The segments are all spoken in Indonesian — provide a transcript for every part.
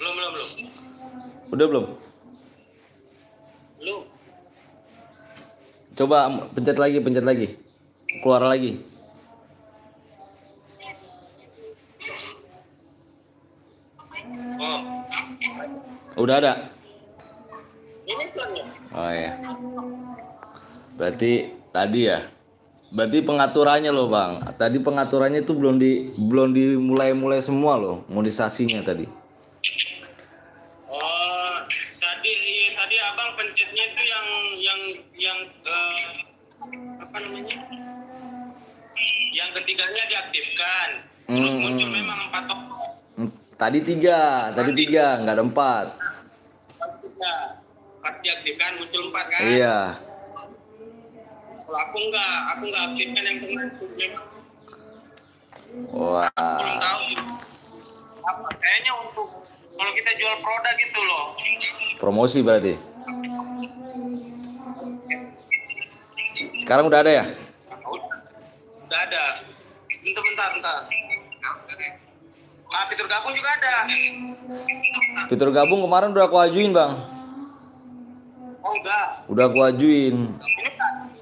Belum. Udah belum? Belum. Coba pencet lagi. Keluar lagi. Oh, Udah ada. ini plannya. Oh ya. Berarti tadi ya. Berarti pengaturannya loh, Bang. Tadi pengaturannya itu belum dimulai semua loh, monisasinya tadi. Oh, tadi abang pencetnya itu yang apa namanya? Yang ketiganya diaktifkan. Terus muncul memang 4 tombol. Tadi tiga, nggak ada 4. Pas diaktifkan muncul 4 kan? Iya. Kalau aku nggak aktifkan yang tengah itu memang. Wah. Aku belum tahu apa. Kayaknya untuk kalau kita jual produk gitu loh. Promosi berarti. Sekarang udah ada ya? Udah ada. Bentar. Nah, fitur gabung juga ada. Fitur gabung kemarin udah aku ajuin, Bang. Oh enggak. Udah aku ajuin. Ini kan.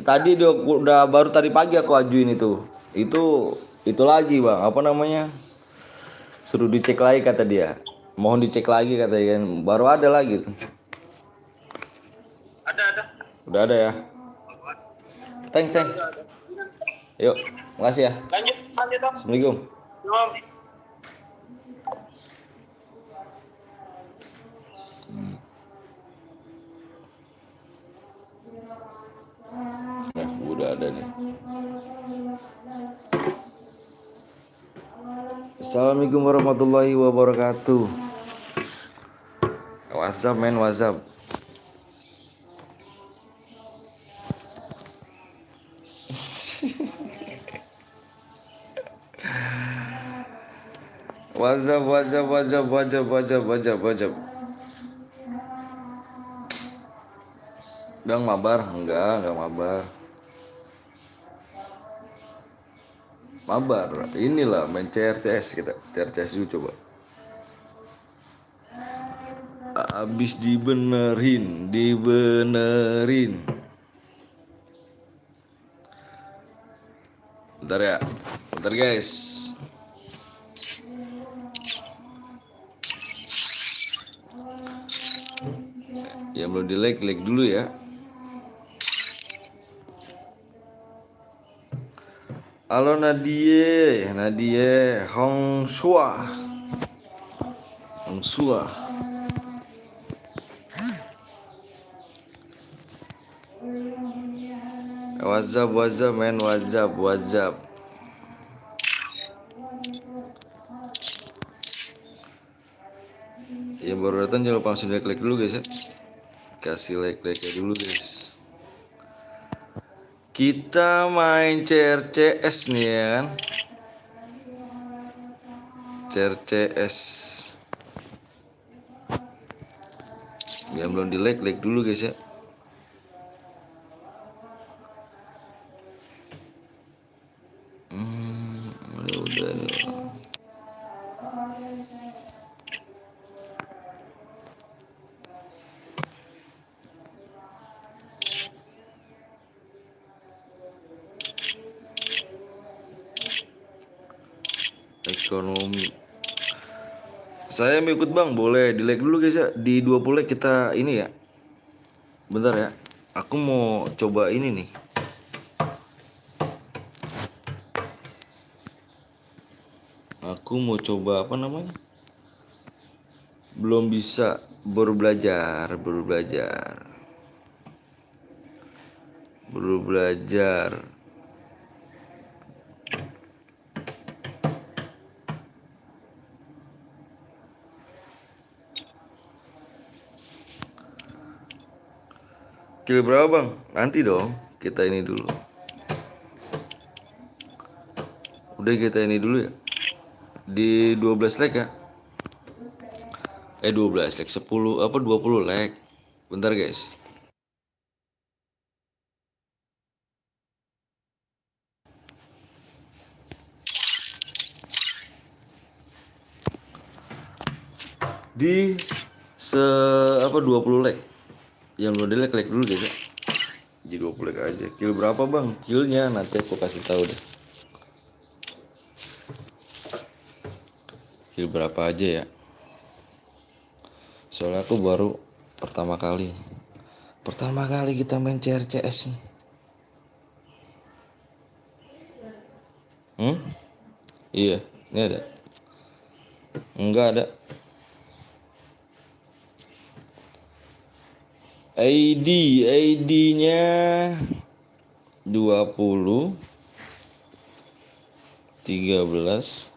Tadi udah baru tadi pagi aku ajuin itu. Itu lagi, Bang. Apa namanya? Suruh dicek lagi kata dia. Mohon dicek lagi kata dia. Baru ada lagi tuh. Ada. Udah ada ya. Thanks. Ada. Yuk, makasih ya. Lanjut Om. Assalamualaikum. Om. Nah, udah ada nih. Assalamualaikum warahmatullahi wabarakatuh. WhatsApp men, WhatsApp. WhatsApp. Bang mabar? Enggak mabar. Mabar, inilah main CRCS kita. CRCS dulu coba. Abis dibenerin. Bentar guys. Yang belum di like dulu ya. Halo Nadie Hong Shua. WhatsApp men, WhatsApp. Yang baru datang jangan lupa langsung like dulu guys ya. Kasih like dulu guys. Kita main CRCS nih ya kan. CRCS. Yang belum di like dulu guys ya. Udah nih. Ekonomi. Saya mau ikut bang, boleh di like dulu guys ya. Di 20 like kita ini ya. Bentar ya. Aku mau coba ini nih. Aku mau coba apa namanya? Belum bisa, baru belajar. Kilo berapa bang? Nanti dong, kita ini dulu. Udah kita ini dulu ya. Di 12 like ya. 12 like 10 apa 20 like. Bentar guys. di apa 20 leg. Yang belum di leg dulu guys ya. Di 20 leg aja. Kill berapa bang? Killnya nanti aku kasih tahu deh. Kill berapa aja ya. Soalnya aku baru pertama kali kita main CRCS nih. Iya, ini ada. Enggak ada. ID-nya 20 13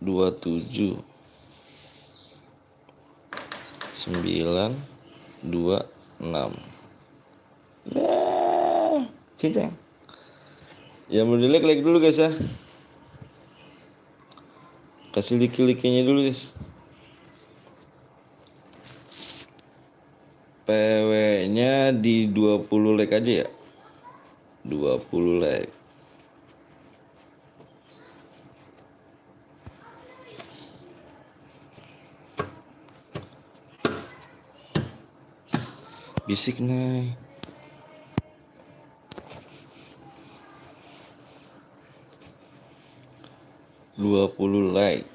27 9 26. Cincang. Ya mau like dulu guys ya. Kasih like-nya dulu guys. PW-nya di 20 like aja ya. 20 like. Bisik nih. Dua 20 like.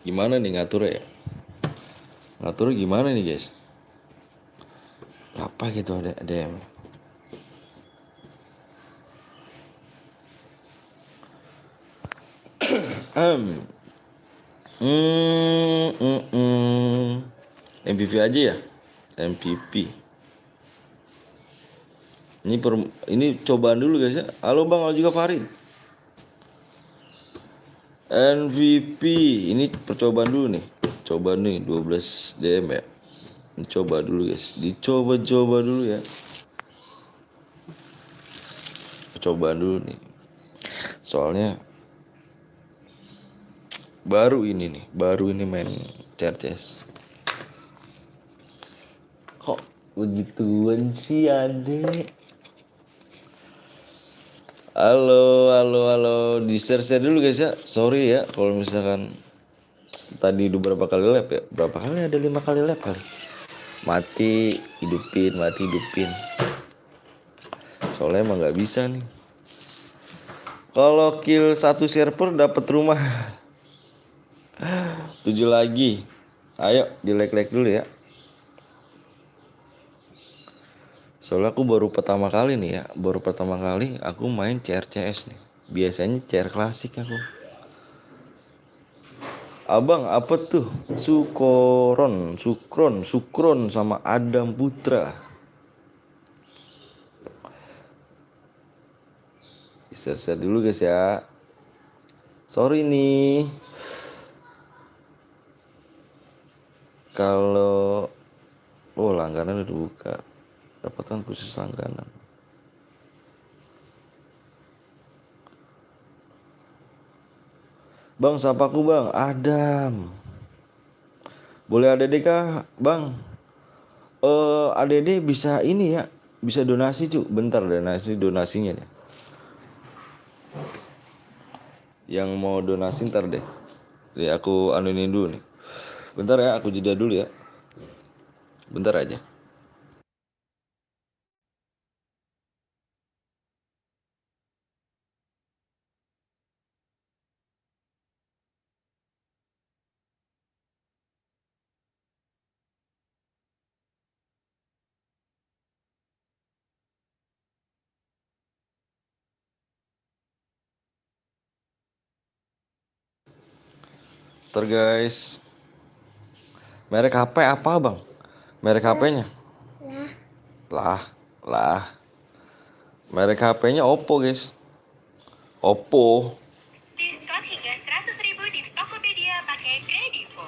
Gimana nih ngatur ya? Ngatur gimana nih guys? Apa gitu ada DM? MVP aja ya? MVP. Ini cobaan dulu guys ya. Halo Bang, halo juga Farid. MVP ini percobaan dulu nih. Coba nih 12 DM ya. Coba dulu guys. Dicoba dulu ya. Percobaan dulu nih. Soalnya baru ini main CRCS. Kok begituan sih adek? Halo. Di share dulu guys ya. Sorry ya kalau misalkan tadi udah berapa kali lap ya? Berapa kali? Ada 5 kali lap kali. Mati hidupin. Soalnya emang nggak bisa nih. Kalau kill 1 server dapat rumah 7 lagi. Ayo di like dulu ya. Soalnya aku baru pertama kali nih ya. Aku main CRCS nih. Biasanya CR klasik aku. Abang apa tuh? Sukron sama Adam Putra. Share dulu guys ya. Sorry nih. Kalau langganan udah buka. Dapatkan khusus langganan. Bang, sapa aku bang, Adam. Boleh ADD kah bang? ADD bisa ini ya, bisa donasi cu. Bentar donasinya deh. Yang mau donasi ntar deh. Jadi aku anuin dulu nih. Bentar ya, aku jeda dulu ya. Bentar aja. Ntar guys. Merek HP apa bang? Merek HP-nya? Lah. Merek HP-nya Oppo guys. Oppo. Diskon hingga 100.000 di Tokopedia pakai Kredivo.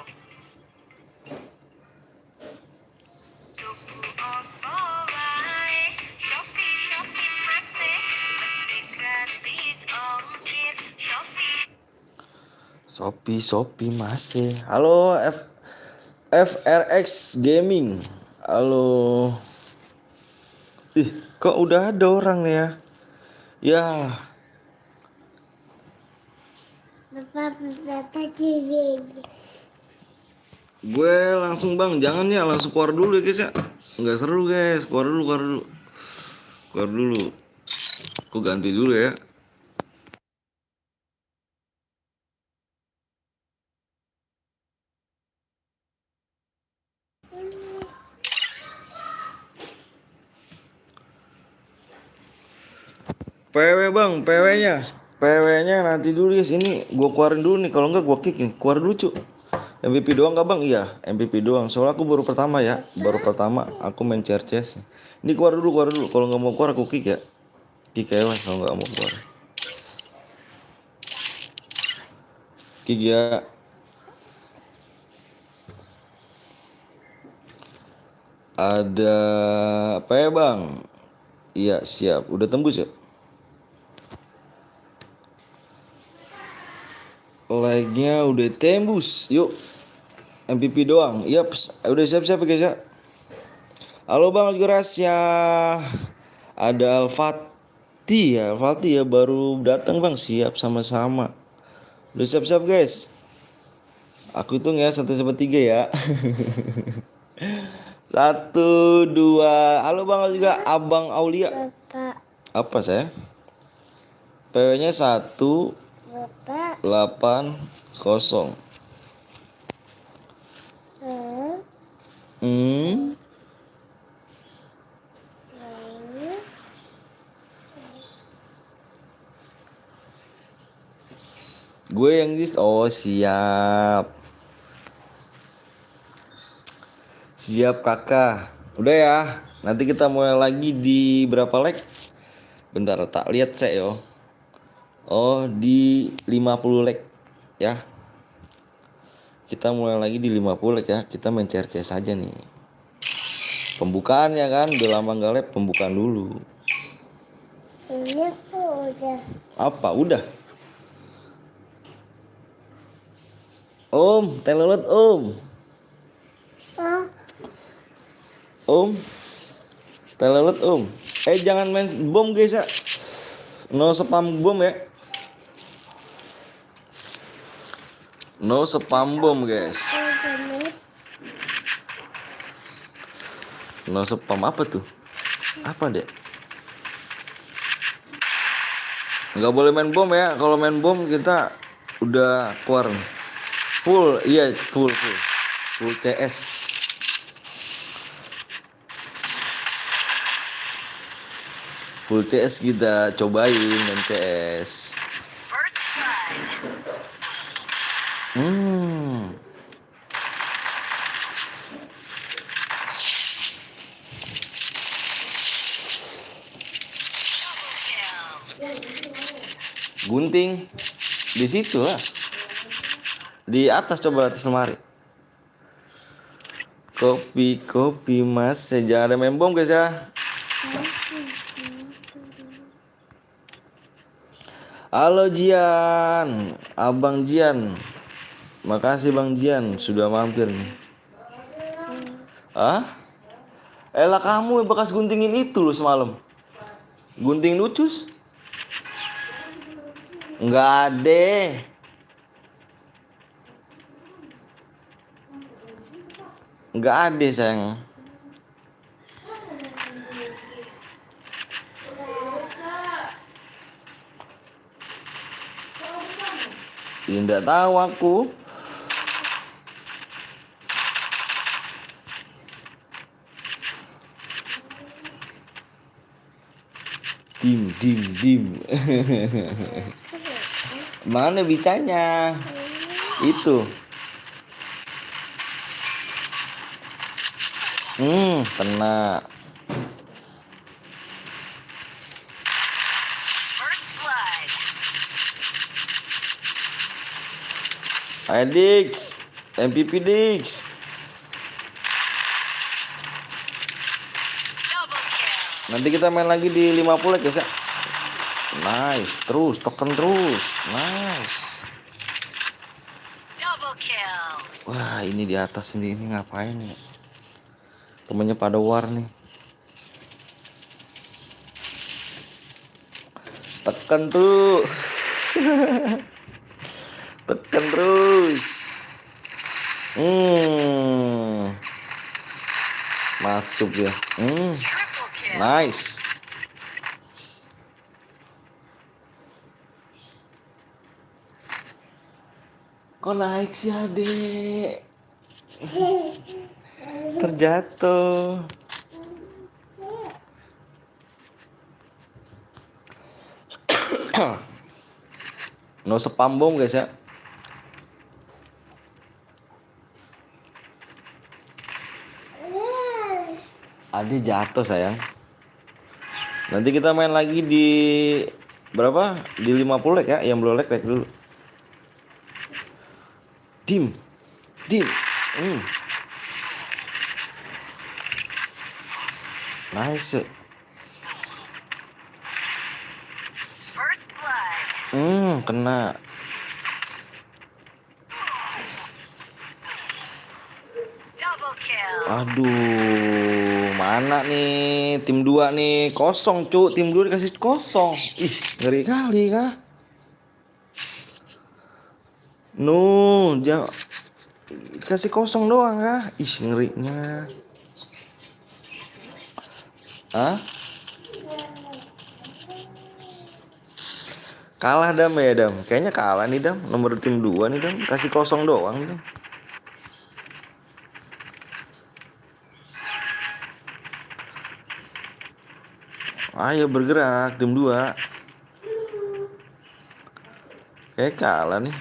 Tuku Oppo wae, Shopee masih, mesti gratis ongkir, Shopee masih. Halo FRX Gaming. Halo. Kok udah ada orang nih ya? Ya, Bapak TV. Gue langsung bang, jangan ya, langsung keluar dulu ya guys ya. Nggak seru guys, keluar dulu, keluar dulu. Keluar dulu. Aku ganti dulu ya. PW bang, PW-nya. PW-nya nanti dulu ya, sini gue keluarin dulu nih, kalau enggak gue kick nih. Keluar dulu cu. MVP doang gak bang? Iya, MVP doang. Soalnya aku baru pertama ya, baru pertama aku main CRCS. Ini keluar dulu, keluar dulu. Kalau nggak mau keluar aku kick ya. Kick ya lah kalau nggak mau keluar. Kick ya. Ada apa ya bang? Iya siap. Udah tembus ya? Like-nya udah tembus. Yuk. MVP doang. Yap. Udah siap-siap ya guys ya. Halo bang Gracia. Ada Alfati ya. Alfati ya baru datang bang. Siap sama-sama. Udah siap-siap guys. Aku hitung ya 1 sampai 3 ya. 1, 2. Halo bang juga Abang Aulia. Bapak. Apa saya? PW-nya 1 Bapak. 8 0. Hmm. Gue yang list. Oh siap. Siap kakak. Udah ya. Nanti kita mulai lagi di berapa leg? Bentar tak lihat saya yo. Oh di 50 leg ya. Kita mulai lagi di 50 leg ya. Kita main CRC saja nih. Pembukaan ya kan. Udah lama gak live, pembukaan dulu. Ini tuh udah. Apa? Udah? Om, telolet om. Oh, Om. Telolet om. Jangan main bom guys ya. No spam bom ya. No spam bom guys. ini. No spam apa tuh? Apa deh? Nggak boleh main bom ya. Kalau main bom kita udah keluar. Full, iya full. Full CS. Full CS kita cobain main CS. Gunting di situ lah. Di atas, coba atas lemari. Kopi mas. Jangan ada main bom guys ya. Halo Jian. Abang Jian. Makasih Bang Jian sudah mampir nih. Hah? Elah kamu yang bekas guntingin itu loh semalam. Gunting lucus? Enggak ada. Enggak ada sayang. Tidak tahu aku. Dim. Mana bicanya? Itu. Kena. Ayo Dix, MVP Dix. Nanti kita main lagi di 50 guys ya. Nice, terus token terus. Nice. Wah, ini di atas ini ngapain ya? Temennya pada war nih. Tekan tuh. tekan terus. Masuk ya. Triple kill. Nice. Kok naik sih adek? Terjatuh. No spam bom guys ya. Adi jatuh sayang. Nanti kita main lagi di berapa? Di 50 leg ya. Yang belum leg dulu. Dim. Nice. First blood. Kena. Double kill. Aduh, mana nih tim 2 nih? Kosong, Cuk. Tim 2 dikasih kosong. Ih, ngeri kali kah? Dia kasih kosong doang kah? Ih, ngerinya. Hah? Kalah Dam ya Dam. Kayaknya kalah nih Dam. Nomor tim 2 nih Dam. Kasih kosong doang Dam. Ayo bergerak tim 2. Kayak kalah nih.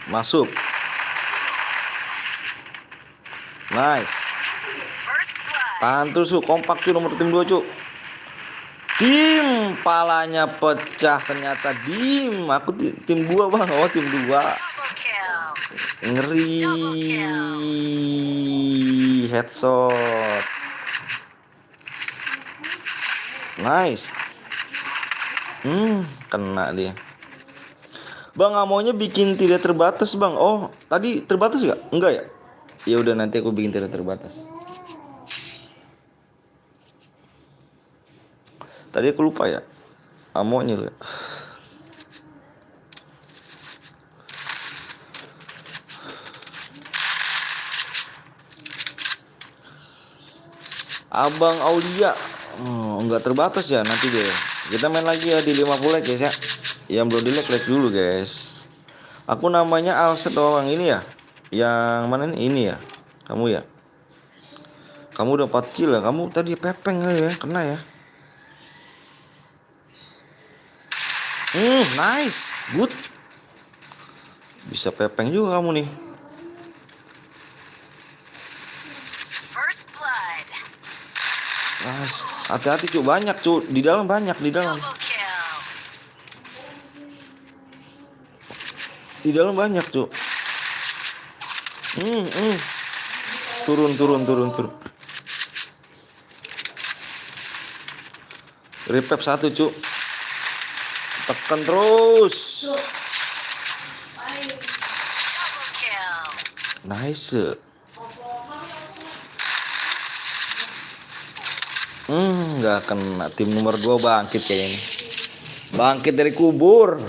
Masuk. Nice. First blood. Tahan terus Cuk. Kompak Cuk nomor tim 2 Cuk. Dim, palanya pecah ternyata Dim. Aku tim 2 Bang. Oh, tim 2. Double kill. Ngeri. Headshot. Nice. Kena dia. Bang, maunya bikin tidak terbatas, Bang. Oh, tadi terbatas gak? Enggak ya? Ya udah nanti aku bikin tidak terbatas. Tadi aku lupa ya. Amonya loh. Abang Aulia. Enggak terbatas ya nanti deh. Kita main lagi ya di 50 guys ya. Yang belum di like dulu guys. Aku namanya Alset orang ini ya. Yang mana nih? Ini ya. Kamu ya. Kamu udah 4 kill ya. Kamu tadi pepeng ya. Kena ya. Nice. Good. Bisa pepeng juga kamu nih. First blood. Nice. Hati-hati Cuk, banyak Cuk. Di dalam banyak, di dalam. Double kill. Di dalam banyak Cuk. Turun. Repep 1 Cuk. Tekan terus. Double kill. Nice. Nggak kena. Tim nomor 2 bangkit kayaknya. Bangkit dari kubur.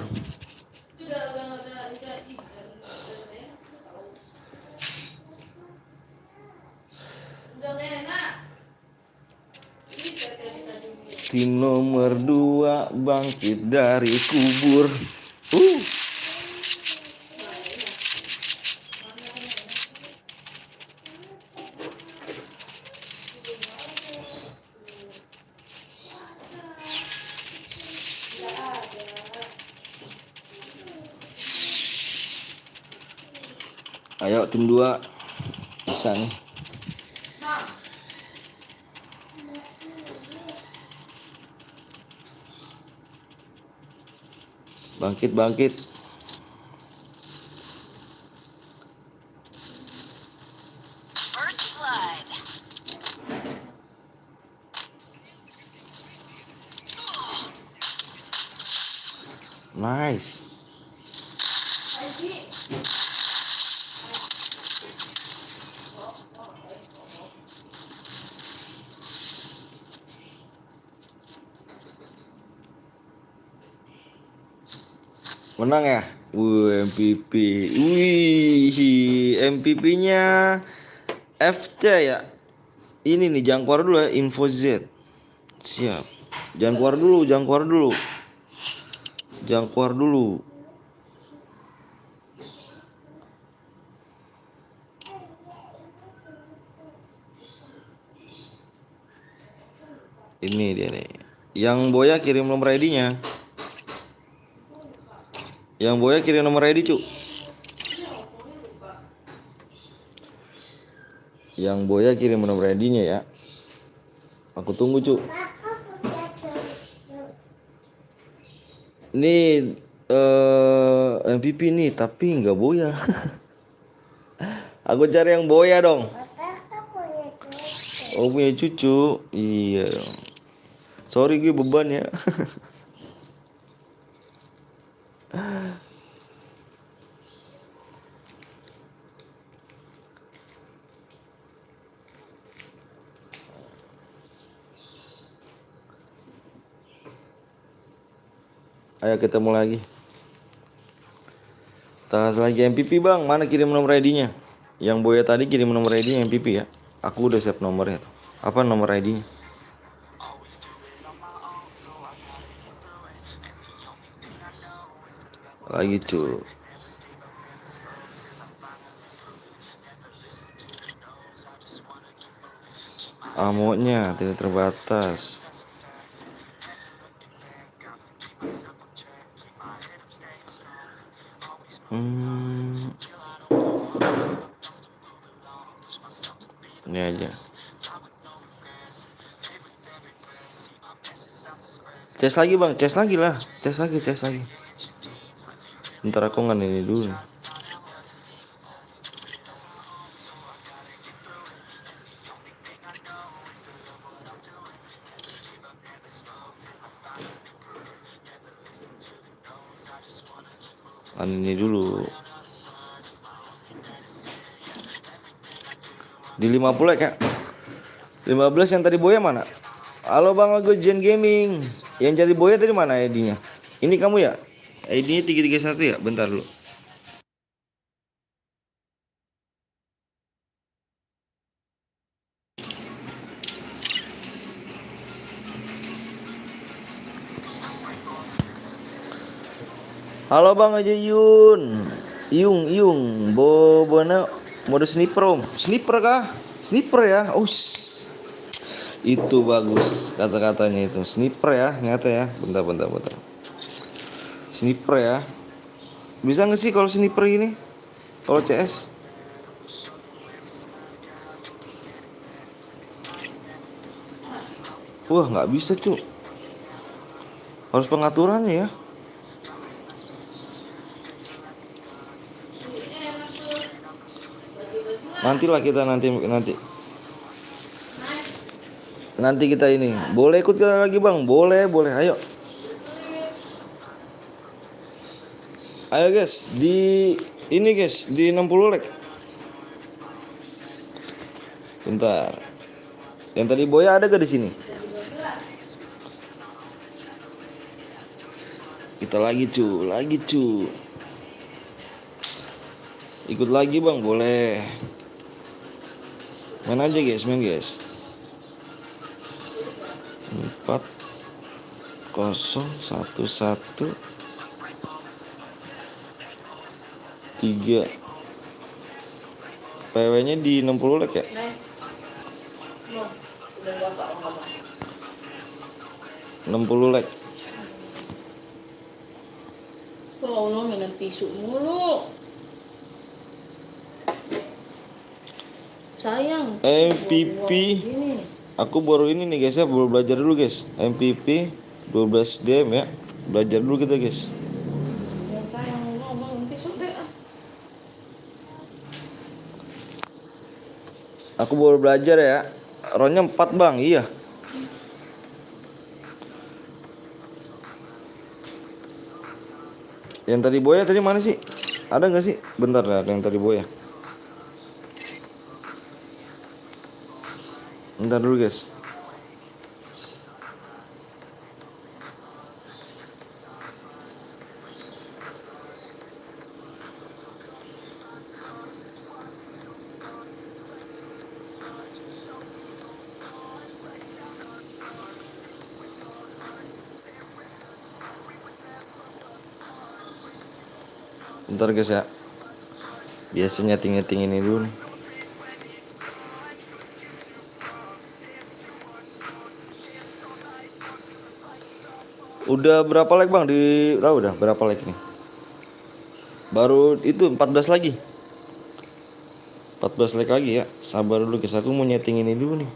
Tim nomor 2 bangkit dari kubur. Ayo tim 2 bisa nih. Bangkit. First blood. Nice. Menang ya? MVP. Wih, MVP-nya FC ya. Ini nih, jangan keluar dulu ya, info Z. Siap. Jangan keluar dulu, jangan keluar dulu. Jangan keluar dulu. Ini dia nih. Yang Boya kirim nomor ID-nya. Yang Boya kirim nomor ID, Cuk. Yang Boya kirim nomor ID-nya ya. Aku tunggu, Cuk. Ini MVP nih, tapi nggak Boya. Aku cari yang Boya dong. Papa punya cucu. Oh, punya cucu. Iya dong. Sorry gue beban ya. Ayo kita mulai lagi. Tas lagi MVP bang. Mana kirim nomor ID-nya? Yang Boya tadi kirim nomor ID-nya MVP ya. Aku udah save nomornya tuh. Apa nomor ID-nya? Lagi cuy. Amonya tidak terbatas. Ini aja. Ces lagi bang, ces lagi lah, ces lagi. Ntar aku ngan ini dulu. Ngan ini dulu. Di 50 ya. 15 yang tadi Boya mana? Halo bang, aku Jen Gaming. Yang jadi Boya tadi mana ID-nya? Ini kamu ya? ID-nya 331 ya? Bentar dulu. Halo bang aja Yung Bobona mode sniper om. Sniper kah? Sniper ya? Itu bagus kata-katanya itu. Sniper ya, nyata ya. Bentar. Sniper ya. Bisa nggak sih kalau sniper ini? Kalau CS? Wah nggak bisa cu. Harus pengaturannya ya. Nantilah kita nanti kita ini. Boleh ikut kita lagi bang? Boleh. Ayo guys, di 60 like. Bentar. Yang tadi Boya ada gak di sini? Kita lagi cu. Ikut lagi bang, boleh. Main aja guys. 4011 3 PW-nya di 60 like ya? 60 like. Allah minum tisu mulu. Sayang. MVP. Aku baru ini nih guys ya, baru belajar dulu guys. MVP 12 DM ya. Belajar dulu kita guys. Yang sayang ngomong tisu deh. Aku baru belajar ya. Ronnya 4 bang, iya. Yang tadi Boya tadi mana sih? Ada nggak sih? Bentar ya, yang tadi Boya. Bentar dulu guys. Bentar guys ya. Biasanya nyeting ini dulu nih. Udah berapa like bang? Tahu udah berapa like nih? Baru itu 14 lagi. 14 like lagi ya. Sabar dulu guys, aku mau nyeting ini dulu nih.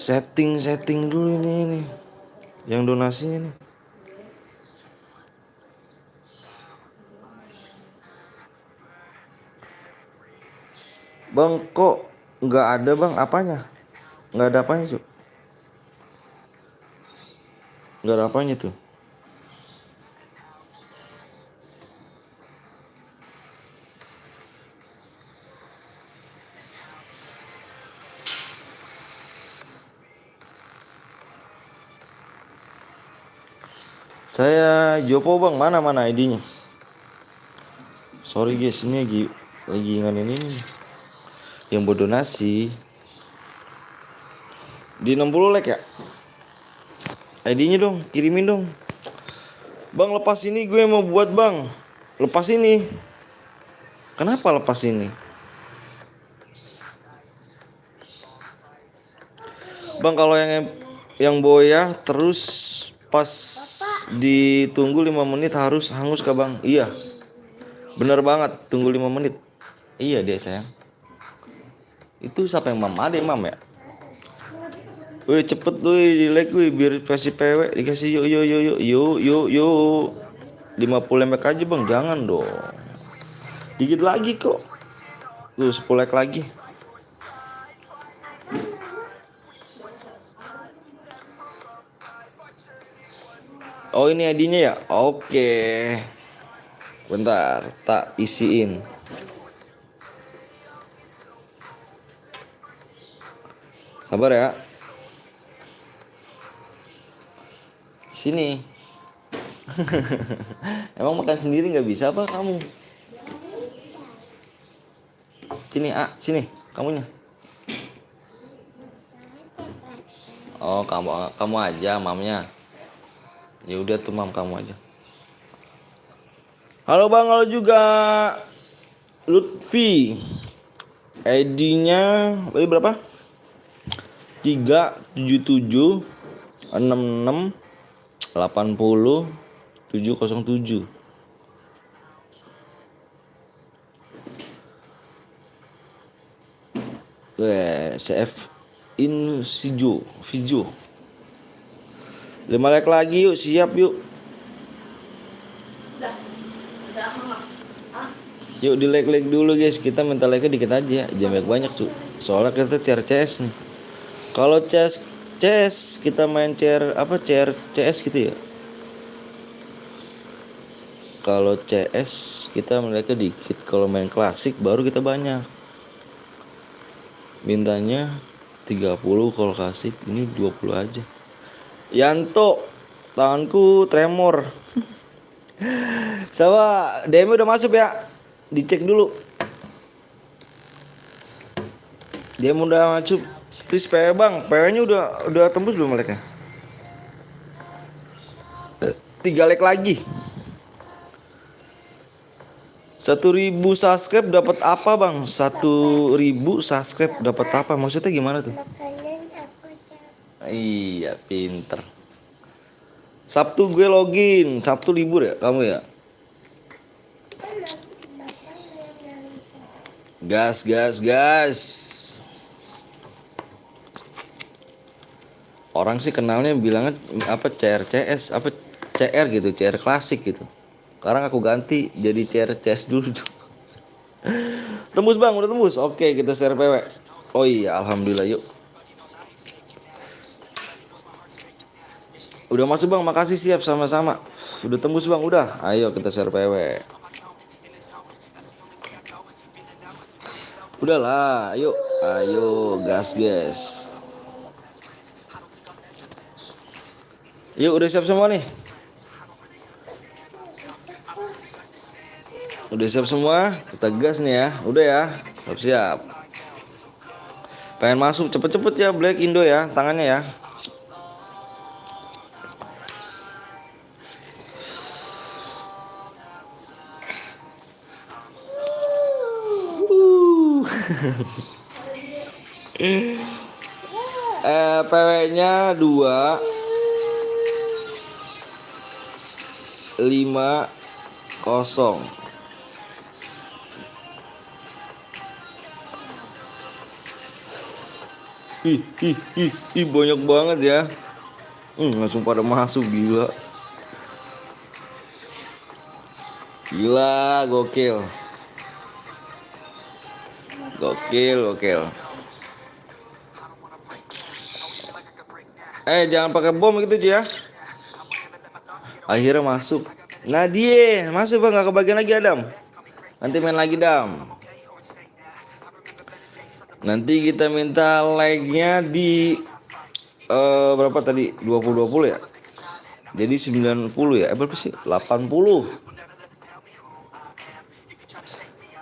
Setting dulu ini. Yang donasinya nih. Bang, kok nggak ada bang apanya? Nggak ada apanya cuy? Nggak ada apanya tuh? Saya Jopo bang, mana ID-nya? Sorry guys, ini lagi ingan ini yang mau donasi di 60 like ya. ID-nya dong, kirimin dong. Bang, lepas ini gue mau buat bang. Lepas ini. Kenapa lepas ini? Bang, kalau yang boya terus pas ditunggu 5 menit harus hangus kah bang? Iya. Bener banget, tunggu 5 menit. Iya deh sayang. Itu siapa yang mam? Ada yang mam ya? Wih cepet tuh di like wih biar versi PW dikasih yuk 50 MB aja bang, jangan dong. Dikit lagi kok. Tuh 10 like lagi. Oh ini ID-nya ya? Oke. Bentar, tak isiin. Sabar ya. Sini. Emang makan sendiri nggak bisa apa kamu? Sini, sini, kamunya. Oh, kamu aja, mamnya. Ya udah tuh mam, kamu aja. Halo bang, halo juga Lutfi. ID-nya tadi berapa? 377 66 80 707. CF in Video 5 like lagi yuk, siap yuk. Yuk di like dulu guys, kita minta like dikit aja, jangan banyak tuh. Soalnya kita share CS nih. Kalau CS kita main share CS gitu ya. Kalau CS kita mereka dikit, kalau main klasik baru kita banyak. Mintanya 30, kalau klasik ini 20 aja. Yanto, tanganku tremor. Sama DM udah masuk ya. Dicek dulu. DM udah masuk. Please PW bang, PW-nya udah tembus belum like-nya? 3 like lagi. 1.000 subscribe dapat apa bang? 1.000 subscribe dapat apa? Maksudnya gimana tuh? Makanan aku dapat. Iya, pinter. Sabtu gue login, Sabtu libur ya kamu ya? Gas. Orang sih kenalnya bilangnya apa CRCS, apa CR gitu, CR klasik gitu. Sekarang aku ganti jadi CRCS dulu. Tembus bang, udah tembus. Oke, kita share PW. Oh iya, alhamdulillah yuk. Udah masuk bang, makasih, siap, sama-sama. Udah tembus bang, udah. Ayo kita share PW. Udahlah, ayo gas guys. Yuk udah siap semua nih. Udah siap semua, kita gas nih ya. Udah ya, siap. Pengen masuk cepet-cepet ya Black Indo ya, tangannya ya. PW-nya 2 5 0. Ih, banyak banget ya. Langsung pada masuk, gila. Gila, gokil. Gokil. Jangan pakai bom gitu ya. Akhirnya masuk. Nadie, masuk bang, gak kebagian lagi Adam. Nanti main lagi Dam. Nanti kita minta like-nya di berapa tadi? 20 ya. Jadi 90 ya. Berapa sih? 80.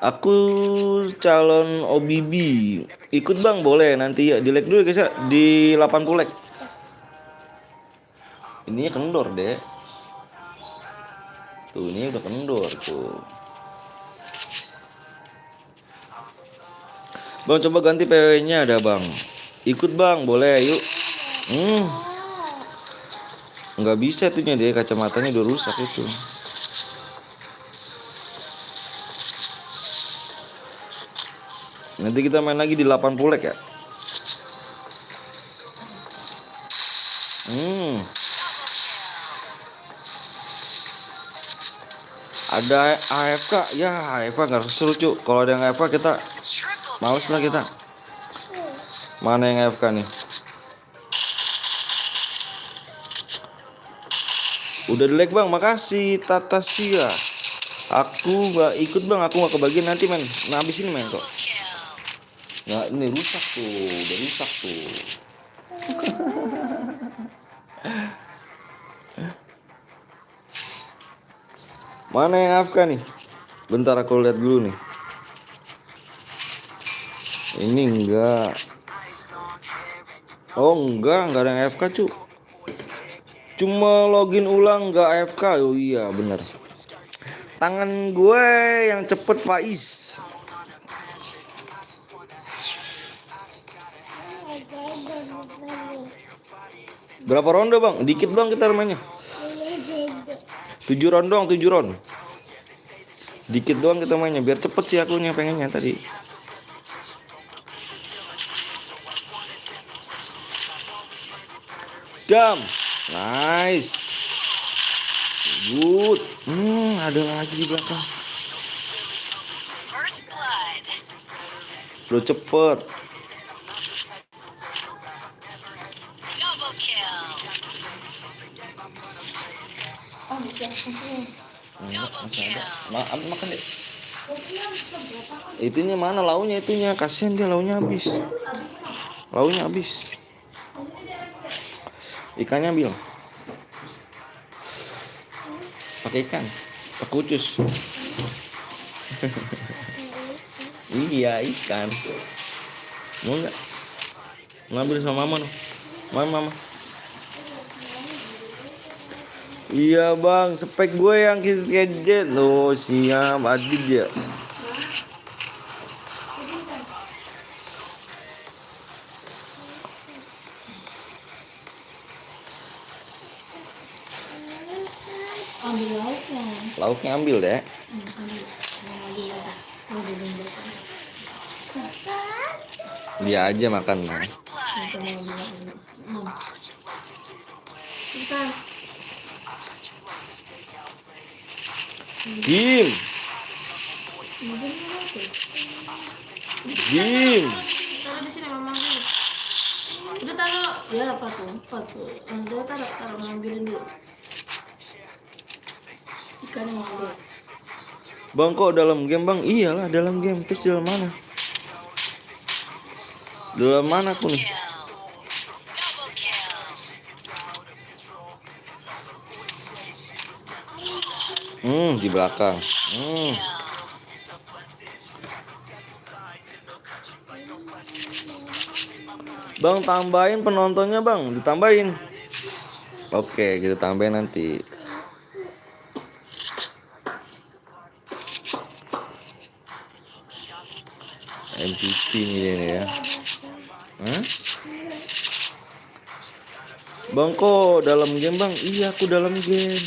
Aku calon OBB. Ikut bang, boleh nanti ya. Di like dulu guys ya. Di 80 like. Ini kendor deh. Tuh, ini udah kendor tuh. Bang, coba ganti PW-nya ada bang. Ikut bang, boleh yuk. Nggak bisa itunya deh, kacamatanya udah rusak itu. Nanti kita main lagi di 80 like ya. Ada AFK ya, AFK nggak seru cu. Kalau ada yang AFK kita males lah kita. Mana yang AFK nih? Udah di-like bang, makasih Tatasia. Aku nggak ikut bang, aku nggak kebagian nanti men. Nah habis ini men kok. Nah ini rusak tuh, udah rusak tuh. Mana yang AFK nih? Bentar aku lihat dulu nih. Ini enggak. Oh enggak ada yang AFK cu. Cuma login ulang enggak AFK. Oh iya bener. Tangan gue yang cepet Faiz. Berapa ronde bang? Dikit bang kita mainnya. 7 round doang, 7 round. Dikit doang kita mainnya biar cepet sih akunya pengennya tadi. Jam. Nice. Good. Ada lagi di belakang. Lo cepet. Makan deh. Itunya mana launya itunya? Kasihan dia launya habis. Launya habis. Ikannya ambil. Pakai ikan. Pakai ucus. Iya ikan. Mau nggak? Ngambil sama mama nih. Mama. Iya bang, spek gue yang gadget. Loh siap, adit ya. Ambil lauknya. Lauknya ambil deh. Dia aja makan lah. Kim. Taruh di sini mama. Udah taruh. Ya apa tuh? Udah taruh ngambilin dulu. Ikannya mau ambil. Bang kok dalam game bang? Iyalah dalam game. Terus dalam mana? Dalam mana aku nih? Di belakang. Bang, tambahin penontonnya bang, ditambahin. Oke, kita tambahin nanti. MVP ini ya. Hah? Bang kok dalam game bang? Iya aku dalam game.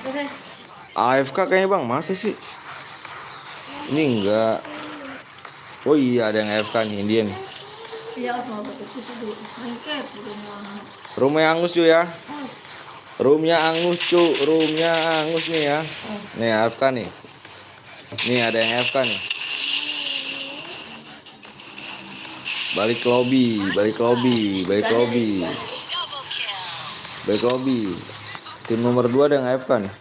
Oke. AFK kayaknya bang, masa sih? Ini enggak. Oh iya ada yang AFK nih, Indian. Iya sama betul sih dulu. Main cap di rumah. Roomnya Angus cuy ya. Oh, Roomnya Angus cu, roomnya Angus nih ya. Nih AFK nih. Nih ada yang AFK nih. Balik ke lobby, balik ke lobby, balik ke lobby. Balik ke lobby. Tim nomor 2 ada yang AFK nih.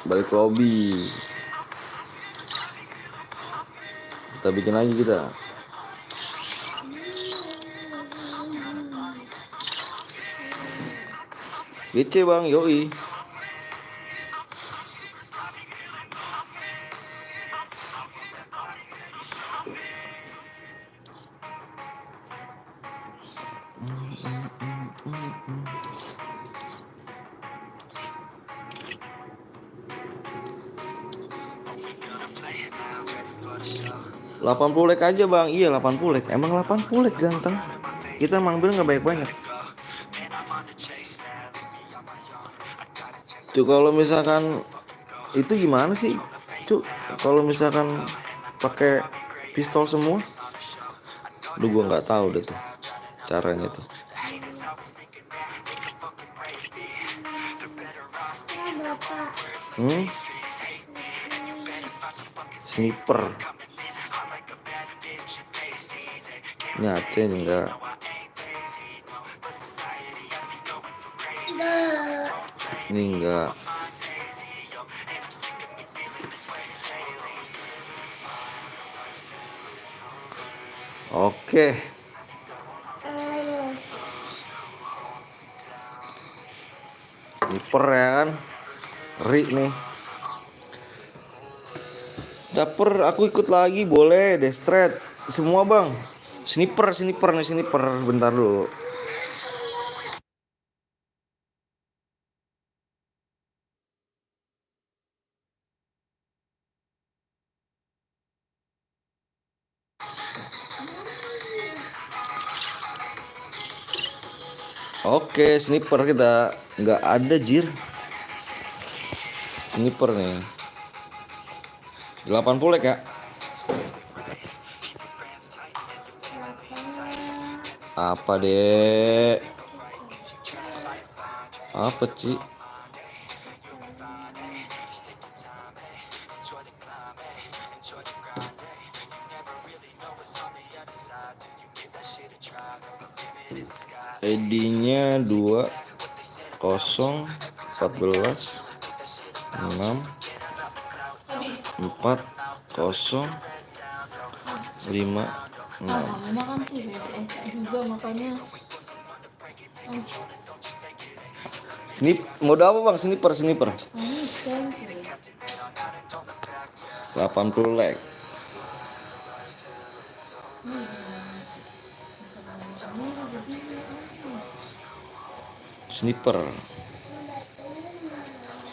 Balik ke lobby. Kita bikin lagi kita. GC bang, yoi. Delapan puluh like aja bang. Iya 80 like. Emang 80 like ganteng. Kita ngambil nggak banyak-banyak. Cuk kalau misalkan itu gimana sih? Cuk kalau misalkan pakai pistol semua? Duh gua nggak tahu deh tuh caranya tuh. Sniper. Ini Aceh enggak. Ini enggak. Oke. Sniper ya kan. Ri nih. Caper aku ikut lagi boleh. Destret. Semua bang. Sniper nih sniper. Bentar dulu. Oke, sniper kita nggak ada jir. Sniper nih. 80 like ya. Apa dek? Apa Ci? ID-nya 2 0 14 6 4 0 5 6. makan sih guys. Juga makannya. Mode apa bang? Sniper. Kan. 80 like. Sniper.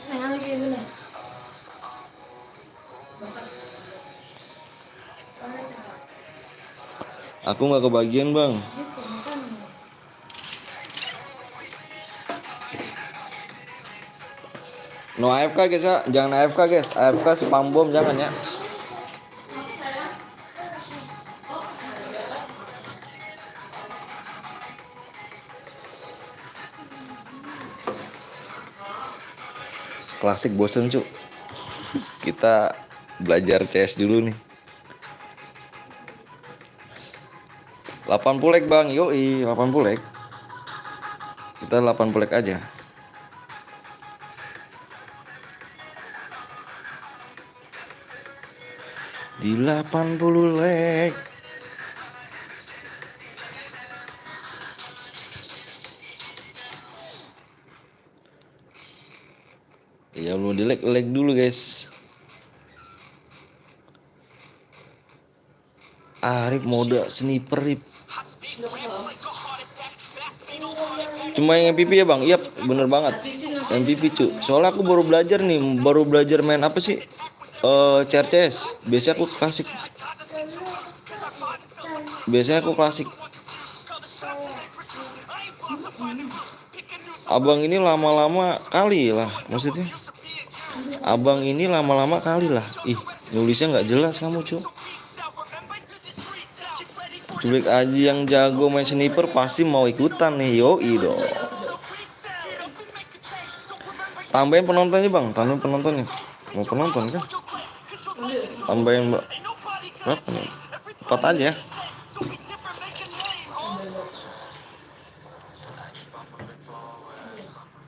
Lagi mana? Aku nggak kebagian bang. No AFK guys ya, jangan AFK guys. AFK spam bom jangan ya. Klasik bosen cuk. Kita belajar CS dulu nih. 80 like bang, yoi 80 like. Kita 80 like aja. Di 80 like. Iya lu Belum di lag dulu guys. Arif mode sniper Rip. Cuma yang MVP ya bang? Iya bener banget MVP cu. Soalnya aku baru belajar nih, baru belajar main apa sih? CRCS. Biasanya aku klasik. Abang ini lama-lama kali lah, maksudnya. Abang ini lama-lama kali lah. Ih, nulisnya nggak jelas kamu cu. Culik Aji yang jago main sniper pasti mau ikutan nih, yoi dong. Tambahin penontonnya bang, tambahin penontonnya. Mau penonton kan? Tambahin berapa nih? 4 aja ya.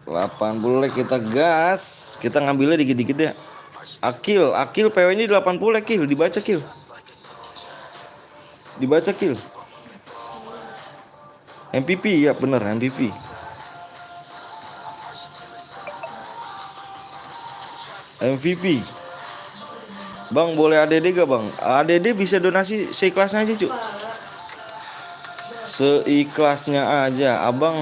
80 kita gas. Kita ngambilnya dikit-dikit ya. Akil PW ini 80 Kil, dibaca Kil. MVP ya bener MVP. Bang boleh ADD gak bang? ADD bisa donasi seikhlasnya aja cu. Seikhlasnya aja. Abang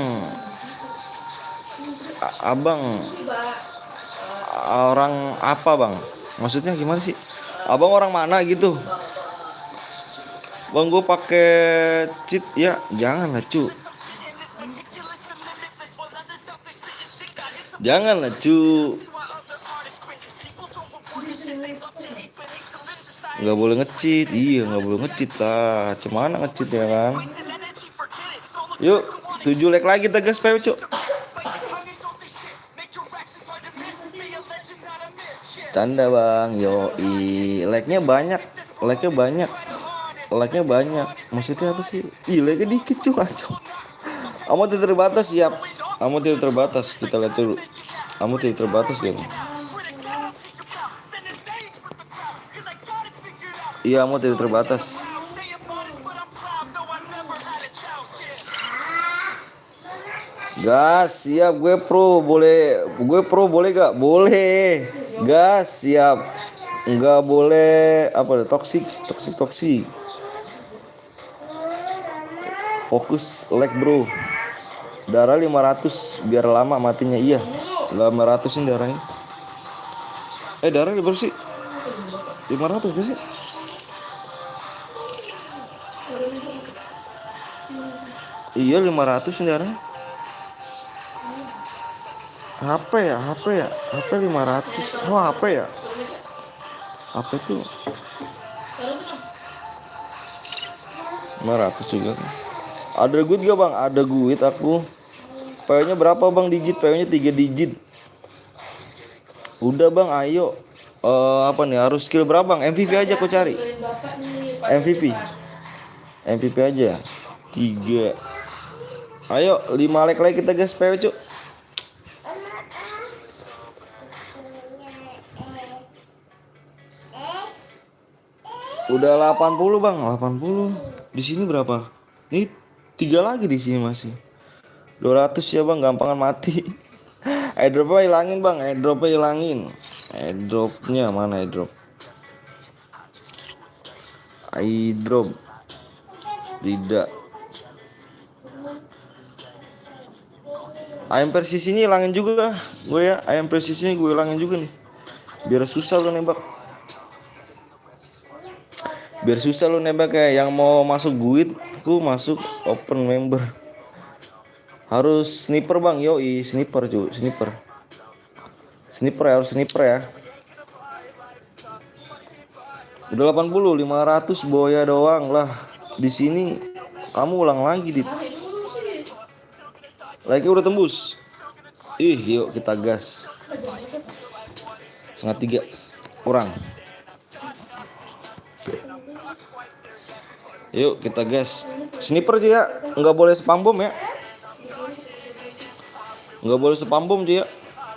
orang apa bang? Maksudnya gimana sih? Abang orang mana gitu? Bang gue pakai cheat ya, janganlah cu. Nggak boleh nge-cheat. Iya nggak boleh nge-cheat lah. Cuman nge-cheat ya kan. Yuk 7 like lagi kita gas PW cu. Canda bang, yoi. Like-nya banyak. Maksudnya apa sih? Ih, like-nya dikit cu, kacau. Kamu tidak terbatas, siap. Kamu tidak terbatas, kita lihat dulu. Kamu tidak terbatas kan? Iya, kamu tidak terbatas. Gas, siap. Gue pro boleh gak? Boleh. Gas, siap. Nggak boleh apa toksik. Fokus like bro. Darah 500 biar lama matinya. Iya 500 ini darahnya. Darah berapa sih? 500 gak sih? Iya 500 ini darahnya. HP ya HP 500. Oh HP ya. HP tuh 500 juga kan. Ada duit gak bang? Ada duit aku. PW nya berapa bang digit? PW nya 3 digit. Udah bang ayo. Apa nih harus skill berapa bang? MVP aja aku cari. MVP aja 3. Ayo 5 like lagi kita guys PW cuk. Udah 80 bang, 80. Di sini berapa? Ini 3 lagi di sini masih. 200 ya bang, gampangan mati. Airdropnya hilangin bang, Airdropnya mana airdrop? Tidak. Ayam presisi ini hilangin juga gue ya. Ayam presisi ini gue hilangin juga nih. Biar susah lu nembak. Ya. Yang mau masuk guild ku masuk open member. Harus sniper bang, yoi sniper cu, sniper ya. Udah 80, 500 boya doang lah. Di sini kamu ulang lagi dit. Like udah tembus. Yuk kita gas. 2:30 kurang. Yuk kita gas. Sniper aja ya, nggak boleh spam bom ya.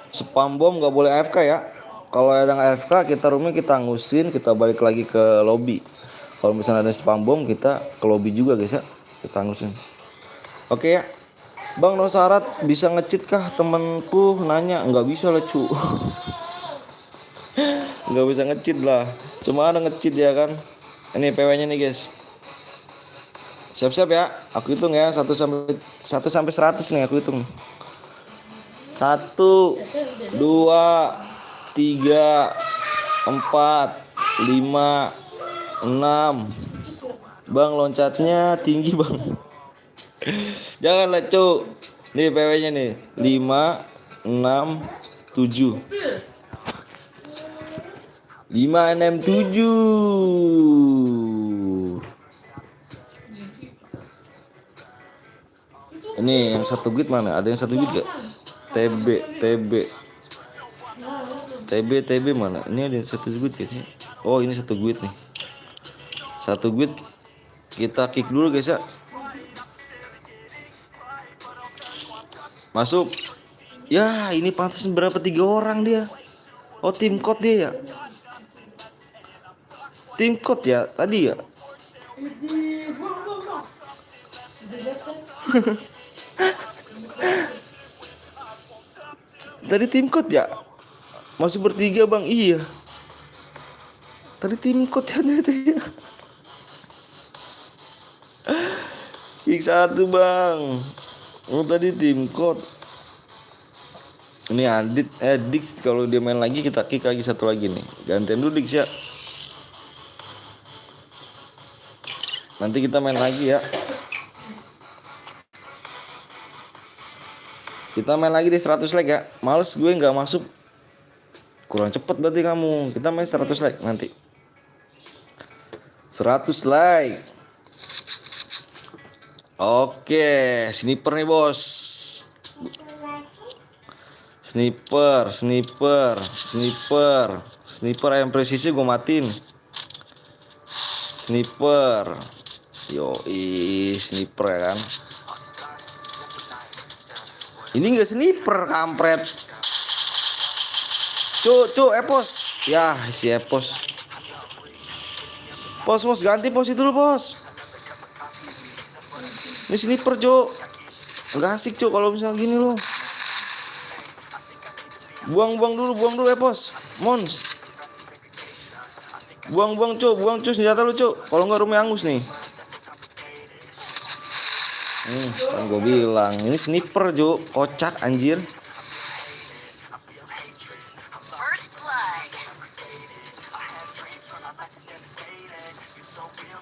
Spam bom nggak boleh AFK ya. Kalau ada AFK kita roomnya kita ngusin, kita balik lagi ke lobby. Kalau misalnya ada spam bom kita ke lobby juga guys ya, kita ngusin. Oke ya. Bang no syarat bisa nge-cheat kah? Temenku nanya. Nggak bisa lah cu. Nggak bisa nge-cheat lah. Cuma ada nge-cheat ya kan. Ini PW-nya nih guys. Siap-siap ya. Aku hitung ya 1 sampai 100 nih aku hitung. 1, 2, 3, 4, 5, 6. Bang loncatnya tinggi bang. Janganlah cuk. Nih PW-nya nih 5, 6, 7. 5, 6, 7. Ini yang 1 bit mana? Ada yang 1 bit gak? TB mana? Ini ada yang 1 bit kayaknya. Oh ini 1 bit nih. 1 bit kita kick dulu guys ya. Masuk. Ya ini pantas berapa 3 orang dia. Oh tim code dia ya. Tim code ya tadi ya. Tadi tim code ya. Masih bertiga bang. Iya. Tadi tim code ya tadi. Kick 1 bang. Oh tadi tim code. Ini Dix kalau dia main lagi kita kick lagi 1 lagi nih. Gantian dulu Dix ya. Nanti kita main lagi ya. Kita main lagi di 100 like ya. Males gue nggak masuk. Kurang cepet berarti kamu. Kita main 100 like nanti. 100 like. Oke, sniper nih bos. Sniper ayam presisi gue matiin. Sniper. Yoi, sniper ya kan. Ini enggak sniper kampret. Cuk, Epos. Ya, si Epos. Pos ganti pos itu dulu, Bos. Ini sniper, Cuk. Enggak asik, Cuk, kalau misalnya gini loh. Buang dulu Epos. Mons. Buang Cuk senjata lu, Cuk. Kalau enggak rumah angus nih. Kan gue bilang ini sniper Jo, kocak anjir.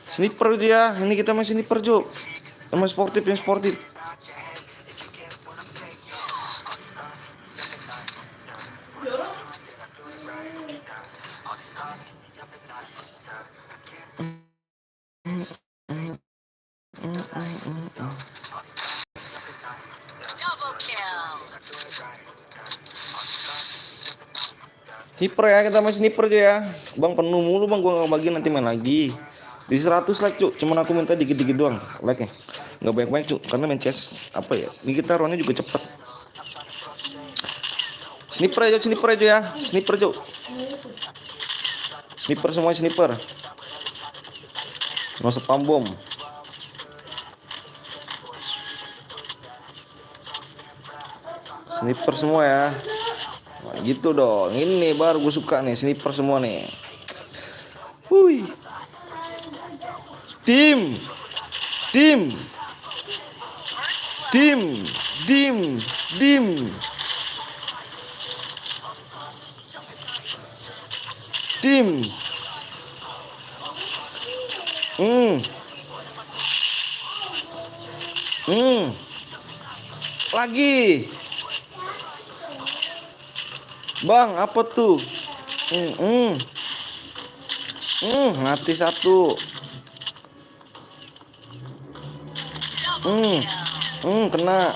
Sniper dia, ini kita main sniper Jo. Yang sportif. Sniper ya, kita main sniper aja ya. Bang penuh mulu bang, gua nggak bagi nanti main lagi. Di 100 like Cuk, cuman aku minta dikit-dikit doang like nya. Nggak banyak-banyak Cuk, karena main CS apa ya. Ini kita ronnya juga cepet. Sniper aja ya. Sniper Cuk. Sniper semua sniper. No spam bom. Sniper semua ya. Nah, gitu dong. Ini baru gue suka nih, sniper semua nih. Hui. Tim. Lagi. Bang, apa tuh? Mati 1. Kena.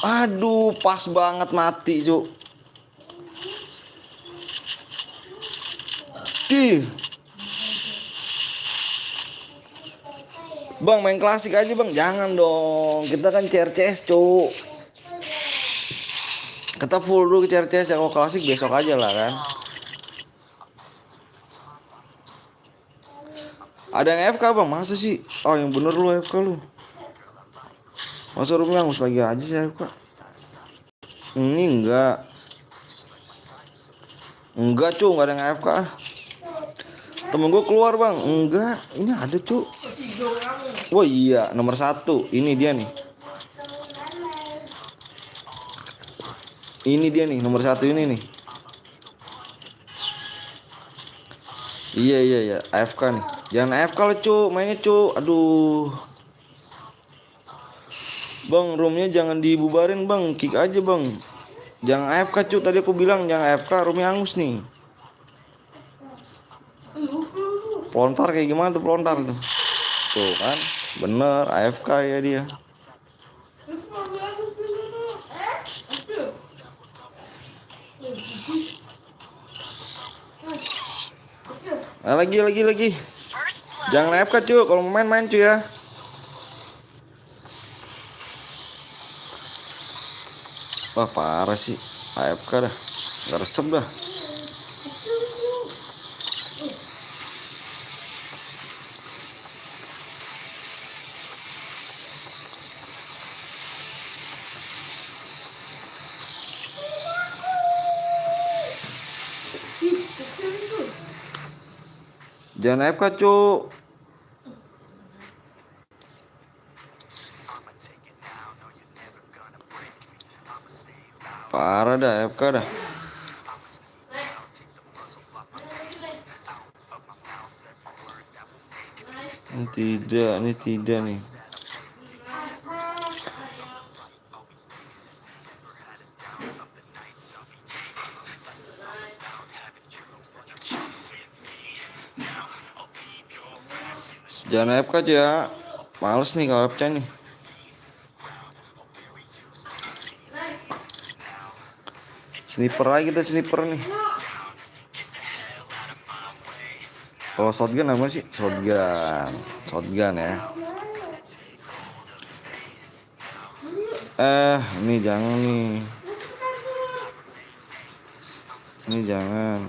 Aduh, pas banget mati, Cuk. Bang main klasik aja bang, jangan dong. Kita kan CRCS Cuk. Kita full dulu ke CRCS ya, kalau klasik besok aja lah kan. Ada yang FK bang, masa sih? Oh yang bener lu FK lu. Masa Rumi hangus lagi aja sih AFK? Ini enggak. Enggak cu, enggak ada yang AFK. Temen gue keluar bang. Enggak, ini ada cu. Oh iya, nomor 1. Ini dia nih. Ini dia nih, nomor 1 ini nih. Iya, AFK nih. Jangan AFK lah cu, mainnya cu. Aduh. Bang, roomnya jangan dibubarin bang, kick aja bang. Jangan AFK cu, tadi aku bilang jangan AFK, roomnya hangus nih. Pelontar kayak gimana tuh pelontar tuh? Tuh kan, bener AFK ya dia. Lagi. Jangan AFK cu, kalau mau main cu ya. Wah parah sih, AFK dah, nggak resep dah. Jangan AFK cu. Parah dah AFK dah. Ini tidak nih. Jangan AFK aja ya. Males nih kalau AFK nih. Sniper lagi kita sniper nih. Kalau shotgun apa sih? Shotgun ya. Ini jangan nih. Ini jangan.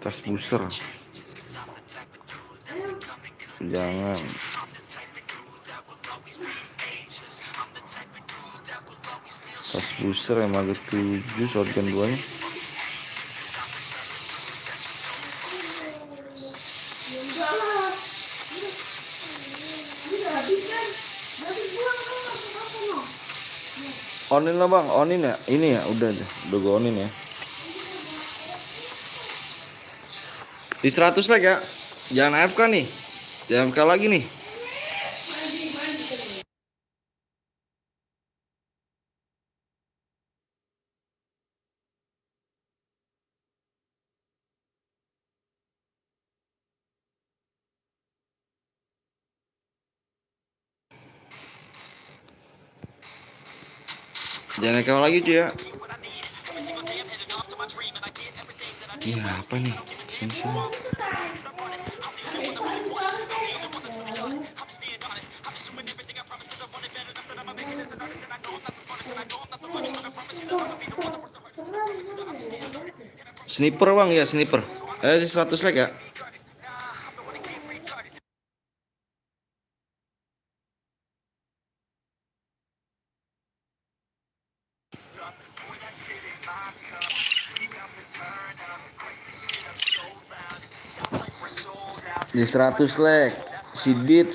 Tas booster. Jangan. Tas booster yang Maget 7, shotgun 2-nya. Onin lah bang, onin ya. Ini ya, udah gue onin ya. Di 100 like ya. Jangan AFK nih. Jangan AFK lagi nih. Jangan AFK lagi cuy ya. Iya apa nih? Sini. Sniper bang ya, sniper. 100 like ya. Di 100 like. Si Dit.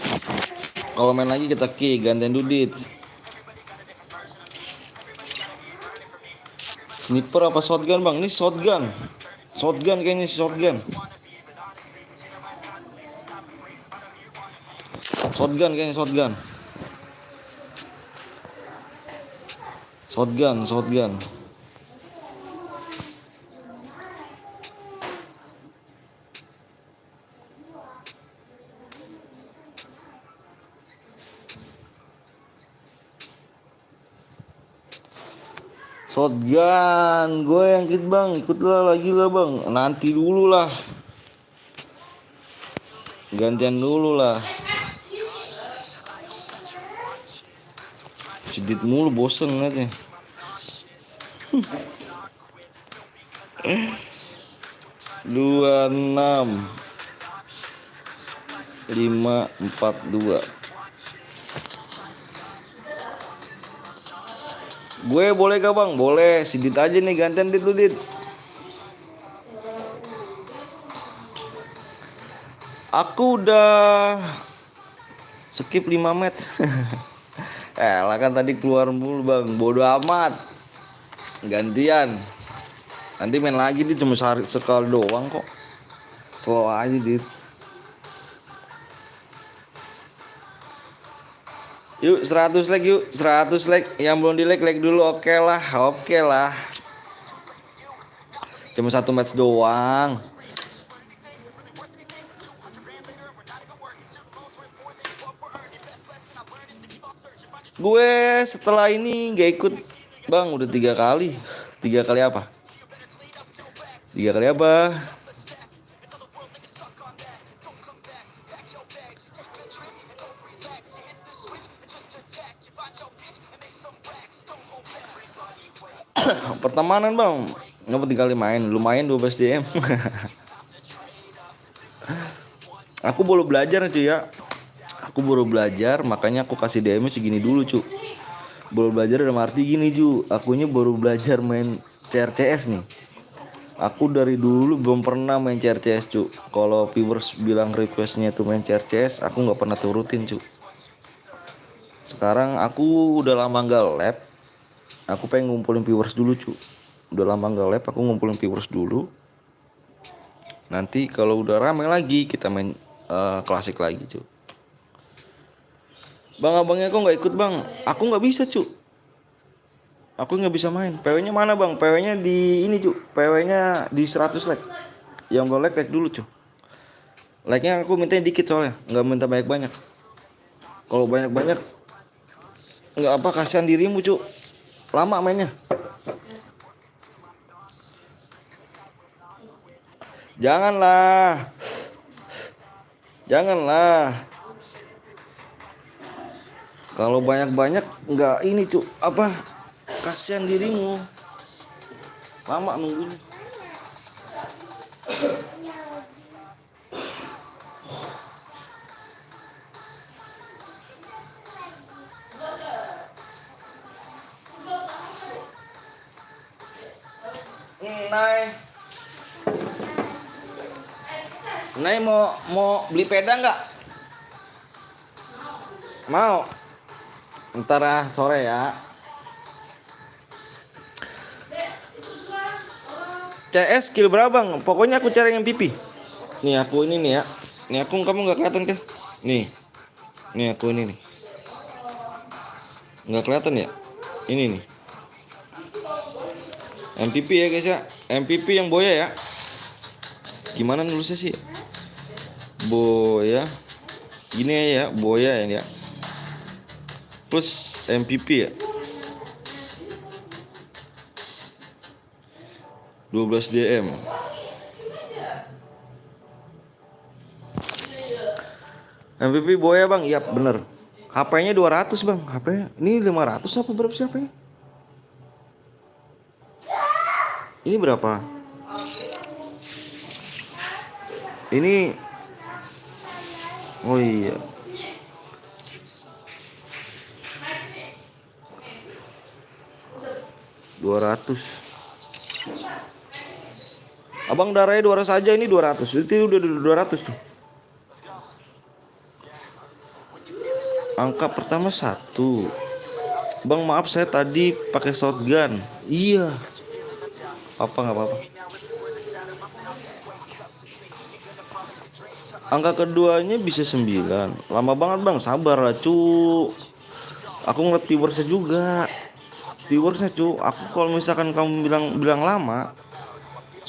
Kalau main lagi kita kick, gantian Dudit. Sniper apa shotgun bang? Ini shotgun. Shotgun kayaknya shotgun. Shotgun kayaknya shotgun. Shotgun. Shotgun, gue yang ikut bang, ikutlah lagi lah bang. Nanti dulu lah, gantian dulu lah. Sedit mulu, bosen ngeliatnya. 26 542. Gue boleh gak bang? Boleh. Si Dit aja nih, gantian Dit lu Dit. Aku udah skip 5 match. Lah kan tadi keluar mulu bang. Bodoh amat. Gantian. Nanti main lagi dia cuma sekali doang kok. Slow aja Dit. Yuk 100 like yuk. 100 like. Yang belum di like dulu. Oke lah. Cuma 1 match doang. Gue setelah ini gak ikut bang, udah 3 kali. 3 kali apa? 3 kali apa? Pertemanan bang, nggak penting kali main, lumayan 12 DM. Aku baru belajar cuy ya. Aku baru belajar, makanya aku kasih DM segini dulu cu. Baru belajar dalam arti gini cu, akunya baru belajar main CRCS nih. Aku dari dulu belum pernah main CRCS cu. Kalau viewers bilang requestnya tuh main CRCS, aku nggak pernah turutin cu. Sekarang aku udah lama nggak lab. Aku pengen ngumpulin viewers dulu cu. Udah lama nggak lab, aku ngumpulin viewers dulu. Nanti kalau udah ramai lagi kita main klasik lagi cu. Bang abangnya kok nggak ikut bang? Aku nggak bisa cu. Aku nggak bisa main. PW-nya mana bang? PW-nya di ini cu. PW-nya di 100 like. Yang belum like dulu cu. Like-nya aku minta dikit soalnya, nggak minta banyak-banyak. Kalau banyak-banyak nggak apa, kasihan dirimu cu. Lama mainnya. Janganlah. Kalau banyak-banyak nggak ini cu, apa, kasihan dirimu, lama nunggunya. Nay mau beli peda nggak? Mau? Ntar sore ya. CS skill berapa bang? Pokoknya aku cari yang pipi. Nih aku ini nih ya. Nih aku, kamu nggak kelihatan kah? Nih aku ini nih. Nggak kelihatan ya? Ini nih. MPP ya guys ya. MPP yang boya ya. Gimana nulisnya sih? Boya. Gini ya, boya ya. Plus MPP ya. 12 DM. MPP boya bang, iya bener. HP-nya 200 bang, HP ini 500 apa berapa sih HP-nya? Ini berapa? Ini, oh iya, $200. Abang darahnya 200 aja, ini 200. Itu udah 200 tuh. Angka pertama 1. Bang maaf saya tadi pakai shotgun. Iya. Apa nggak apa-apa. Angka keduanya bisa 9. Lama banget bang, sabar lah cu. Aku ngeliat viewersnya juga. Viewersnya cu. Aku kalau misalkan kamu bilang lama,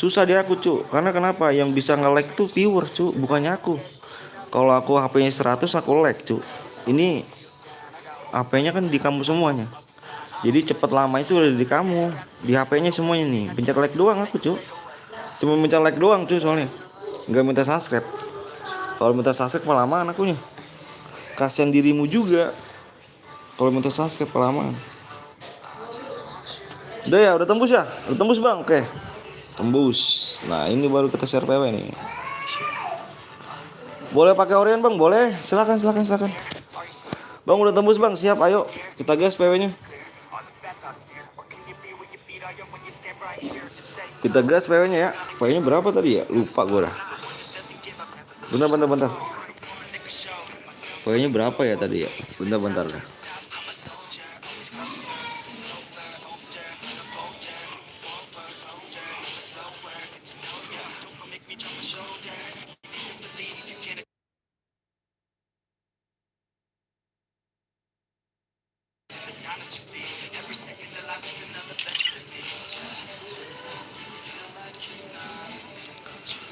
susah deh aku cu. Karena kenapa? Yang bisa nge-like tuh viewers cu, bukannya aku. Kalau aku HP-nya 100 aku like cu. Ini HP-nya kan di kamu semuanya. Jadi cepet lama itu udah di kamu, di HP-nya semuanya nih. Pencet like doang aku cu. Cuma pencet like doang cu soalnya. Nggak minta subscribe. Kalau minta subscribe kelamaan akunya. Kasihan dirimu juga. Kalau minta subscribe kelamaan. Udah ya, udah tembus ya? Udah tembus bang, oke. Tembus. Nah ini baru kita share PW nih. Boleh pakai Orion bang? Boleh. Silakan. Bang udah tembus bang, siap ayo. Kita gas PW-nya. Kita gas PW-nya ya. PW-nya berapa tadi ya? Lupa gue dah. Bentar. PW-nya berapa ya tadi ya? Bentar dah.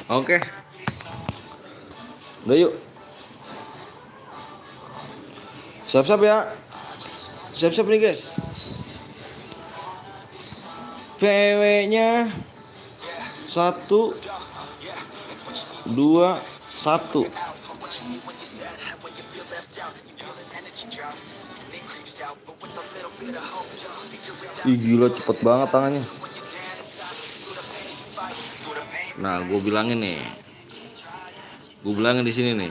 Oke. Udah yuk. Siap-siap ya. Siap-siap nih guys. PW-nya 1 2 1. Ih gila cepet banget tangannya. Nah, gue bilangin nih. Gue bilangin di sini nih.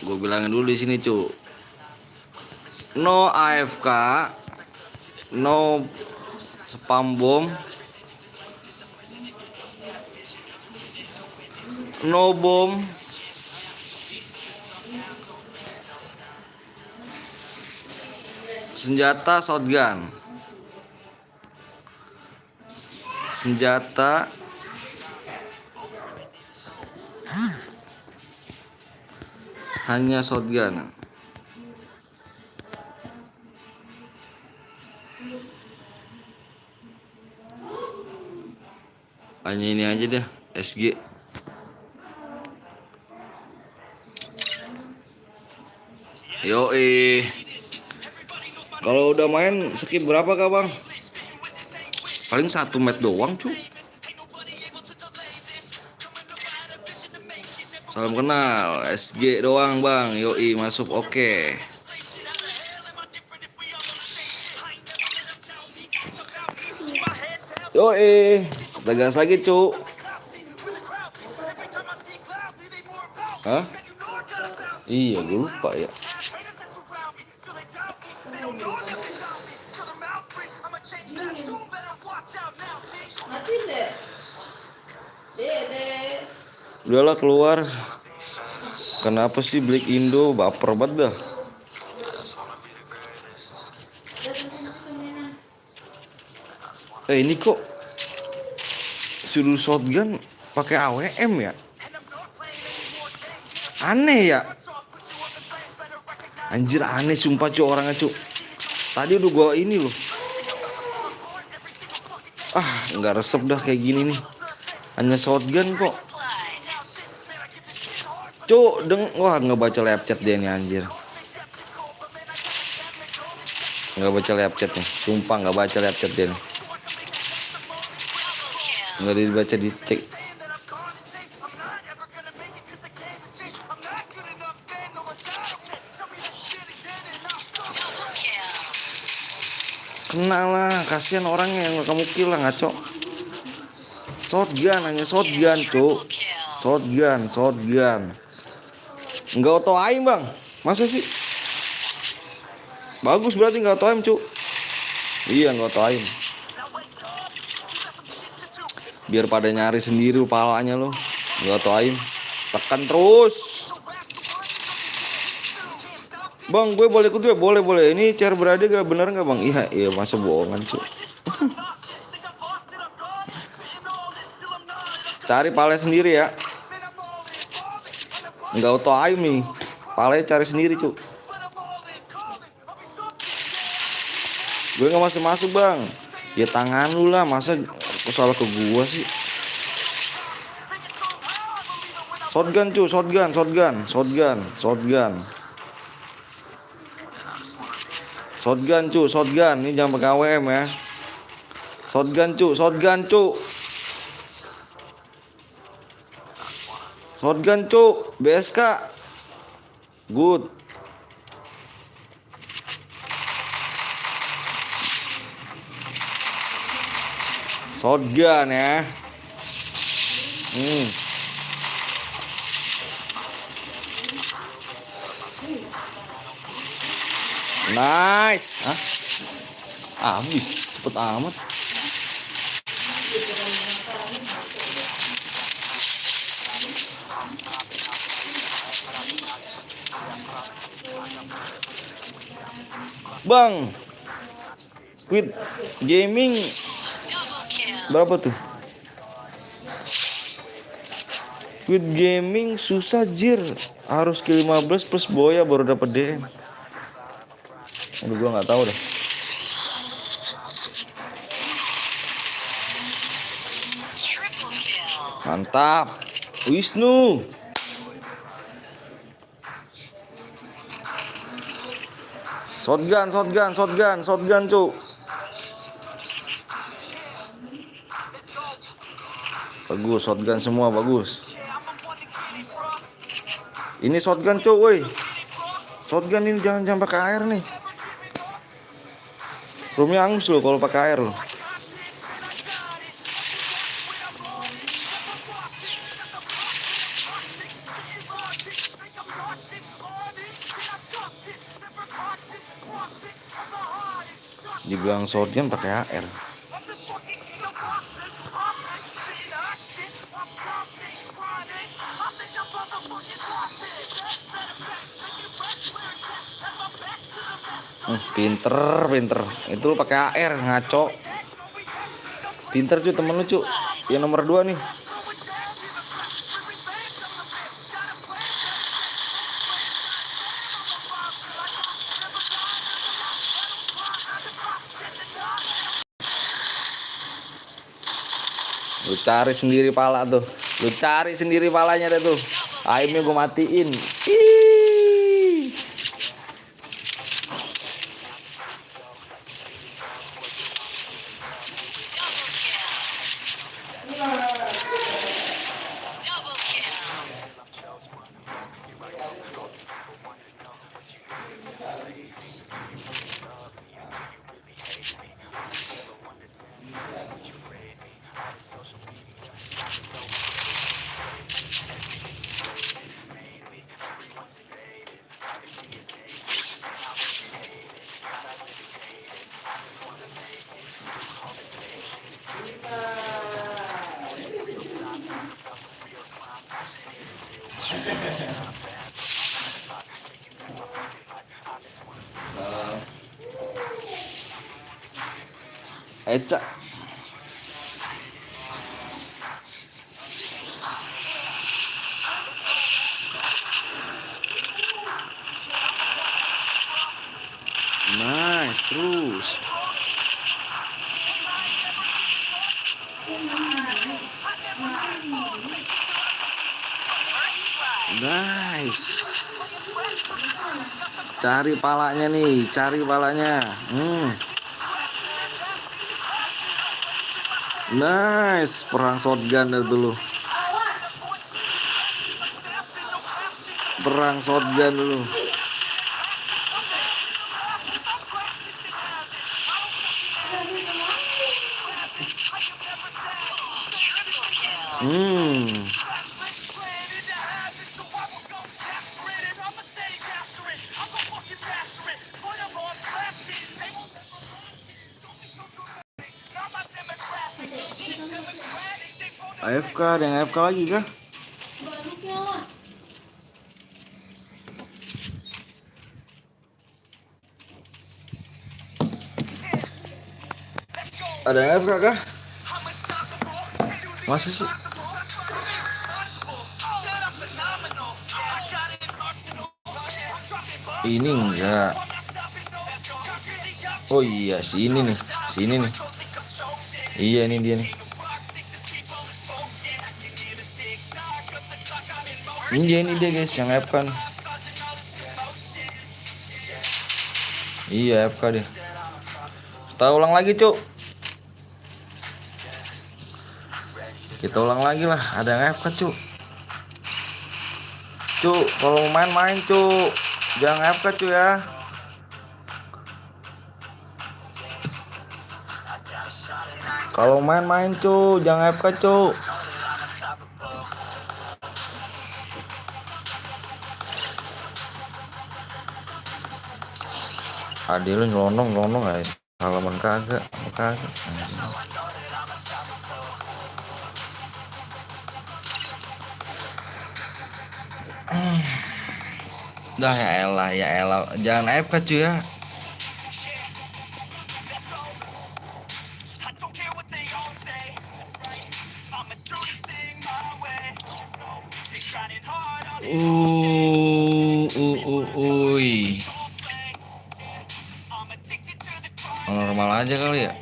Gue bilangin dulu di sini, cu. No AFK, no spam bom, no bom, senjata shotgun. Senjata hanya shotgun. Hanya ini aja deh, SG. Yoi. Kalau udah main skip berapa kah bang? Paling 1 match doang cu. Salam kenal, SG doang bang. Yoi masuk oke. Yoi, kita gas lagi cu. Hah? Iya gue lupa ya. Matiin deh. Dede. Udahlah keluar. Kenapa sih Black Indo baper banget dah. Ini kok suruh shotgun pakai AWM ya? Aneh ya. Anjir aneh sumpah cu orangnya cu. Tadi udah gua ini loh. Nggak resep dah kayak gini nih. Hanya shotgun kok. Cuk, wah nggak baca live chat dia nih anjir. Nggak baca live chat nih. Sumpah nggak baca live chat dia nih. Nggak dibaca dicek. Kena lah, kasihan orangnya yang kamu kill lah ngaco. Shotgun hanya shotgun cuk. Shotgun. Nggak auto aim bang. Masa sih? Bagus berarti nggak auto aim cuk. Iya nggak auto aim. Biar pada nyari sendiri palanya lo. Nggak auto aim. Tekan terus. Bang, gue boleh ikut juga? Boleh. Ini chair berada gak bener gak bang? Iya, masa bohongan cu. Cari pale sendiri ya. Nggak auto aim nih. Pale cari sendiri cu. Gue gak masuk bang. Ya tangan lu lah, masa salah ke gua sih. Shotgun cu, shotgun. Shotgun, ini jangan pakai AWM ya. Shotgun cu. Shotgun cu, BSK. Good. Shotgun ya. Nice. Hah? Habis. Cepet amat. Bang, Squid Gaming berapa tuh? Squid Gaming susah jir, harus ke 15 plus boya baru dapat DM. Aduh, gua nggak tahu dah. Mantap, Wisnu. Shotgun, cuk. Bagus, shotgun semua bagus. Ini shotgun, cuk, woi. Shotgun ini jangan pakai air nih. Roomnya angus loh kalau pakai air loh. Dibilang shotgun pakai air. Pinter. Itu lu pakai air ngaco. Pinter cuy temen lu cuy. Yang nomor 2 nih. Lu cari sendiri pala tuh. Lu cari sendiri palanya deh tuh. Aimnya gue matiin. Ih. Eca. Nice, terus. Nice. Cari palanya nih, cari palanya. Nice, perang shotgun dari dulu. Perang shotgun dulu. AFK, ada yang AFK lagi kah? Banyaknya lah. Ada yang AFK kah? Masa sih? Ini enggak. Oh iya, sini nih. Iya, ini dia nih. Ini dia guys yang AFK nih. Iya, AFK dia. Kita ulang lagi, cuk. Kita ulang lagi lah. Ada yang AFK, cuk. Cuk, kalau main-main, cuk. Jangan AFK, cuk ya. Kalau main-main, cuk. Jangan AFK, cuk. Adik lu nyelonong aja. Halaman kagak. Dah ya elah. Jangan AFK cuy ya. Uy. Normal aja kali ya.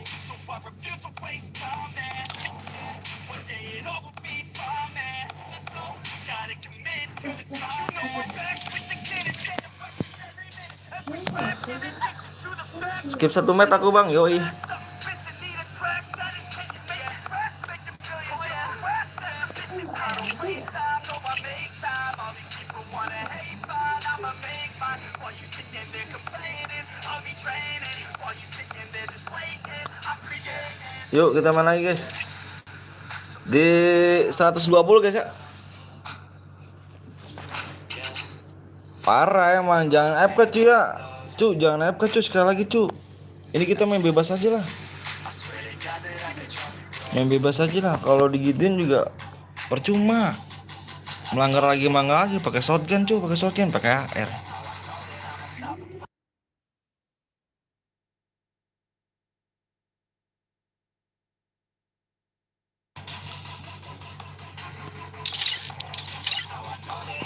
Skip 1 menit aku bang, yoi. Yuk kita main lagi guys. Di 120 guys ya. Parah emang, jangan AFK cuy ya. Cu, jangan AFK cuy sekali lagi cu. Ini kita main bebas aja lah. Main bebas aja lah. Kalau digituin juga percuma. Melanggar lagi pakai shotgun cu, pakai AR.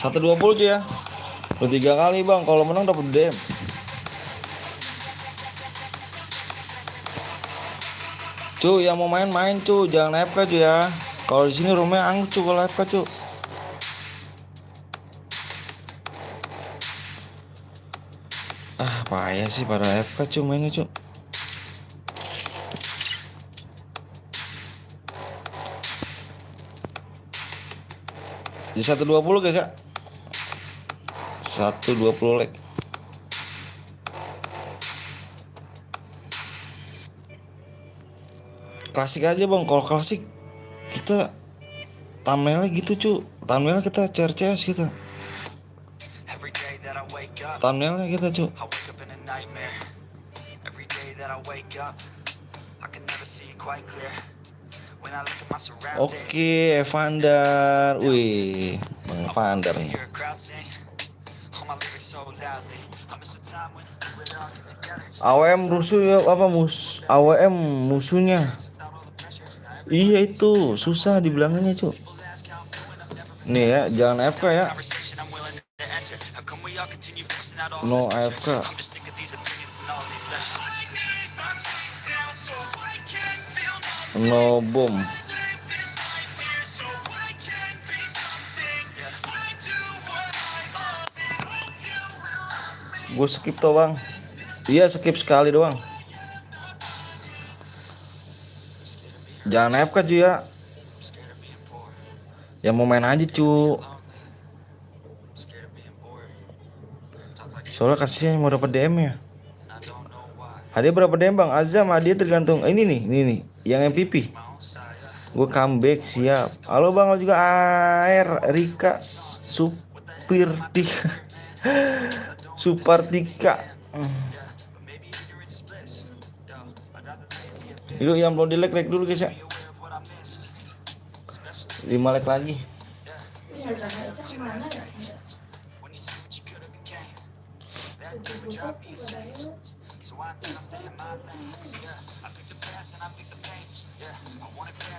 Satu 20 cuy ya. Udah 3 kali bang, kalau menang dapat DM. Cu, yang mau main cu, jangan AFK cu ya. Kalau di sini rumahnya anggur cu kalau AFK cu. Payah sih pada AFK cu mainnya cu. Di 120 guys ya. 120 like. Klasik aja bang, kalau klasik kita thumbnailnya gitu cu. Thumbnailnya kita CRCS gitu. Thumbnailnya kita cu. Oke, Evander. Wih, Bang Evander nih. AWM rusuh ya apa AWM musuhnya. Iya itu susah dibilangnya cu. Nih ya, jangan AFK ya. No AFK. No bom. Gue skip tuh bang. Iya skip sekali doang. Jangan AFK cuy ya. Yang mau main aja cu. Soalnya kasihnya mau dapat DM ya. Hadiah berapa DM bang? Azam hadiah tergantung. Ini nih yang MVP. Gue comeback siap. Halo bang, lo juga air Rika Supirtika. Supartika. Yuk yang belum di like dulu guys ya. 5 like lagi.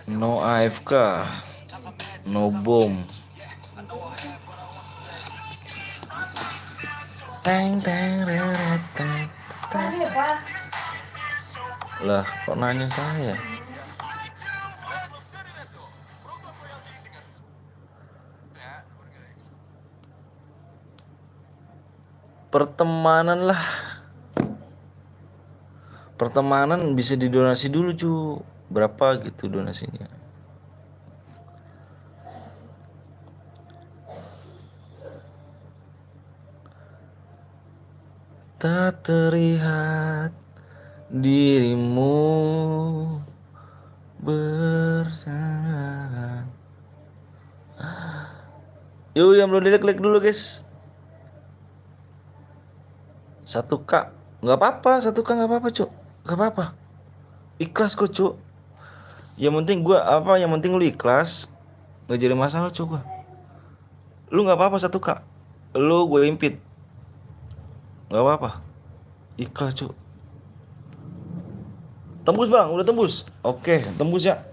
No AFK. No bom. Teng. Lah, kok nanya saya? Pertemanan lah. Pertemanan bisa didonasi dulu cu. Berapa gitu donasinya? Tak terlihat dirimu bersama. Yuk yang belum di like dulu guys. 1K Nggak apa-apa, 1K nggak apa-apa cuk, nggak apa-apa, ikhlas kok cuk. Yang penting yang penting lu ikhlas, nggak jadi masalah cuk gua. Lu nggak apa-apa 1K, lu gue impit, nggak apa-apa, ikhlas cuk. Tembus bang, udah tembus. Oke, tembus ya.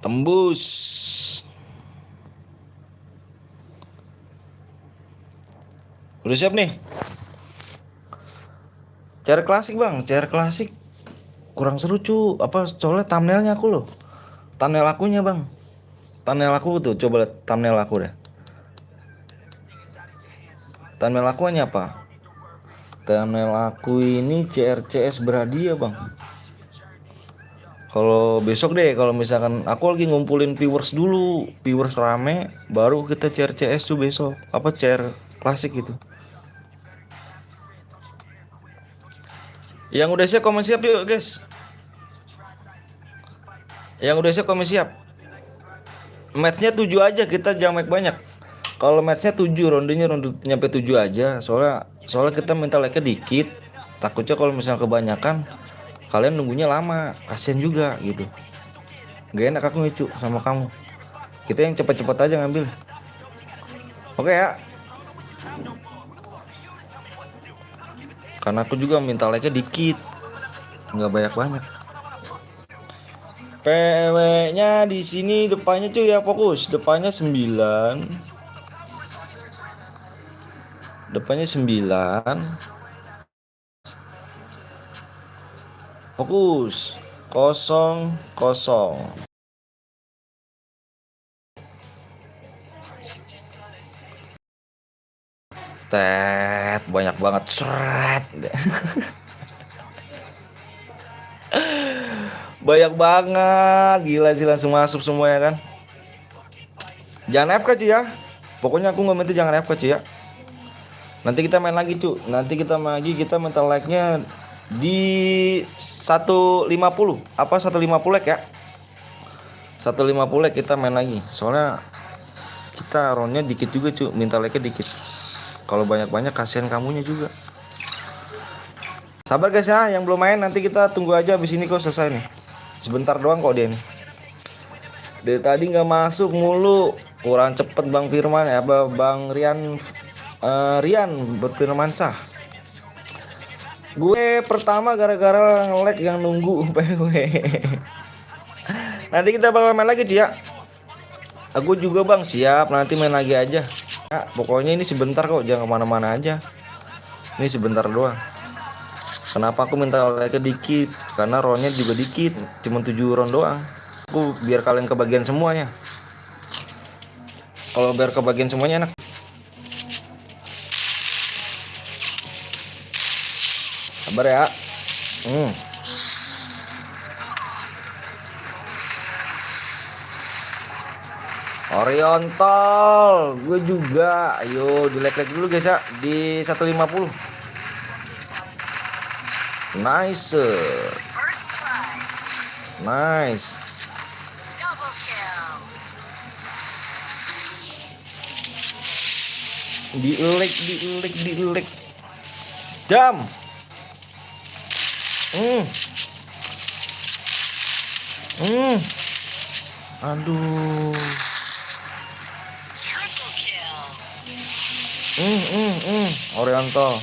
Tembus. Udah siap nih. CR klasik bang, CR klasik kurang seru cu. Apa soalnya thumbnailnya aku loh. Thumbnail akunya bang. Thumbnail aku tuh, coba lihat thumbnail aku deh. Thumbnail aku hanya apa? Thumbnail aku ini CRCS Bradia bang. Kalau besok deh, kalau misalkan aku lagi ngumpulin viewers dulu, viewers rame, baru kita CRCS tuh besok. Apa CR klasik gitu. Yang udah siap komen siap yuk guys. Yang udah siap komen siap. Matchnya 7 aja, kita jangan make banyak. Kalau matchnya 7, rondenya nyampe 7 aja. Soalnya kita minta like-nya dikit. Takutnya kalau misalnya kebanyakan kalian nunggunya lama, kasian juga gitu. Gak enak aku ngecu sama kamu. Kita yang cepat-cepat aja ngambil. Oke ya. Karena aku juga minta like-nya dikit, nggak banyak-banyak. PW-nya di sini depannya cuy ya, fokus. Depannya 9. Depannya 9. Fokus. 0 0. Tet, banyak banget. Seret. Banyak banget, gila sih, langsung masuk semua ya kan. Jangan FK cuy ya. Pokoknya aku nggak minta jangan FK cuy ya. Nanti kita main lagi cuy. Nanti kita main lagi, kita minta like-nya di 150. Apa 150 like ya? 150 like kita main lagi. Soalnya kita roundnya dikit juga cuy, minta like-nya dikit. Kalau banyak-banyak kasihan kamunya juga. Sabar guys ya, yang belum main nanti kita tunggu aja, habis ini kok selesai nih. Sebentar doang kok dia nih. Dari tadi nggak masuk mulu, kurang cepet Bang Firman ya, Bang Rian berfirmansah. Gue pertama gara-gara nge-lag yang nunggu PW. Nanti kita bakal main lagi ya. Aku juga bang siap, nanti main lagi aja. Ya, pokoknya ini sebentar kok, jangan kemana-mana aja. Ini sebentar doang. Kenapa aku minta like dikit? Karena roundnya juga dikit, cuma 7 round doang. Aku biar kalian kebagian semuanya. Kalau biar kebagian semuanya enak. Sabar ya. Oriental, gue juga. Ayo di like dulu guys ya, di 150. Nice. Nice. Dielek. Jam. Aduh. Oriental.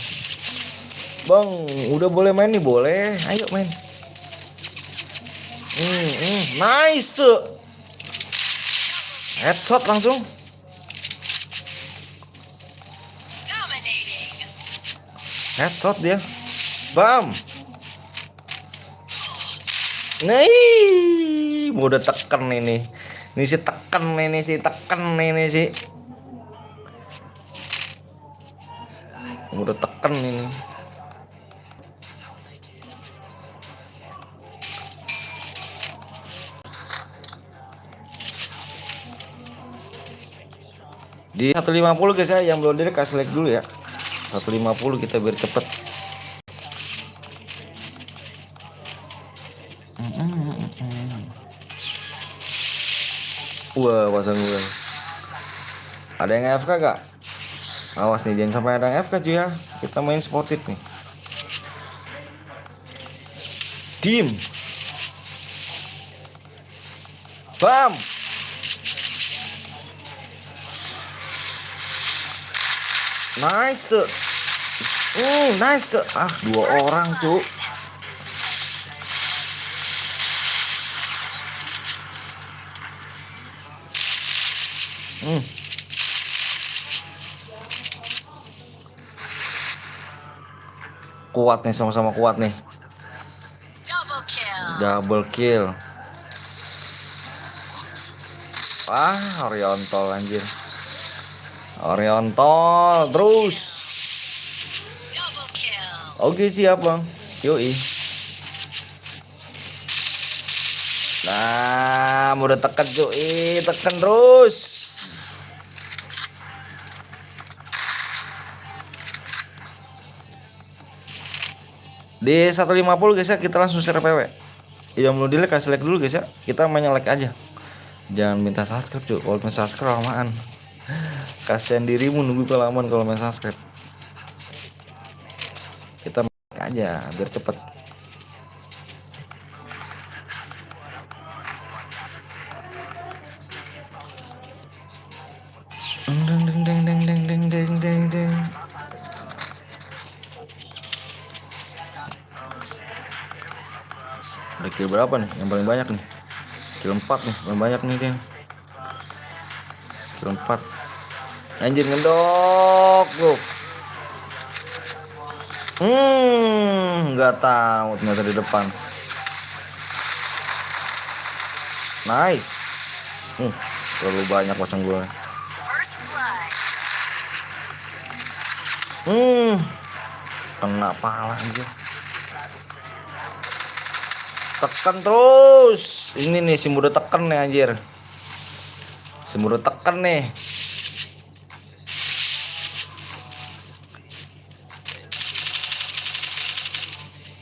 Bang, udah boleh main nih, boleh. Ayo main. Nice. Headshot langsung. Headshot dia. Bam. Nih, udah teken ini. Ini sih teken ini sih. Udah teken ini. Di 150 guys ya, yang belum dari kasih like dulu ya. 150 kita biar cepet. Wah, pasang gue. Ada yang AFK gak? Awas nih, jangan sampai ada yang FK cuy ya. Kita main sportif nih. Dim. Bam. Nice. Nice. Ah, 2 orang cuy. Kuat nih, sama-sama kuat nih. Double kill. Oriental anjir. Oriental terus. Oke, siap bang. Yoi. Nah, udah tekan cuy, tekan terus. Di 150 guys ya, kita langsung share PW. Yang belum di like kasih like dulu guys ya. Kita mainnya like aja. Jangan minta subscribe cuy. Kalau main subscribe lamaan. Kasihan dirimu nunggu kelamaan kalau main subscribe. Kita main like aja biar cepet. Ada kill berapa nih? Yang paling banyak nih. Kill 4 nih, paling banyak nih geng. Kill 4. Anjir ngendok, bro. Nggak tahu ternyata di depan. Nice. Terlalu banyak pasang gue. Kena pala anjir. Tekan terus. Ini nih si muda tekan nih anjir. Si muda tekan nih.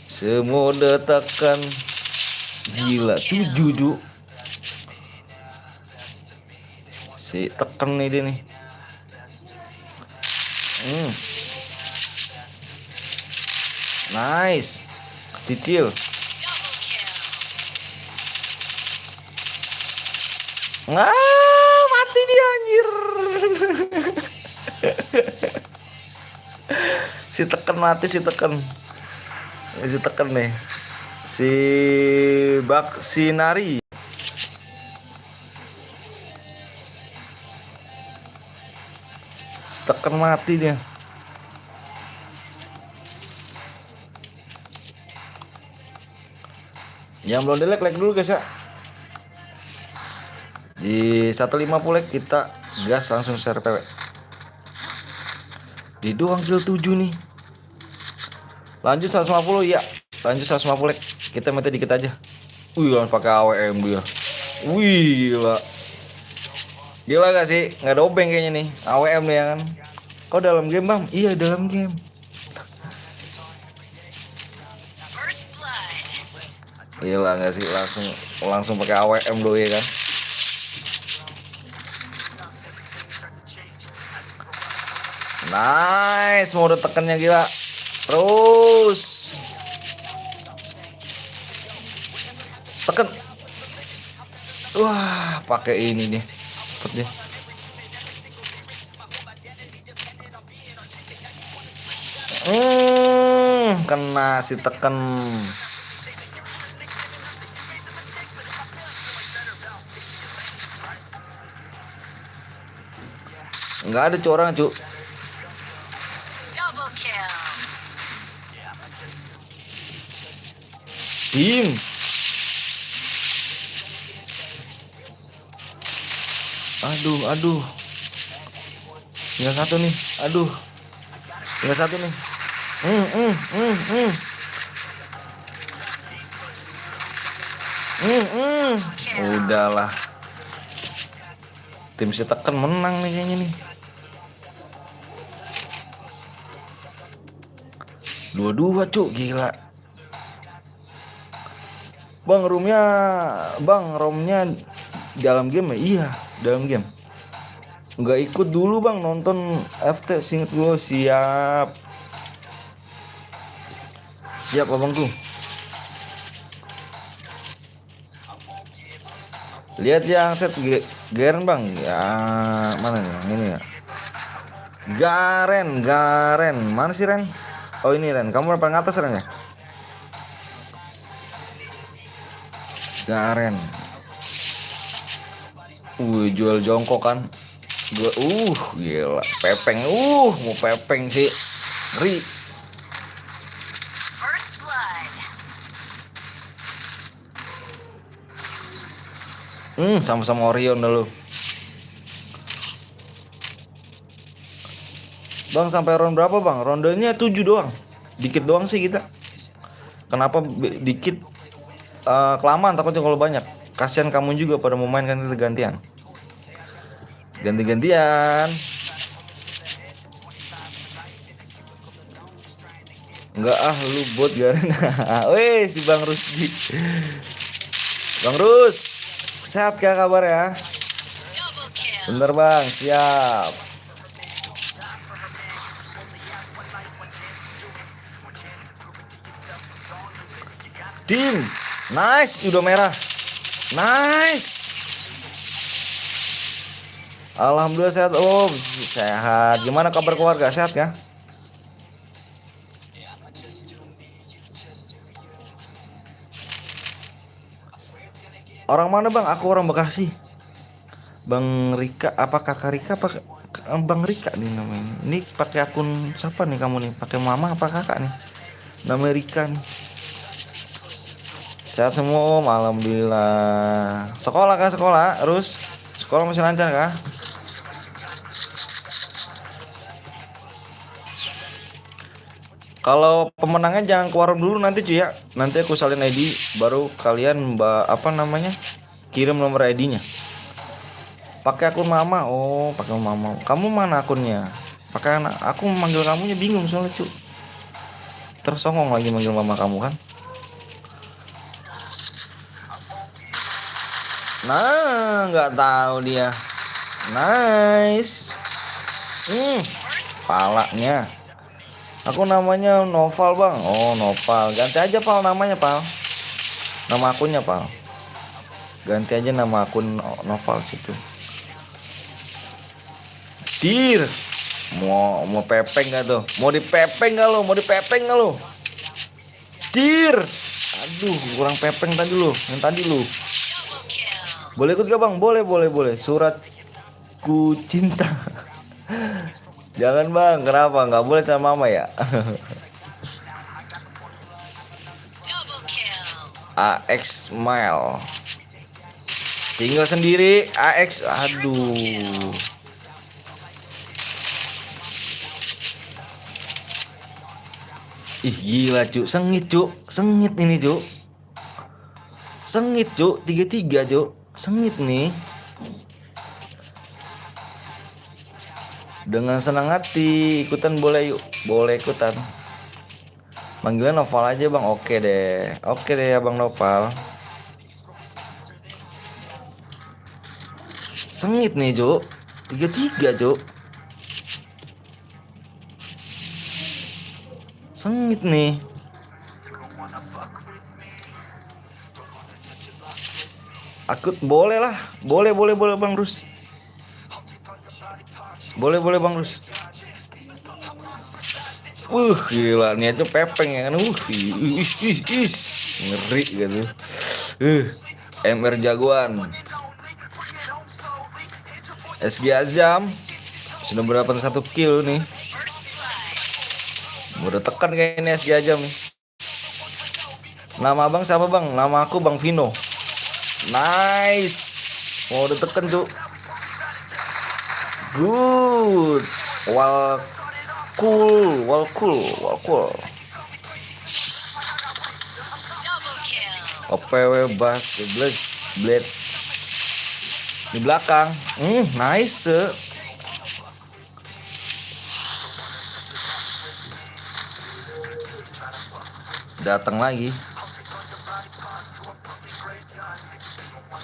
Semudah tekan. Gila 7 ju. Si tekan nih dia nih. Nice. Cicil. Mati dia anjir. Si tekan mati, si tekan. Si tekan nih. Si Baksinari. Si tekan mati dia. Yang belum di like dulu guys ya. Di 150 like kita gas langsung share PW. Di doang kill 7 nih. Lanjut 150 ya. Lanjut 150 like. Kita mati dikit aja. Langsung pakai AWM dia. Gila. Gila gak sih? Nggak ada obeng kayaknya nih. AWM nih ya kan. Kau dalam game bang? Iya dalam game. Gila gak sih? Langsung pakai AWM dulu ya kan. Nice, mau udah tekannya gila. Terus tekan. Wah, pakai ini nih. Cepet dia. Kena si tekan. Nggak ada corang cu. Tim. Aduh. Tinggal satu nih. Aduh. Tinggal satu nih. Udahlah. Tim si tekan menang nih kayaknya nih. 2-2 cuk, gila. Bang, romnya dalam game ya? Iya, dalam game. nggak ikut dulu bang nonton FT, singkat gue. Siap abangku. Lihat yang set Garen bang ya, mana nih yang ini ya, Garen mana sih Ren? Oh ini Ren, kamu paling atas Ren ya. Garen, jual jongkok kan. Gue gila pepeng, mau pepeng sih, ngeri. First blood. Sama-sama Orion dah lu. Bang sampai round berapa bang? Rondenya 7 doang. Dikit doang sih kita. Kenapa dikit? Kelamaan takutnya kalau banyak. Kasihan kamu juga pada mau main kan, kita gantian. Ganti-gantian. Enggak lu bot Garen. Weh si Bang Rusdi. Bang Rus, sehat gak kabar ya? Double kill. Bentar bang, siap. Tim, nice, udah merah. Nice. Alhamdulillah sehat om, sehat. Gimana kabar keluarga, sehat ya? Orang mana bang? Aku orang Bekasi. Bang Rika, apa kakak Rika apa Bang Rika nih namanya. Ini pakai akun siapa nih kamu nih? Pakai mama apa kakak nih? Namanya Rika nih. Sehat semua om, alhamdulillah. Sekolah kah sekolah? Terus sekolah masih lancar kah? Kalau pemenangnya jangan keluar dulu nanti cuy ya. Nanti aku salin ID baru kalian kirim nomor ID-nya. Pakai akun mama. Oh, pakai mama. Kamu mana akunnya? Pakai anak. Aku manggil kamunya bingung soalnya cuy. Tersongong lagi manggil mama kamu kan. Nah, nggak tahu dia. Nice. Palanya. Aku namanya Noval bang. Oh Noval, ganti aja Pal namanya Pal. Nama akunnya Pal. Ganti aja nama akun Noval situ. Dir, mau pepeng gak tuh? Mau dipepeng gak lo? Mau dipepeng gak lo? Dir, aduh kurang pepeng tadi lo. Yang tadi lo. Boleh ikut gak bang? Boleh. Suratku cinta. Jangan bang, kenapa? Nggak boleh sama mama ya? AX Smile. Tinggal sendiri AX. Aduh. Ih gila cuk, sengit cuk. Sengit ini cuk. Sengit cuk, 3-3 cuk. Sengit nih. Dengan senang hati ikutan boleh yuk, boleh ikutan. Manggilnya Noval aja bang, oke deh ya bang Noval. Sengit nih Cuk, 3-3 Cuk. Sengit nih. Akut boleh lah, boleh bang Rus. Boleh bang Rus. Gila niatnya pepeng ya kan. Ngeri gitu. MR jagoan. SG Azam sudah berapa 1 kill nih. Udah tekan kayaknya SG Azam nih. Nama abang siapa bang? Nama aku Bang Vino. Nice. Oh udah tekan Cuk. Good. Wall cool. OPW Blades di belakang. Nice. Datang lagi.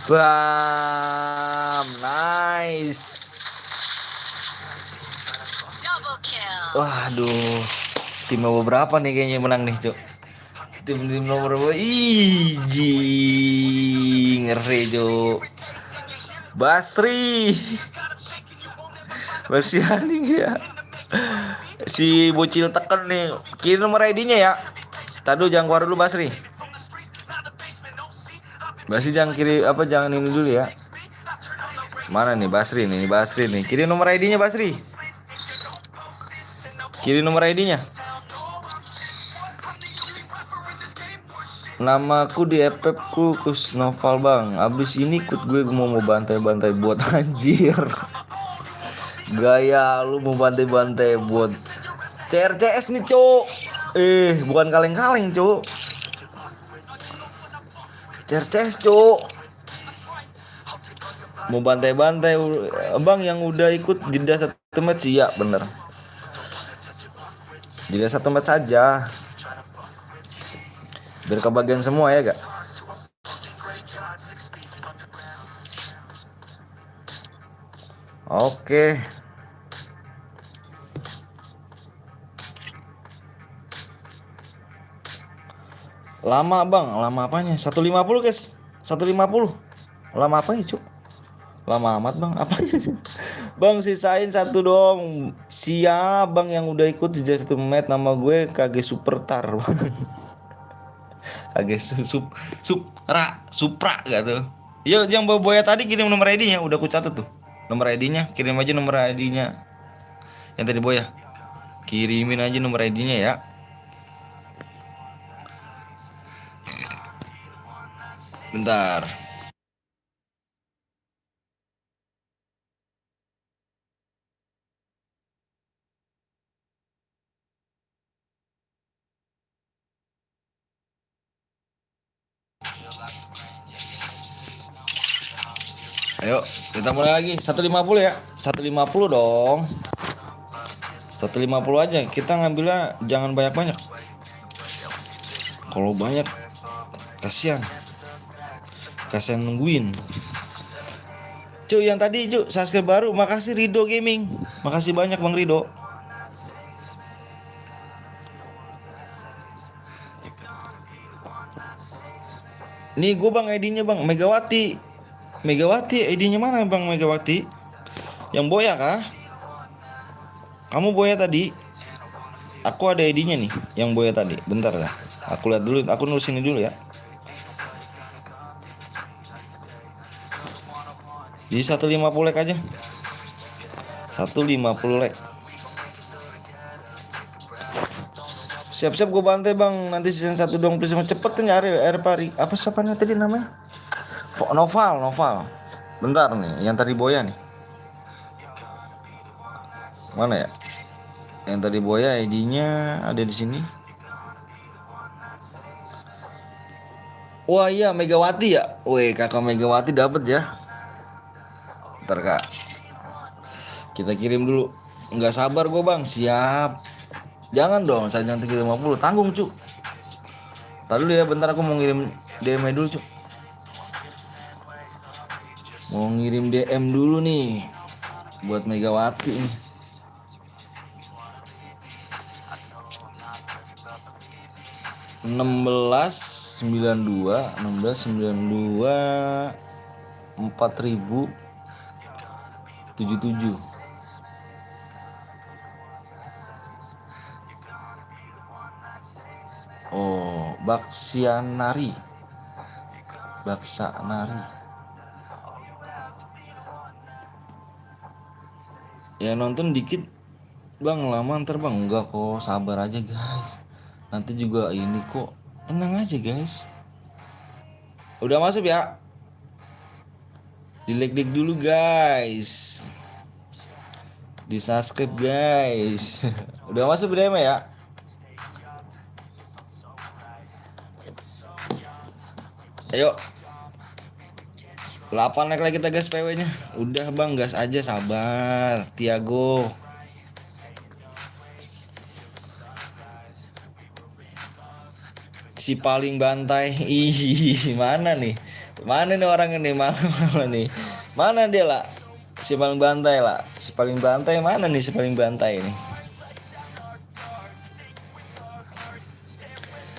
Bam, nice. Waduh, tim nomor berapa nih kayaknya menang nih, Cuk? Tim nomor berapa? Iji, ngeri, Cuk. Basri. Bersianing ya. Si bocil tekan nih. Kirim nomor ID-nya ya. Tadu jangan keluar dulu Basri. Basri jangan jangan ini dulu ya. Mana nih Basri nih, Basri nih. Kirim nomor ID-nya Basri. Kirim nomor ID-nya. Namaku di FF-ku Kusnoval bang. Abis ini ikut gue mau bantai-bantai buat anjir. Gaya lu mau bantai-bantai buat CRCS nih cuk. Bukan kaleng-kaleng cuk. CRCS cuk. Mau bantai-bantai abang yang udah ikut jeda 1 match sih ya bener. Jeda 1 match saja. Biar kebagian semua ya gak? Oke. Lama bang, lama apanya? 150 guys, 150. Lama apa ya cuk? Lama amat bang, apanya? Bang sisain 1 dong. Siap bang yang udah ikut di 1 match, nama gue KG Supertar. KG Supra gak tuh? Yo yang bawa boya tadi kirim nomor ID-nya, udah aku catat tuh. Nomor ID-nya, kirim aja nomor ID-nya. Yang tadi boya. Kirimin aja nomor ID-nya ya. Bentar. Ayo, kita mulai lagi. 150 ya. 150 dong. 150 aja. Kita ngambilnya jangan banyak-banyak. Kalau banyak kasihan. Kasihan nungguin. Cuk, yang tadi cuk subscribe baru, makasih Rido Gaming. Makasih banyak Bang Rido. Nih gue bang ID-nya bang Megawati. Megawati ID-nya mana bang Megawati? Yang boya kah? Kamu boya tadi? Aku ada ID-nya nih, yang boya tadi. Bentar dah. Aku lihat dulu, aku nulis ini dulu ya. Jadi 150 like aja. 150 like. Siap-siap gue bantai bang. Nanti season 1 dong please. Cepet nyari air pari. Apa siapanya tadi namanya? Noval. Bentar nih, yang tadi boya nih. Mana ya? Yang tadi boya ID-nya ada di sini. Wah iya Megawati ya. Weh kakak Megawati dapat ya. Bentar kak. Kita kirim dulu. Nggak sabar gue bang. Siap. Jangan dong saya nanti 50. Tanggung cuk. Ntar dulu ya bentar aku mau ngirim DM dulu cuk. Mau ngirim DM dulu nih. Buat Megawati nih. 1692 4077. Oh, Baksanari. Ya nonton dikit bang, lama ntar bang. Enggak kok, sabar aja guys. Nanti juga ini kok. Tenang aja guys. Udah masuk ya. Di like dulu guys. Di subscribe guys. Udah masuk BDM ya. Ayo 8 like lagi kita guys PW nya. Udah bang gas aja, sabar Tiago. Si paling bantai. Ih mana nih orang ini? Mana nih? Mana dia lah? Si paling bantai lah. Si paling bantai mana nih si paling bantai ini?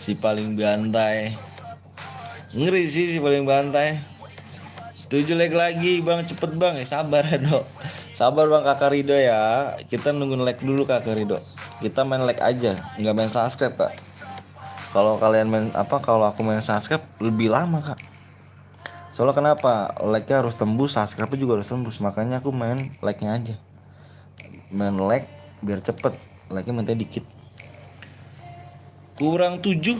Si paling bantai. Ngeri sih si paling bantai. 7 leg lagi bang, cepet bang. Sabar ya dok. Sabar bang kakak Rido ya. Kita nunggu leg dulu kakak Rido. Kita main leg aja, nggak main subscribe kak. Kalau kalian main kalau aku main subscribe lebih lama kak. Soalnya kenapa? Legnya harus tembus, subscribe juga harus tembus. Makanya aku main legnya aja. Main leg biar cepet. Legnya minta dikit. Kurang 7.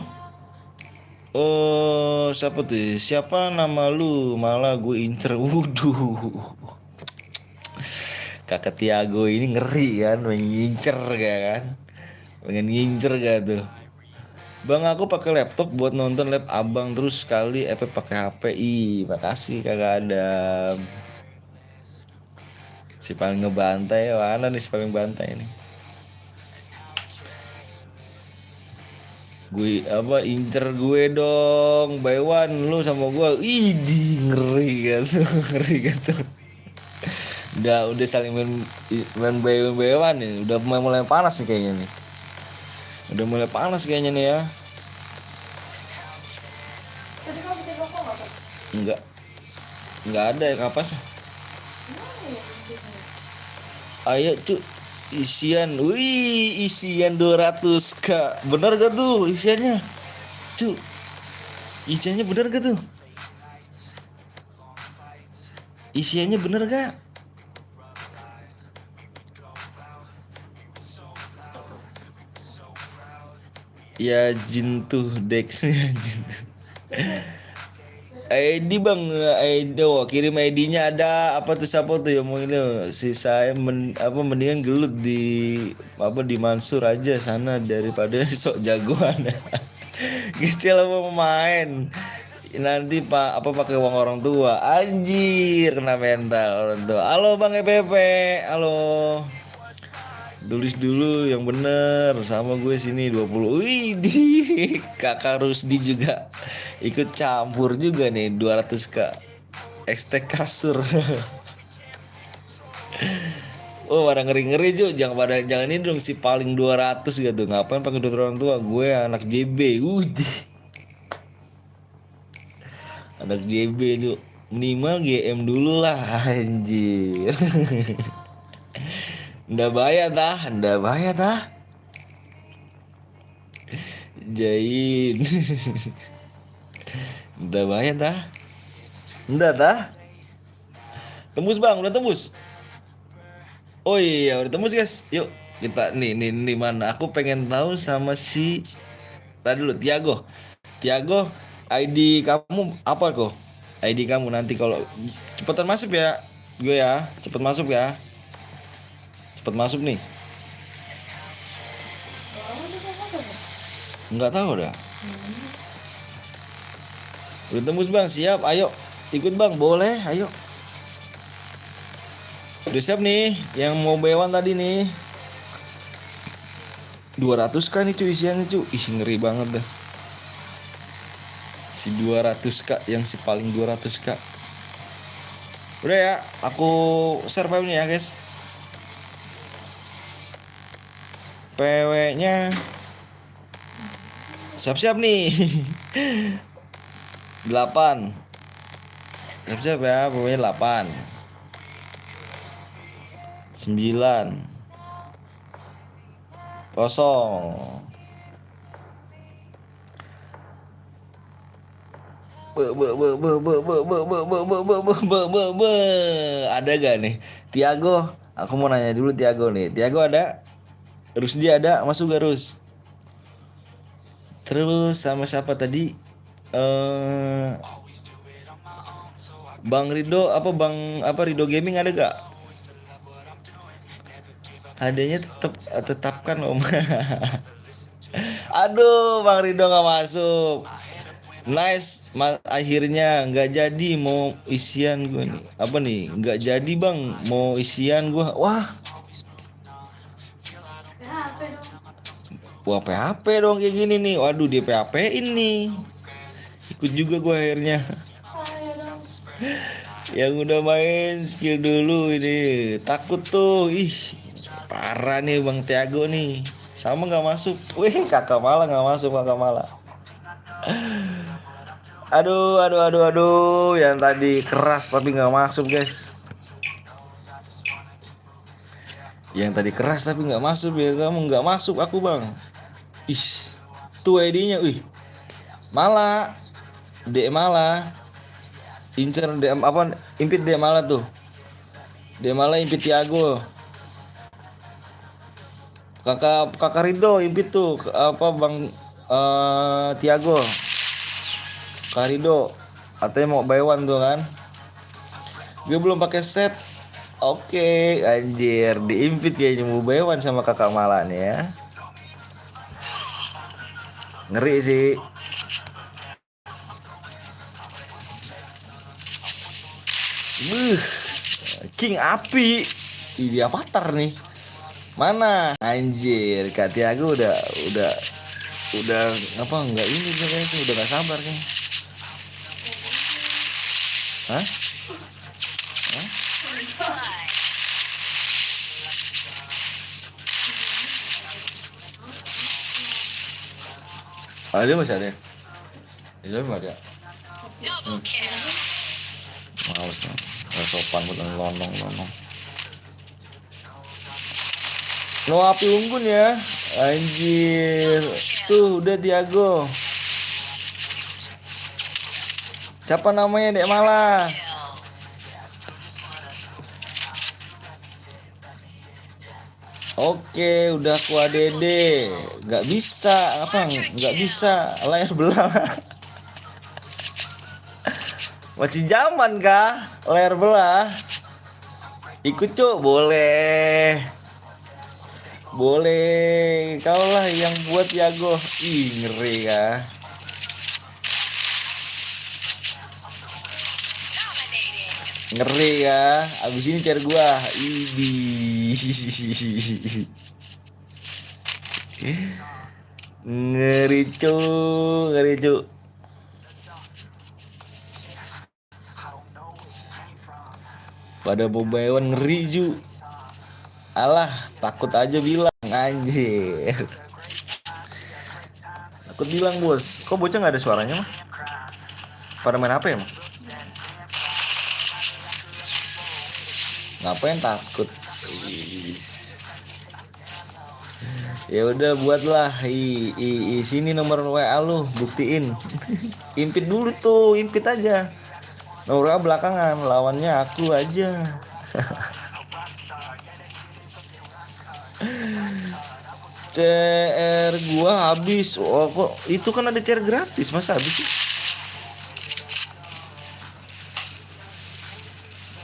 Oh, siapa tuh? Siapa nama lu? Malah gue incer. Wuduh. Kakak Tiago ini ngeri kan, pengen ngincer gak kan? Pengen ngincer gak tuh? Bang aku pakai laptop buat nonton lab abang terus sekali pakai HP. Ih, makasih kakak Adam. Si paling ngebantai, mana nih si paling bantai ini? Gue incer gue dong, by one lu sama gue. Idi ngeri kan tuh, ngeri kan tuh. Udah saling main by one nih, udah mulai panas nih kayaknya nih. Udah mulai panas kayaknya nih ya. Tadi kamu bikin rokok nggak Kak? Enggak ada ya kapas. Ayo cu, isian, wih isian 200 kak, bener gak tuh isiannya? Cu, isiannya bener gak tuh? Isiannya bener gak? Ya jin tuh Dexnya jin. ID bang, ID kirim ID-nya ada apa tuh siapa tuh yang mau ini si saya mendingan gelut di Mansur aja sana daripada sok jagoan. Kecil mau main nanti pakai uang orang tua anjir kena mental orang tua. Halo bang EPP, halo. Tulis dulu yang bener sama gue sini 20. Wih, kakak Rusdi juga ikut campur juga nih 200k ekstek kasur. Oh pada ngeri-ngeri Jo, jangan ini dong si paling 200 gitu. Ngapain pakai duit orang tua? Gue anak JB. Anak JB Jo. Minimal GM dulu lah anjir. Nggak bayar dah. Jain. Udah bayar dah. Udah dah. Tembus bang, udah tembus. Oh iya, udah tembus guys. Yuk kita nih mana? Aku pengen tahu sama si tadi dulu Tiago, ID kamu apa kok? ID kamu nanti kalau cepetan masuk ya, gue ya, cepet masuk ya. Cepet masuk nih. Nggak tahu dah. Udah tembus bang, siap. Ayo ikut bang, boleh. Ayo. Udah siap nih, yang mau bewan tadi nih. 200 kan nih cuy isiannya cuy. Ih ngeri banget dah. Si 200k yang si paling 200k. Udah ya, aku share filenya ya guys. PW-nya siap-siap nih. 8. Siap-siap ya, PW-nya 8. 9. Kosong. Ada gak nih Tiago? Aku mau nanya dulu Tiago nih. Tiago ada? Rusdi ada? Masuk gak Rus? Terus sama siapa tadi? Bang Rido Rido Gaming ada gak? Adanya tetapkan om. Aduh Bang Rido gak masuk. Nice, akhirnya nggak jadi mau isian gue nih. Apa nih? Nggak jadi bang, mau isian gue. Wah, PHP dong kayak gini nih. Waduh dia PHP ini. Ikut juga gue akhirnya. Yang udah main skill dulu ini takut tuh. Ih, parah nih Bang Tiago nih. Sama nggak masuk. Wih, kakak malah nggak masuk kakak malah. Aduh, yang tadi keras tapi nggak masuk guys. Yang tadi keras tapi nggak masuk ya, kamu nggak masuk aku bang. Ih, tuh ID-nya, malah, malah, incer apa, impit malah tuh, malah impit Tiago. Kakak Rido impit tuh apa bang Tiago. Kak Rido katanya mau buy one tuh kan. Gue belum pakai set. Oke, anjir, diimpit kayaknya mau buy one sama kakak Mala nih ya. Ngeri sih. King api. Ini avatar nih. Mana? Anjir, Kak Tiago udah apa enggak ini kayaknya itu udah gak sabar kayaknya. Hah? Dia masih ada. Dia masih ada. Males, nggak sopan buat lonong. No api unggun ya, anjir. Tuh udah Tiago. Siapa namanya Dek Mala? Oke, udah aku ADD. Nggak bisa, nggak bisa. Layar belah. Masih zaman kah? Layar belah. Ikut cuk, boleh. Kau lah yang buat Tiago. Ih, ngeri kah? Ngeri ya, abis ini cari gua. Idi. Ngeri cu. Pada bobaewan ngeri ju. Alah, takut aja bilang anjir. Takut bilang bos. Kok bocah nggak ada suaranya mah? Pada main apa ya mah? Ngapain takut? Ya udah buatlah sini nomor WA lu, buktiin. Impit dulu tuh, impit aja. Nomor WA belakangan, lawannya aku aja. CR gua habis. Oh, kok itu kan ada CR gratis, masa habis sih?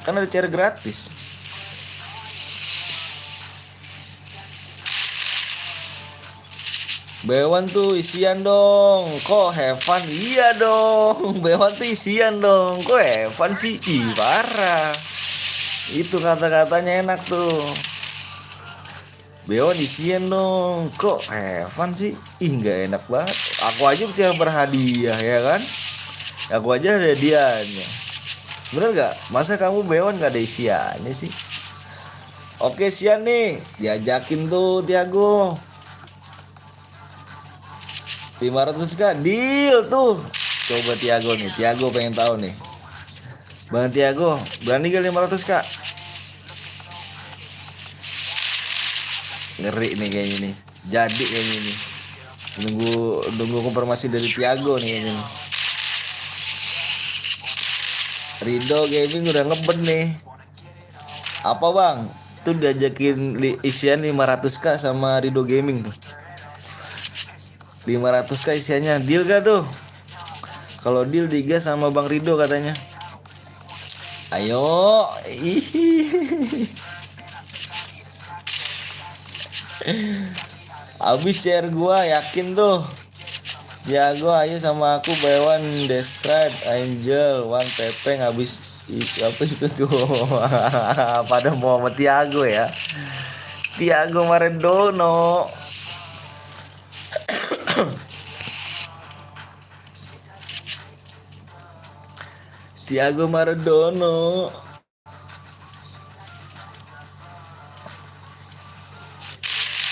Kan ada CR gratis. Bewan tuh isian dong. Kok have fun? Iya dong. Bewan tuh isian dong. Kok have fun sih? Ih, parah. Itu kata-katanya enak tuh. Bewan isian dong. Kok have fun sih? Ih, nggak enak banget. Aku aja bisa berhadiah ya kan? Aku aja ada hadiahnya. Bener gak? Masa kamu Bewan gak ada isiannya sih? Oke, sian nih. Diajakin tuh Tiago. 500k deal tuh. Coba Tiago nih. Tiago pengen tahu nih. Bang Tiago, berani gak 500k? Ngeri nih kayaknya nih. Jadi kayaknya nih. Nunggu konfirmasi dari Tiago nih kayaknya nih. Rido Gaming udah ngebet nih. Apa bang? Tuh diajakin isian 500k sama Rido Gaming tuh. 500k isiannya. Deal gak tuh? Kalau deal digas sama Bang Rido katanya. Ayo. Abis CR gua yakin tuh. Tiago ayo sama aku buy one Destrade Angel one Pepeng habis apa itu tuh. Pada mau sama Tiago ya. Tiago Maradona. Tiago Maradona.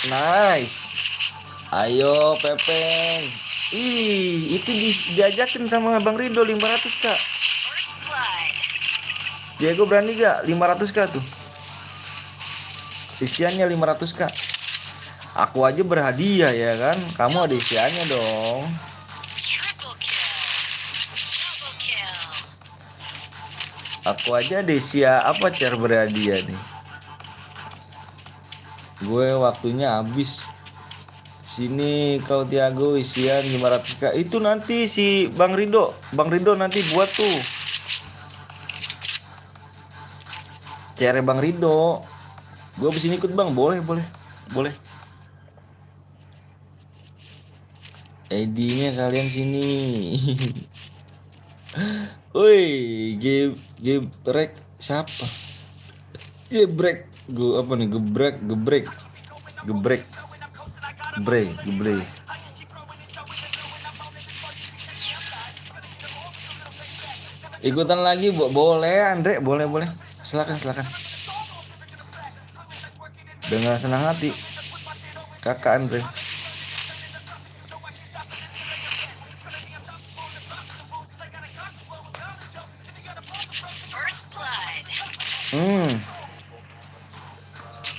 Nice. Ayo Pepeng. Ih, itu diajakin sama Bang Rido 500 Kak. Diego berani gak 500 Kak tuh? Isiannya 500 Kak. Aku aja berhadiah ya kan. Kamu ada isiannya dong. Aku aja ada isia apa cara berhadiah nih. Gue waktunya habis. Sini kau Tiago isian 500 Kak. Itu nanti si Bang Rido nanti buat tuh. Cere Bang Rido. Gue abis ini ikut Bang, boleh. ID-nya kalian sini. Woi, gebrek siapa? Gebrek. Gue apa nih? Gebrek. Ikutan lagi, boleh Andre, boleh. Silakan. Dengan senang hati, Kakak Andre.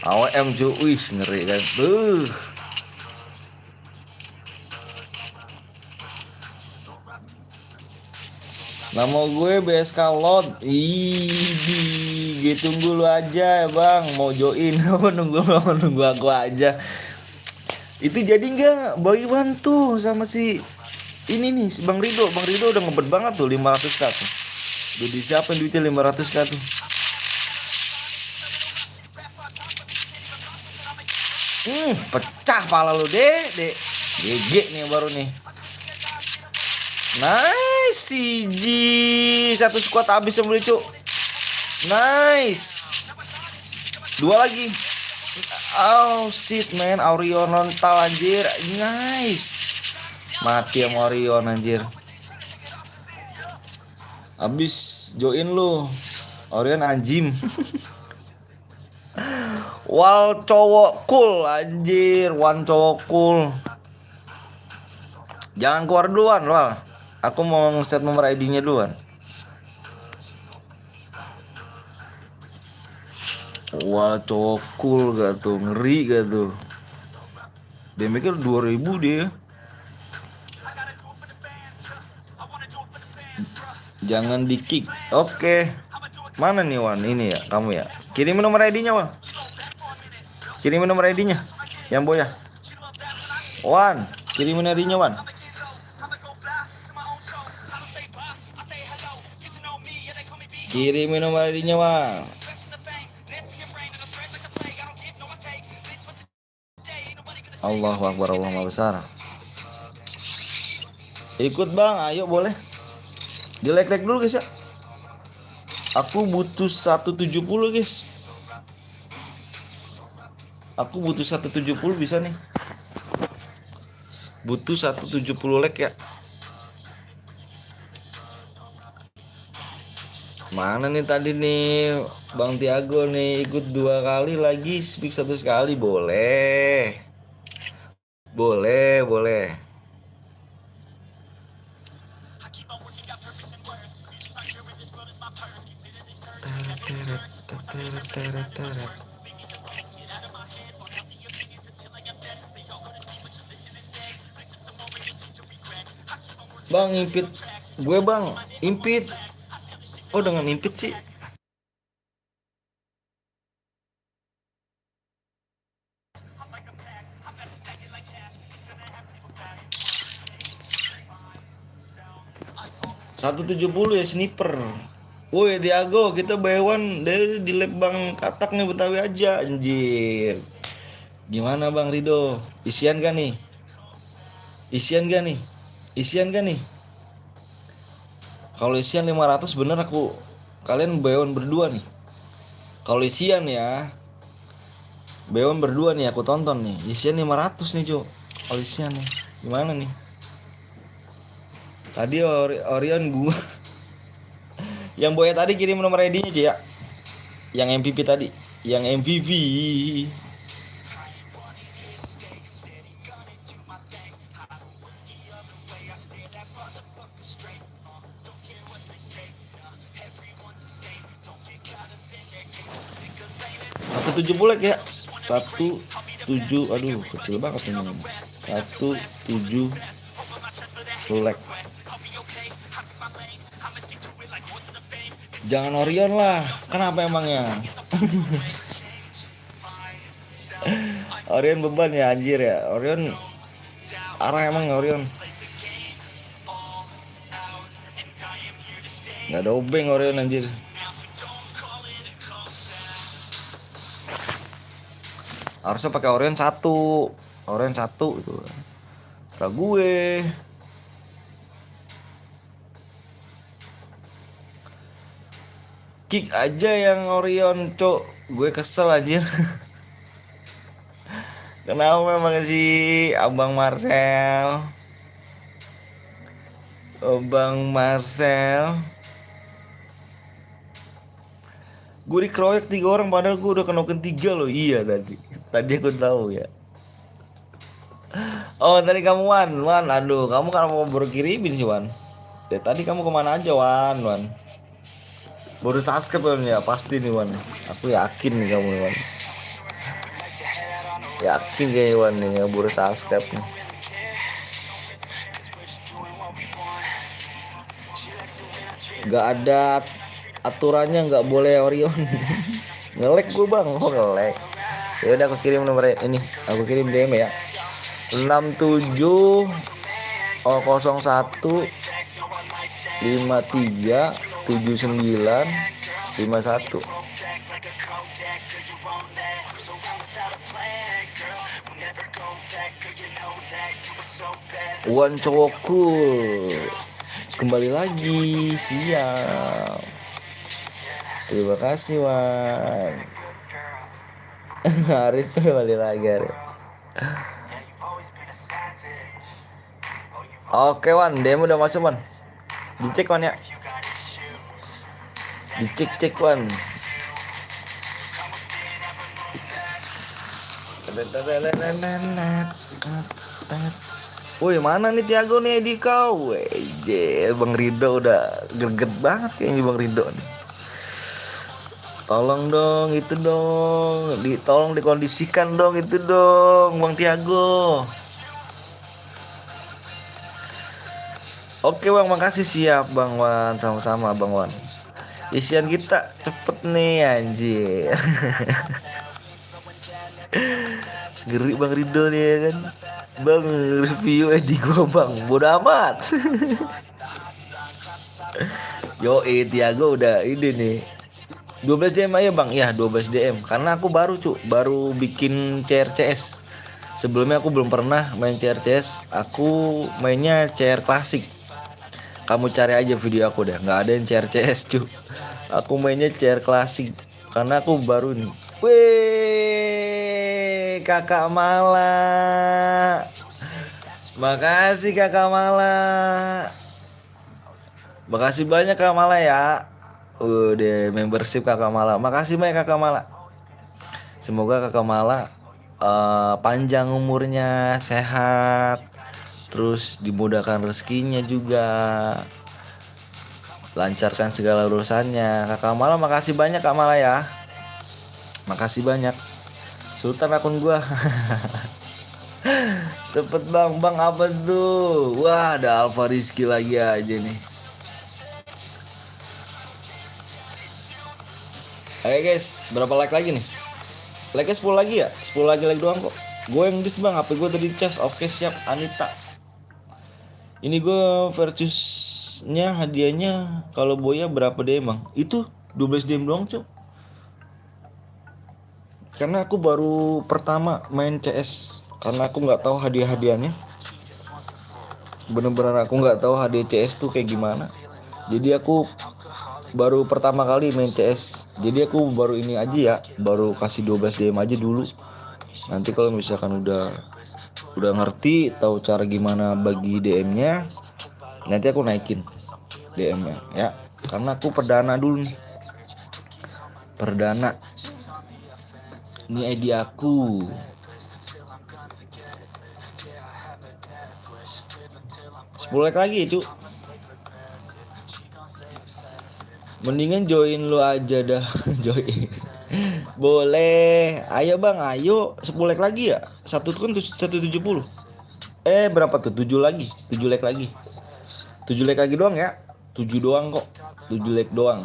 AWM cuy, ngeri kan. Nama gue BSK Lot. Gitu tunggu lu aja Bang, mau join apa nunggu aku aja. Itu jadi nggak bagi bantu sama si ini nih si Bang Rido udah ngebet banget tuh 500 K tuh. Udah disiapin duitnya 500 K tuh. Pecah pala lu dek. GG nih baru nih. Nice CG. Satu squad habis yang beli cuk. Nice. Dua lagi. Oh shit man, Aurion nontal anjir. Nice. Mati sama Aurion anjir. Habis join lu. Aurion anjim. Wal cowok cool anjir, one cowok cool. Jangan keluar duluan, Wal. Aku mau nge-set nomor ID-nya duluan. Wal cowok cool gak tuh, ngeri gak tuh. Dia mikir 2000 dia. Jangan di-kick. Oke. Mana nih Wan? Ini ya, kamu ya. Kirimin nomor ID-nya, Wan. Kirimin nomor ID-nya. Yang boya. Wan, kirimin ID-nya, Wan. Kirimin nomor ID-nya, Wan. Allahu Akbar, Allahu besar. Ikut Bang, ayo boleh. Di like dulu guys ya. Aku butuh 170 guys. Aku butuh 170 bisa nih. Butuh 170 like ya. Mana nih tadi nih Bang Tiago nih ikut 2 kali lagi, speak 1 sekali boleh. Boleh. Bang impit gue Bang, impit. Oh dengan impit sih. $170 ya sniper. Woi Diago, kita buy-one dari di lab Bang Katak nih Betawi aja anjir. Gimana Bang Rido? Isian gak nih? Kalau isian 500 bener aku. Kalian buy-one berdua nih. Kalau isian ya. Buy-one berdua nih aku tonton nih. Isian 500 nih, Cuk. Kalau isian nih. Gimana nih? Tadi Orion gua. Yang boya tadi kirim nomor ID-nya aja ya. Yang MVP tadi, yang MVP. Satu tujuh bulek ya. 17, aduh kecil banget ini. 17 bulek. Jangan Orion lah. Kenapa emangnya? Orion beban ya anjir ya. Orion arah emang Orion. Nggak ada obeng Orion anjir. Harusnya pakai Orion 1 itu. Serah gue. Kick aja yang Orion, cok. Gue kesel aja. Kenapa memang sih Abang Marcel? Gue dikeroyok 3 orang padahal gue udah kenokin 3 loh. Iya tadi aku tahu ya. Oh tadi kamu Wan, aduh kamu kenapa baru kirimin sih Wan? Ya tadi kamu kemana aja Wan? Baru subscribe kan ya pasti nih Wan. Aku yakin nih kamu Wan. Yakin kayaknya Wan nih ya baru subscribe nih. Gak ada aturannya, nggak boleh Orion. Ngelek gue bang, ngelek. Ya udah aku kirim nomor ini, aku kirim DM ya. 67 01 53 79 51. Wan cowokku kembali lagi, siap. Terima kasih Wan. Arif kembali lagi Arif. Oke Wan, DM udah masuk Wan. Dicek Wan ya. Dicek Wan. Woi mana nih Tiago nih di kau? Weje, Bang Rido udah greget banget kayaknya Bang Rido nih. Tolong dong itu dong, tolong dikondisikan dong itu dong Bang Tiago. Oke Bang, makasih, siap Bang Wan, sama-sama Bang Wan. Isian kita cepet nih anjir. Ngeri Bang Rido nih ya kan. Bang review di gua Bang, bodo amat. Yo Tiago udah ini nih 12 DM aja Bang. Ya 12 DM karena aku baru bikin CRCS. Sebelumnya aku belum pernah main CRCS. Aku mainnya CR klasik. Kamu cari aja video aku deh, nggak ada yang CRCS cu. Aku mainnya CR klasik karena aku baru nih. Wih, Kakak Mala. Makasih Kakak Mala. Makasih banyak Kakak Mala ya. Udah membership Kakak Mala. Makasih banyak Kakak Mala. Semoga Kakak Mala panjang umurnya, sehat, terus dimudahkan rezekinya juga, lancarkan segala urusannya. Kakak Mala makasih banyak Kak Mala ya. Makasih banyak. Sultan akun gua. Cepet bang apa tuh? Wah ada Alfa Rizky lagi aja nih. Oke guys, berapa like lagi nih? Like 10 lagi ya? 10 lagi doang kok. Gue yang dis bang, HP gue tadi cas. Oke siap Anita. Ini gue versusnya hadiahnya kalau Boya berapa DM bang? Itu 12 DM doang cok. Karena aku baru pertama main CS. Karena aku nggak tahu hadiah-hadiahnya. Bener-bener aku nggak tahu hadiah CS tuh kayak gimana. Jadi aku baru pertama kali main CS. Jadi aku baru ini aja ya, baru kasih 12 DM aja dulu. Nanti kalau misalkan udah ngerti, tahu cara gimana bagi DM-nya, nanti aku naikin DM-nya ya. Karena aku perdana dulu nih. Perdana. Ini ID aku. Sepuluh like lagi cu. Mendingan join lu aja dah. Join. Boleh. Ayo bang, ayo 10 leg lagi ya. Satu tuh kan 170. Berapa tuh? 7 lagi. 7 leg lagi. 7 leg lagi doang ya. 7 doang kok. 7 leg doang.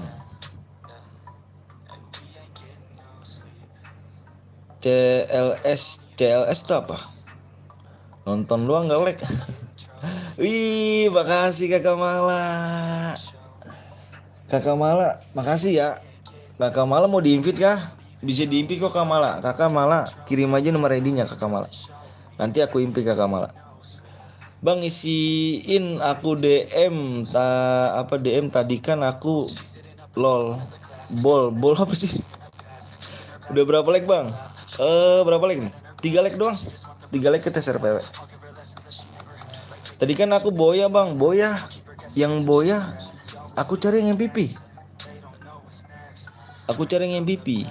CLS itu apa? Nonton doang gak leg. Wih, makasih Kakak Mala. Kakak Mala, makasih ya. Kakak Mala mau di-invite kah? Bisa di-invite kok Kakak Mala. Kakak Mala kirim aja nomor ID-nya Kakak Mala. Nanti aku invite Kakak Mala. Bang isiin aku DM DM tadi kan aku lol. Bol apa sih? Udah berapa leg bang? Berapa leg nih? 3 leg doang. 3 leg ke tes RPW. Tadi kan aku boya bang, boya. Yang boya aku cari yang MVP. Aku cari yang MVP.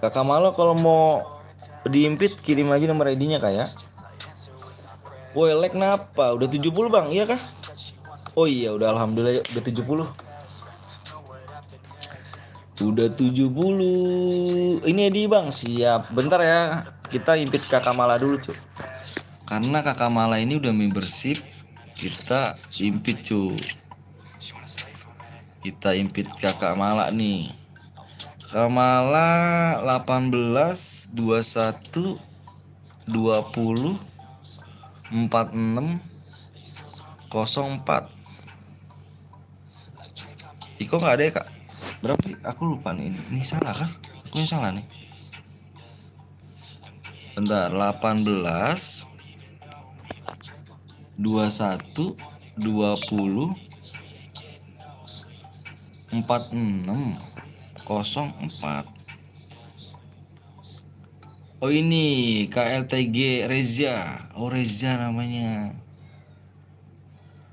Kakak Malo kalau mau diimpit kirim aja nomor ID-nya kayak. Woi, lag kenapa? Udah 70 bang, iya kah? Oh iya, udah alhamdulillah udah 70. Udah 70. Ini Edi bang, siap. Bentar ya, kita impit Kakak Mala dulu cuy. Karena Kakak Mala ini udah membership, kita impit cuy. Kita impit Kakak Mala nih. Kakak Mala 18 21 20 46 04. Iko nggak ada ya kak? Berapa sih? Aku lupa nih. Ini salah kah? Aku yang salah nih. Bentar, 18 21 20 46 04. Oh ini KLTG Reza. Oh Reza namanya.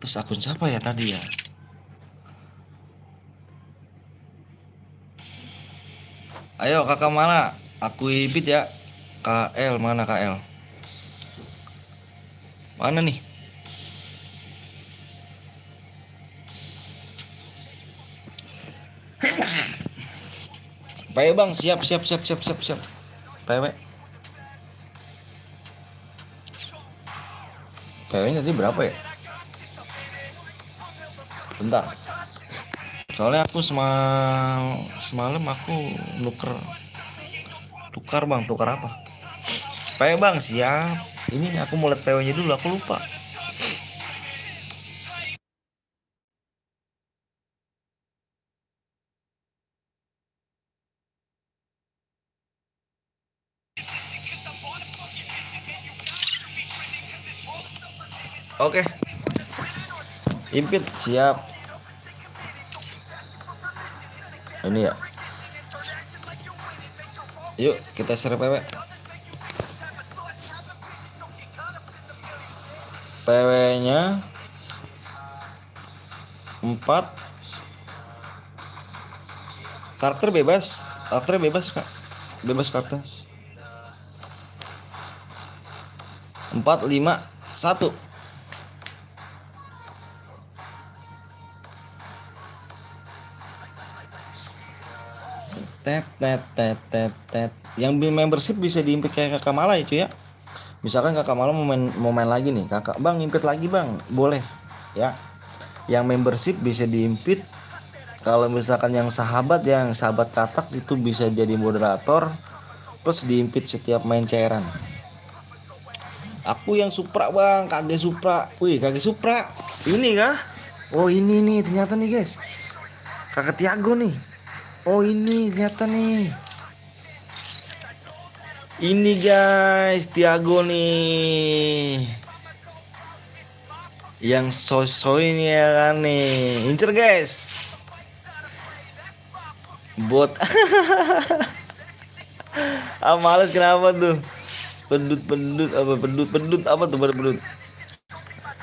Terus akun siapa ya tadi ya? Ayo Kakak Mala, aku invite ya. KL mana KL? Mana nih? PW bang, siap. PW. PW-nya tadi berapa ya? Bentar. Soalnya aku semalam aku tukar bang, tukar apa? PW bang, siap. Ini aku mau lihat PW-nya dulu, aku lupa. Oke. Impit siap. Ini ya. Yuk kita share PW. PW-nya 4. Karakter bebas. Karakter bebas kak. Bebas karakter. 4 5 1. Tet. Yang membership bisa diimpit kayak Kakak Mala itu ya. Misalkan Kakak Mala mau main lagi nih, Kakak bang impit lagi bang, boleh ya. Yang membership bisa diimpit. Kalau misalkan yang sahabat katak itu bisa jadi moderator plus diimpit setiap main cairan. Aku yang Supra bang, Kage Supra. Wih Kage Supra, ini kah? Oh ini nih ternyata nih guys, Kakak Tiago nih. Oh ini ternyata nih. Ini guys, Tiago nih. Yang soy ini ya kan nih. Incer guys. Bot. Males kenapa tuh? Pendut apa tuh pendut?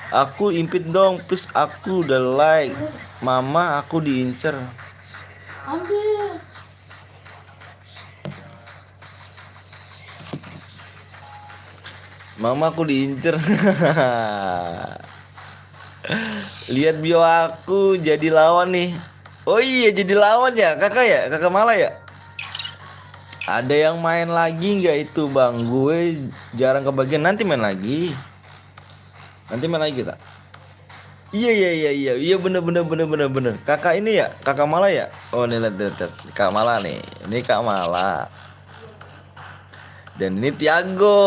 Aku impit dong, please aku udah like. Mama aku diincer. Ambil. Mama aku diincer. Lihat bio aku jadi lawan nih. Oh iya jadi lawan ya kakak ya, kakak malah ya. Ada yang main lagi nggak itu bang? Gue jarang kebagian. Nanti main lagi. Nanti main lagi tak? Iya iya iya iya iya bener bener bener bener bener. Kakak ini ya, kakak malah ya. Oh nih lihat lihat, lihat. Kak malah nih. Ini kak malah. Dan ini Tiago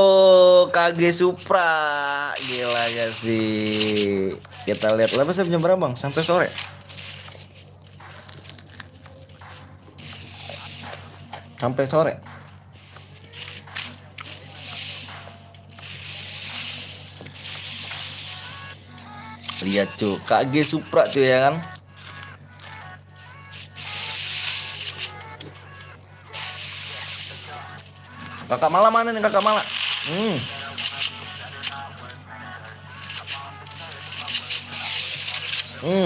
KG Supra. Gila gak sih? Kita lihat lepas jam berapa bang? Sampai sore. Sampai sore. Lihat cuy, KG Supra cuy ya kan. Kakak malah mana nih kakak malah?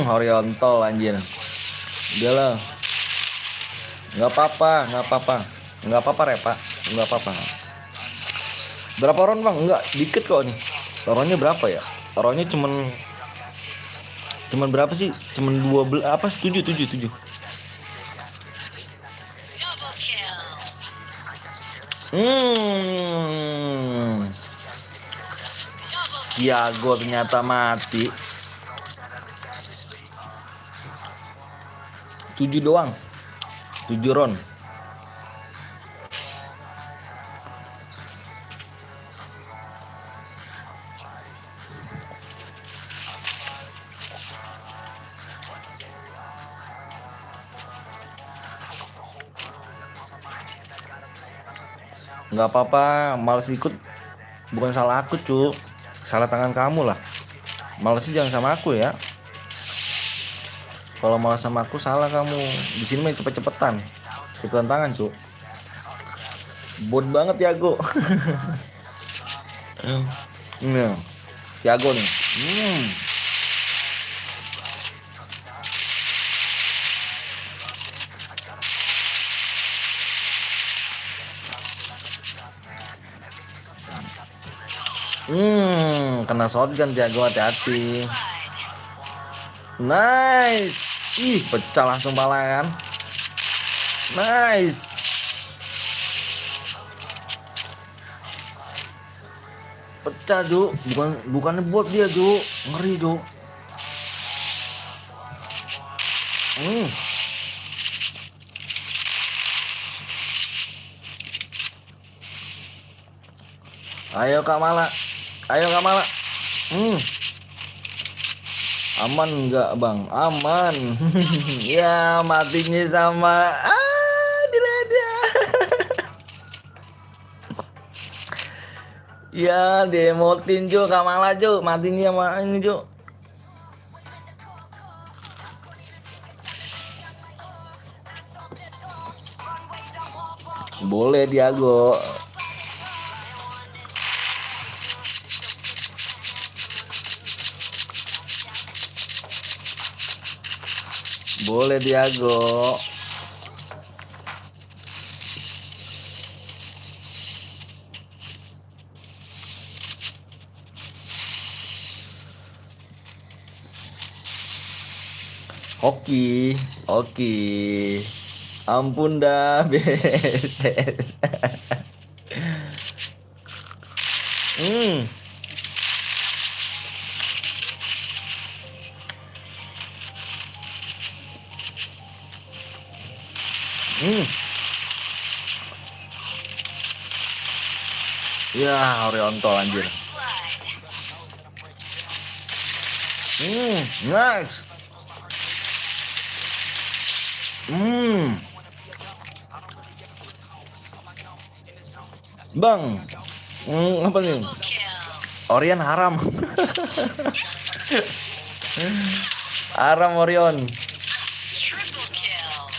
Horizontal anjir. Udah lah. Nggak apa-apa, nggak apa-apa. Nggak apa-apa Repa, nggak apa-apa. Berapa ron bang? Enggak, dikit kok nih. Taruhnya berapa ya? Taruhnya cuman berapa sih? Cuman 12 apa? 7 7 7. Double kill. Tiago ternyata mati. 7 doang. 7 ron. Nggak apa-apa, males ikut bukan salah aku cu, salah tangan kamu lah. Males sih jangan sama aku ya. Kalau malas sama aku salah kamu. Di sini main cepet-cepetan, cepetan tangan cu. Bot banget Tiago. Ini Tiago nih. Kena shotgun Tiago, hati-hati. Nice. Ih, pecah langsung pala kan. Nice. Pecah, Ju. Bukan bot dia, Ju. Ngeri, Ju. Ayo Kak Mala. Ayo Kak Mala. Aman enggak bang? Aman. Ya matinya sama dilada. Ya demotin Jo, Kak Mala Jo. Matinya sama ini Jo. Boleh Diago. Boleh Diago. Hoki, oke. Ampun dah beses. Ya, horizontal anjir. Nice. Bang, apa nih? Orion haram. Haram Orion.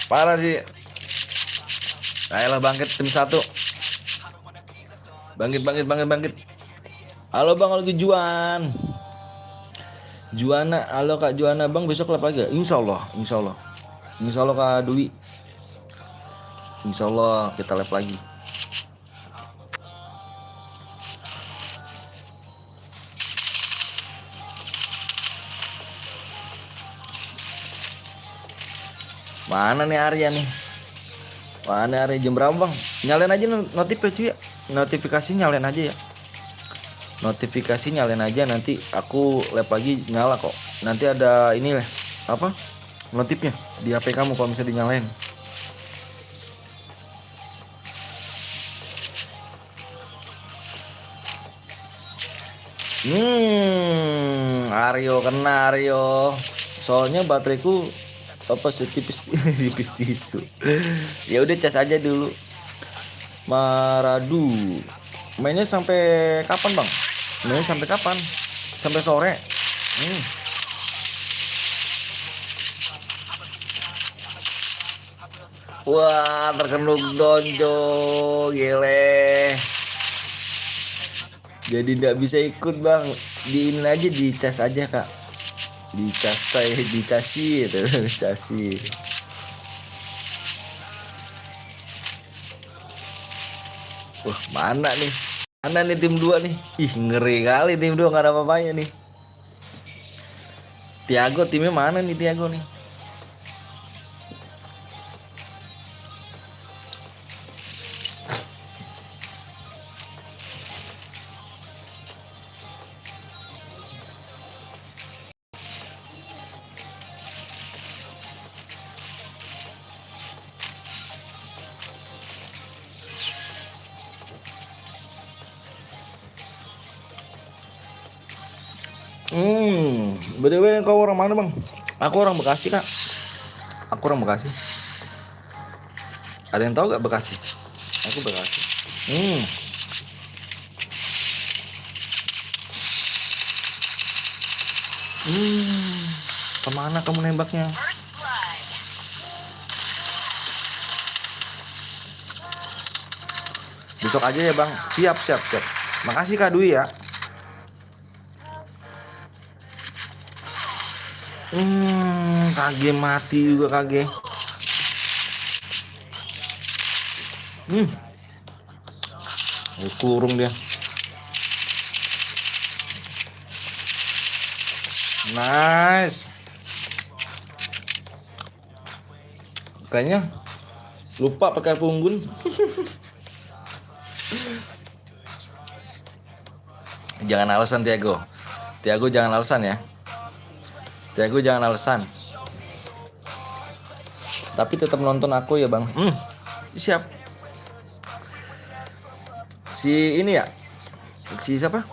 Parah sih. Ayolah bangkit tim 1. Bangkit. Halo Bang, halo Juan. Juana, halo Kak Juana Bang, besok klub lagi? Insya Allah Kak Dwi. Insya Allah kita live lagi. Mana nih Arya nih? Mana Arya jam berapa bang? Nyalain aja notif ya cuy ya. Notifikasi nyalain aja ya. Notifikasi nyalain aja, nanti aku lab lagi nyala kok. Nanti ada ini lah, apa? Notifnya di HP kamu kalau bisa dinyalain. Aryo kena Aryo. Soalnya bateraiku apa setipis tipis tisu. Ya udah cas aja dulu. Maradu. Mainnya sampai kapan, Bang? Mainnya sampai kapan? Sampai sore. Hmm. Wah, terkendung donjo, gile. Jadi nggak bisa ikut bang. Di ini aja, dicas aja kak. Dicas saya, dicasi itu, dicasi. Wah mana nih? Mana nih tim 2 nih? Ih ngeri kali tim 2 nggak ada apa-apanya nih. Tiago timnya mana nih Tiago nih? BTW kau orang mana bang? Aku orang Bekasi kak. Aku orang Bekasi. Ada yang tahu gak Bekasi? Aku Bekasi. Kemana kamu nembaknya? Besok aja ya bang. Siap siap siap. Makasih kak Dwi ya. Kage mati juga kage. Kurung dia. Nice. Kayaknya lupa pakai punggun. Jangan alasan Tiago. Tiago jangan alasan ya. Tiago jangan alasan. Tapi tetap nonton aku ya bang. Siap. Si ini ya. Si siapa?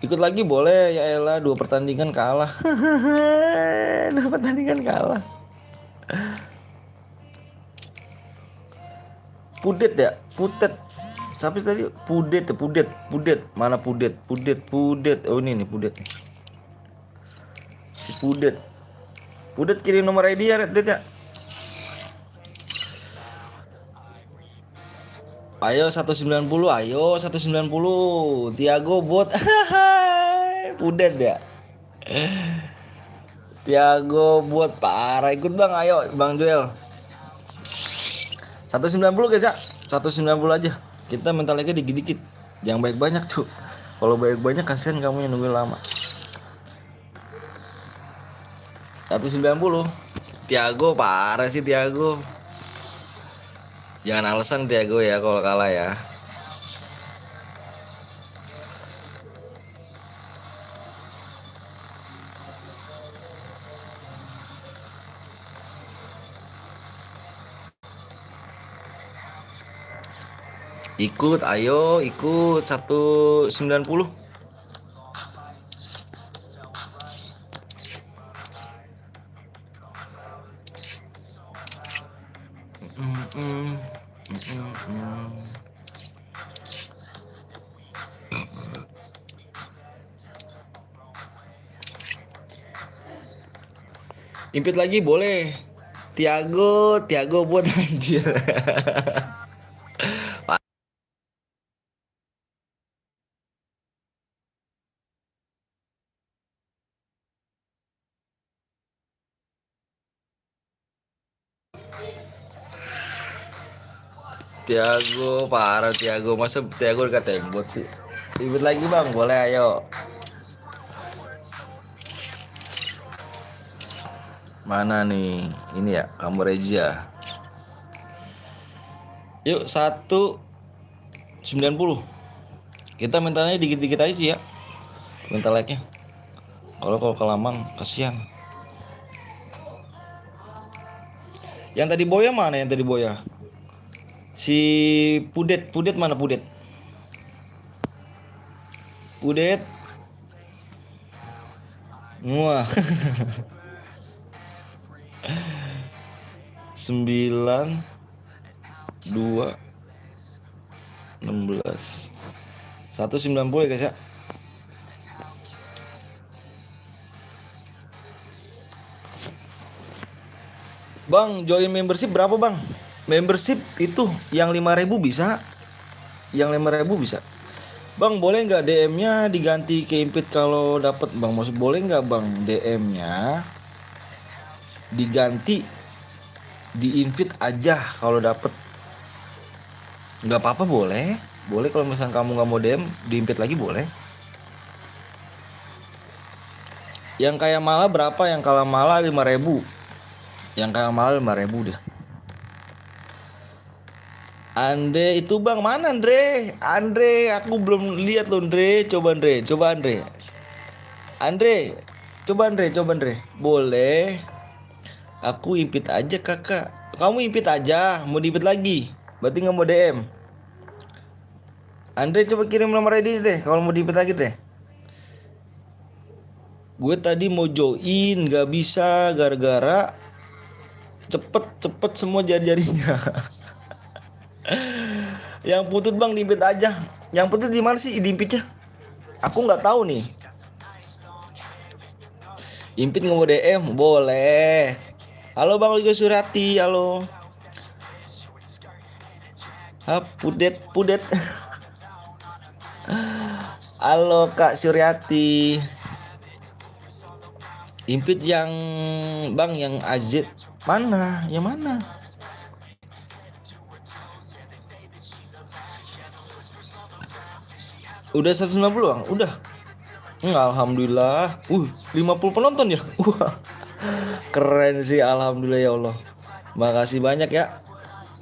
Ikut lagi boleh ya elah, 2 pertandingan kalah. 2 pertandingan kalah. Pudet ya, putet. Siapa tadi? Pudet ya, pudet. Mana pudet? Pudet. Oh ini nih pudet. Si pudet. Pudet kirim nomor ID ya, Red ya. Ayo 190, ayo 190. Tiago bot. Pudet ya. Tiago buat parah, ikut bang, ayo Bang Joel. 190 guys ya. 190 aja. Kita mental lagi dikit-dikit. Jangan baik banyak tuh. Kalau baik banyak kasihan kamu yang nunggu lama. 190. Tiago parah sih Tiago. Jangan alasan Tiago ya kalau kalah ya. Ikut, ayo ikut 190. Impit lagi boleh. Tiago buat anjir. Tiago, parah Tiago. Masa Tiago dikatain bot sih? Ribut lagi bang, boleh ayo. Mana nih? Ini ya, kamu Regia. Yuk 190. Kita mentalnya dikit-dikit aja ya. Mental like-nya. Kalau kelamaan kasihan. Yang tadi Boya mana yang tadi Boya? Si Pudet mana Pudet? Pudet. Wah. 9 2 16 190 ya guys ya. Bang, join membership berapa bang? Membership itu yang 5.000 bisa. Yang 5.000 bisa. Bang, boleh nggak DM-nya diganti ke invite kalau dapat bang? Maksud boleh nggak bang DM-nya diganti di invite aja kalau dapat? Nggak apa-apa, boleh. Boleh kalau misalnya kamu nggak mau DM, di invite lagi boleh. Yang kayak malah berapa? Yang kalah malah 5.000. Yang kayak malah 5.000 deh. Andre itu bang, mana Andre? Andre, aku belum lihat loh Andre. Coba Andre, coba Andre. Andre, coba Andre, coba Andre. Boleh. Aku invite aja kakak. Kamu invite aja, mau invite lagi. Berarti nggak mau DM. Andre coba kirim nomor ID deh, kalau mau invite lagi deh. Gue tadi mau join, nggak bisa gara-gara cepet semua jari-jarinya. Yang putut bang diimpit aja. Yang putut di mana sih diimpitnya? Aku nggak tahu nih. Impit nggak mau DM? Boleh. Halo bang Liga Surati, halo. Pudet. Halo Kak Suryati. Impit yang bang yang Azid mana? Yang mana? Udah 190 bang? Udah. Alhamdulillah. 50 penonton ya. Keren sih, alhamdulillah ya Allah. Makasih banyak ya.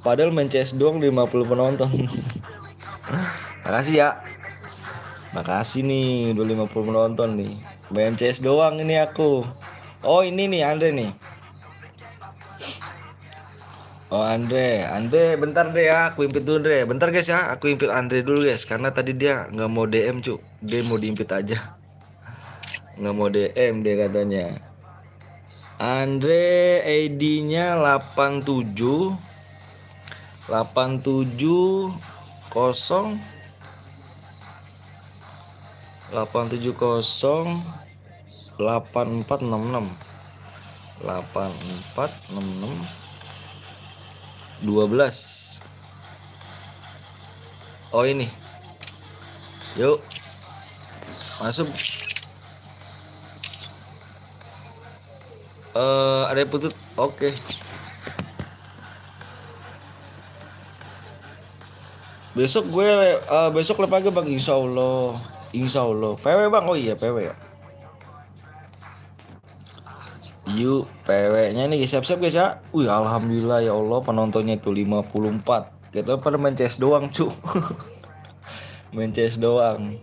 Padahal main CS doang 50 penonton. Makasih ya. Makasih nih udah 50 penonton nih. Main CS doang ini aku. Oh ini nih Andre nih. Oh Andre bentar deh ya, aku impit dulu Andre. Bentar guys ya, aku impit Andre dulu guys. Karena tadi dia nggak mau DM cu, dia mau diimpit aja. Nggak mau DM dia katanya. Andre ID-nya 87 0 870 8466 12. Oh ini. Yuk. Masuk. Ada putut. Oke. Besok besok live lagi bang, insya Allah. PW bang, oh iya PW ya. Yuk PW-nya nih siap-siap guys ya. Alhamdulillah ya Allah, penontonnya itu 54. Kita pada main CS doang cu. Main CS doang.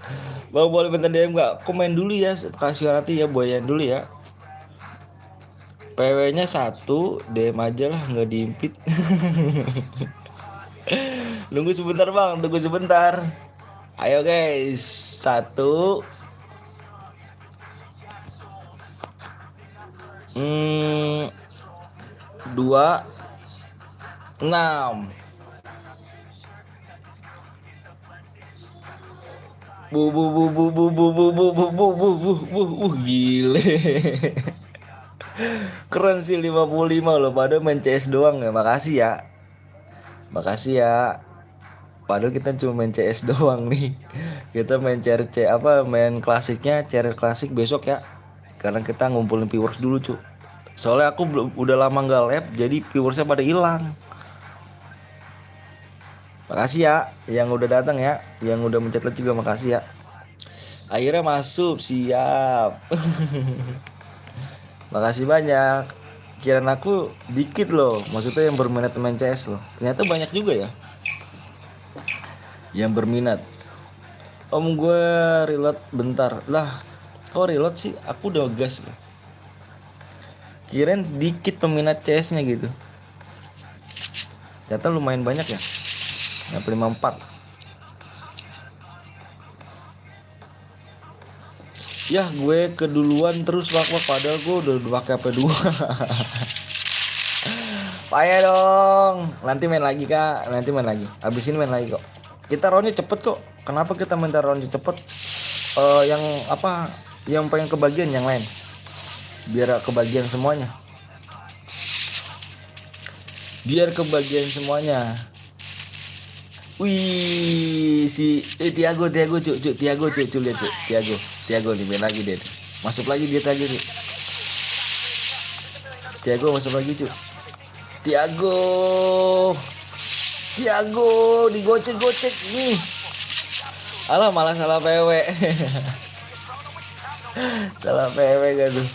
Bang boleh bentar DM nggak? Komen dulu ya, kasih hati ya, boyan dulu ya. PW-nya 1, DM aja lah, nggak diimpit. Nunggu sebentar bang, tunggu sebentar. Ayo guys, 1 2 6. Gile. Keren sih 55 loh, pada main CS doang ya. Makasih ya. Padahal kita cuma main CS doang nih. Kita main CRC main klasiknya, CR klasik besok ya. Karena kita ngumpulin viewers dulu cu. Soalnya aku udah lama nggak live, jadi viewersnya pada hilang. Makasih ya yang udah datang ya, yang udah mencet juga makasih ya. Akhirnya masuk, siap. Makasih banyak. Kirain aku dikit loh, maksudnya yang berminat main CS loh. Ternyata banyak juga ya yang berminat. Om gue reload bentar. Lah, kok reload sih? Aku udah gas loh. Kirain dikit peminat CS-nya gitu. Ternyata lumayan banyak ya. Yang 54. Ya gue keduluan terus wak padahal gue udah pakai HP 2. Payah dong. Nanti main lagi kak. Nanti main lagi. Abis ini main lagi kok. Kita roundnya cepet kok. Kenapa kita minta roundnya cepet? Yang apa? Yang pengen kebagian yang lain. Biar kebagian semuanya. Biar kebagian semuanya. Wih, Tiago cu Tiago lihat cu. Tiago nih main lagi deh. Masuk lagi dia Tiago nih. Tiago masuk lagi cu. Tiago digocek ini. Alah malah salah PW. Salah PW gak tuh.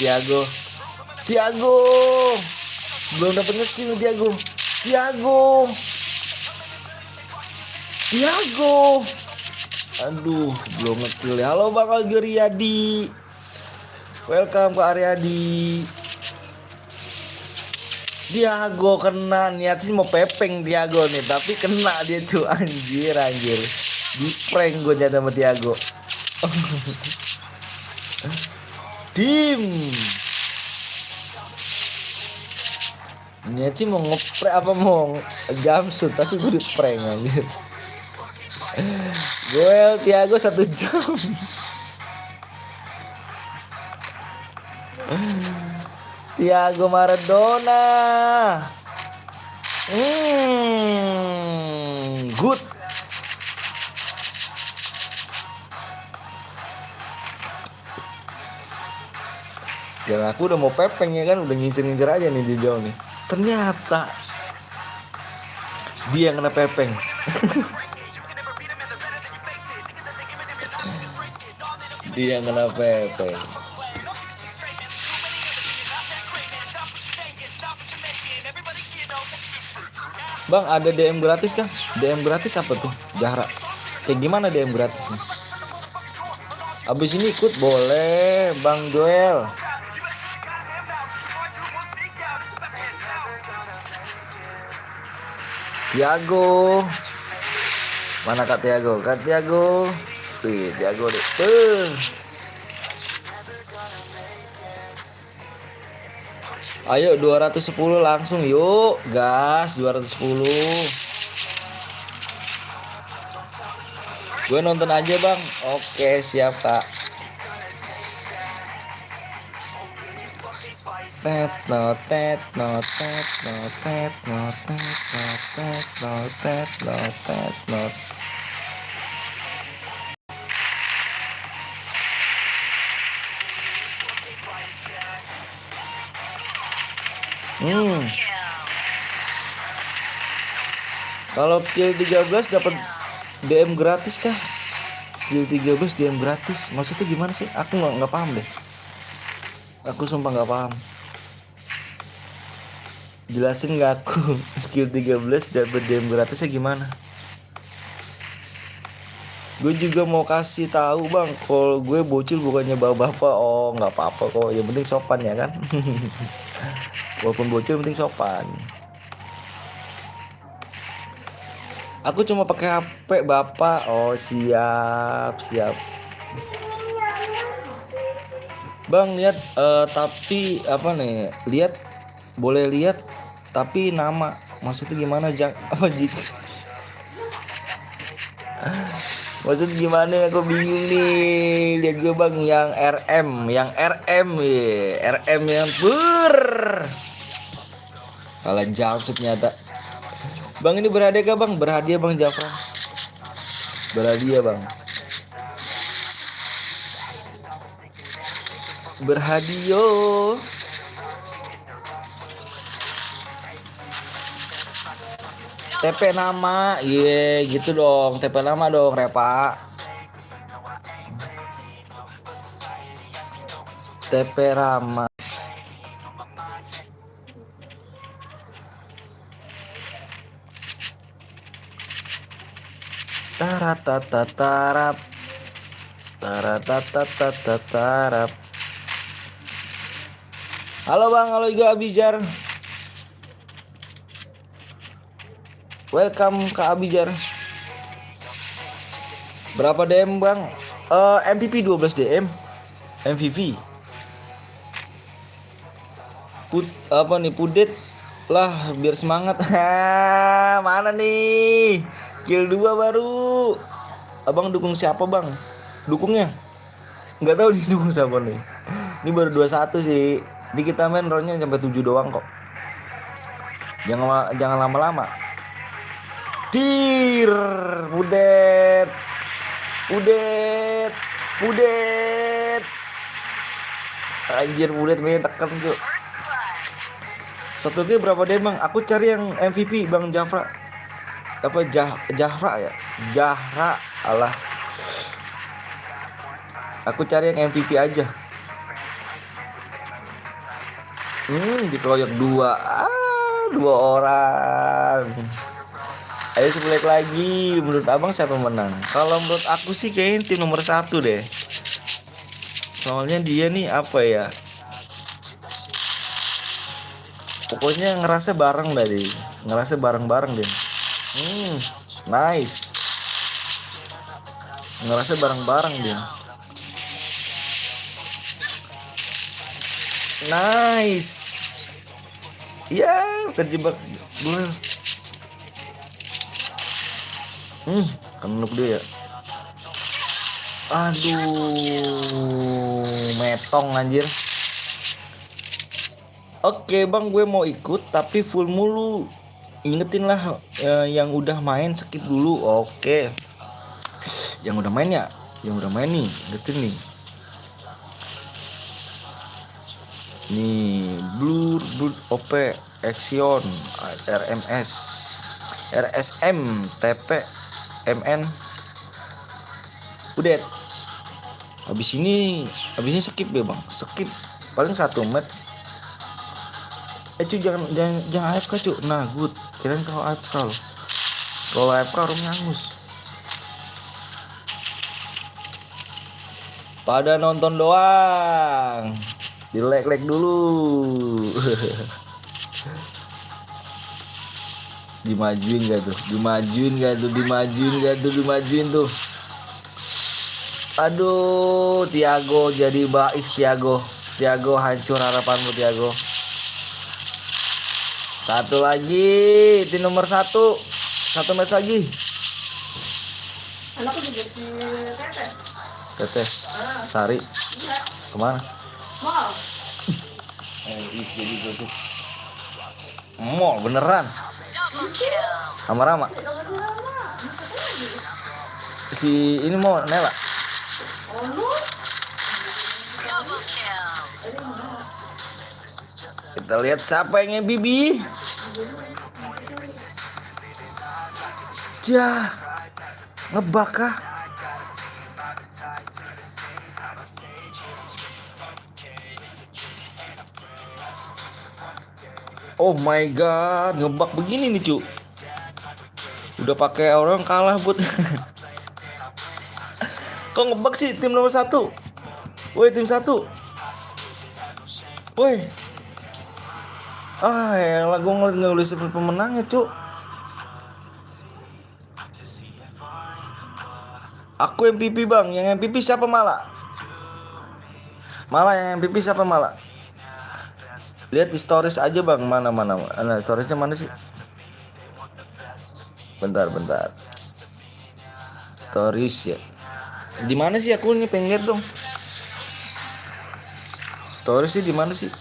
Tiago. Belum dapat nge-kill Tiago. Aduh, belum nge-kill ya. Halo Bang Algeriadi. Welcome ke Aryadi. Tiago kena, niat sih mau pepeng Tiago nih, tapi kena dia tuh anjir. Di prank gue jadi sama Tiago. Tim. Niat sih mau ngeprank apa mau jumpsuit, tapi gue di prank anjir. Gue Tiago 1 jam. Tiago Maradona. Good. Dan aku udah mau pepeng ya kan, udah ngincer aja nih di jauh nih. Ternyata dia yang kena pepeng. Dia yang kena pepeng. Bang, ada DM gratis kah? DM gratis apa tuh? Jahra. Kayak gimana DM gratisnya? Abis ini ikut boleh, Bang Joel. Tiago. Mana Kak Tiago? Kak Tiago. Wih, Tiago deh. Ayo 210 langsung yuk. Gas 210. Gue nonton aja bang. Oke siap kak. Kalau kill 13 dapat DM gratis kah? Kill 13 DM gratis. Maksudnya gimana sih? Aku nggak paham deh. Aku sumpah nggak paham. Jelasin nggak aku? Kill 13 dapat DM gratisnya gimana? Gue juga mau kasih tahu bang, kalau gue bocil bukannya bapak-bapak. Oh nggak apa-apa kok, yang penting sopan ya kan. Walaupun bocil penting sopan. Aku cuma pakai HP bapak. Oh siap. Bang lihat tapi apa nih? Lihat boleh lihat tapi nama maksudnya gimana apa maksud gimana aku bingung nih. Lihat gue bang yang RM ya. RM yang kalah jauh ternyata. Bang ini berhadiah kah bang? Berhadiah bang Jafar. Berhadiah bang. Berhadiah. TP nama, iya gitu dong, TP nama dong, Repa. TP Rama. Taratatatarap, taratatatarap. Halo bang, halo juga Abijar. Welcome ke Abijar. Berapa DM bang? MVP 12 DM. MVP. Apa nih Pudet lah biar semangat. Mana nih? Kill 2 baru. Abang dukung siapa bang? Dukungnya? Nggak tahu didukung siapa nih. Ini baru 21 sih. Di kita main roundnya sampai 7 doang kok. Jangan lama-lama. Dir, Pudet. Anjir Pudet main tekan tuh. Satu dia berapa deh bang? Aku cari yang MVP bang Jafra. Apa Jahra ya? Jahra Allah. Aku cari yang MVP aja. Dikeroyok 2 orang. Ayo sebelek lagi. Menurut abang siapa menang? Kalau menurut aku sih kayaknya tim nomor 1 deh. Soalnya dia nih apa ya? Pokoknya ngerasa bareng tadi. Ngerasa bareng-bareng deh. Nice. Ngerasa bareng-bareng dia. Nice. Ya, terjebak gue. Kenuk dia ya. Aduh, metong anjir. Oke bang, gue mau ikut tapi full mulu. Ingetin lah yang udah main skip dulu. Oke. Yang udah main ya, yang udah main nih, ingetin nih. Nih, Blur OP, Action, RMS, RSM, TP, MN. Udah. Habis ini skip ya bang, skip paling 1 match. Cuy jangan AFK cuy. Nah good, kirain kalau AFK loh. Kalau AFK orang nyangus. Pada nonton doang. Di like dulu. Dimajuin gak tuh? Dimajuin tuh. Aduh, Tiago jadi Baix Tiago hancur harapanmu Tiago. Satu lagi, tim nomor 1. 1 match lagi. Anakku juga si Teteh. Sari. Kemana? Mau. Jadi gitu. Mall beneran. Sama Rama. Si ini mau Nela. Kita lihat siapa yang MVP. Ngebak kah? Oh my god, ngebak begini nih cu. Udah pakai orang kalah buat. Kok ngebak sih tim nomor 1? Woi tim 1. Woi. Ya lah gue ngeliat seperti pemenangnya cu. Aku MVP bang, yang MVP siapa malah? Yang MVP siapa malah? Lihat di stories aja bang, mana. Nah, storiesnya mana sih? Bentar. Stories ya. Di mana sih aku nih pengen lihat dong. Stories sih di mana sih?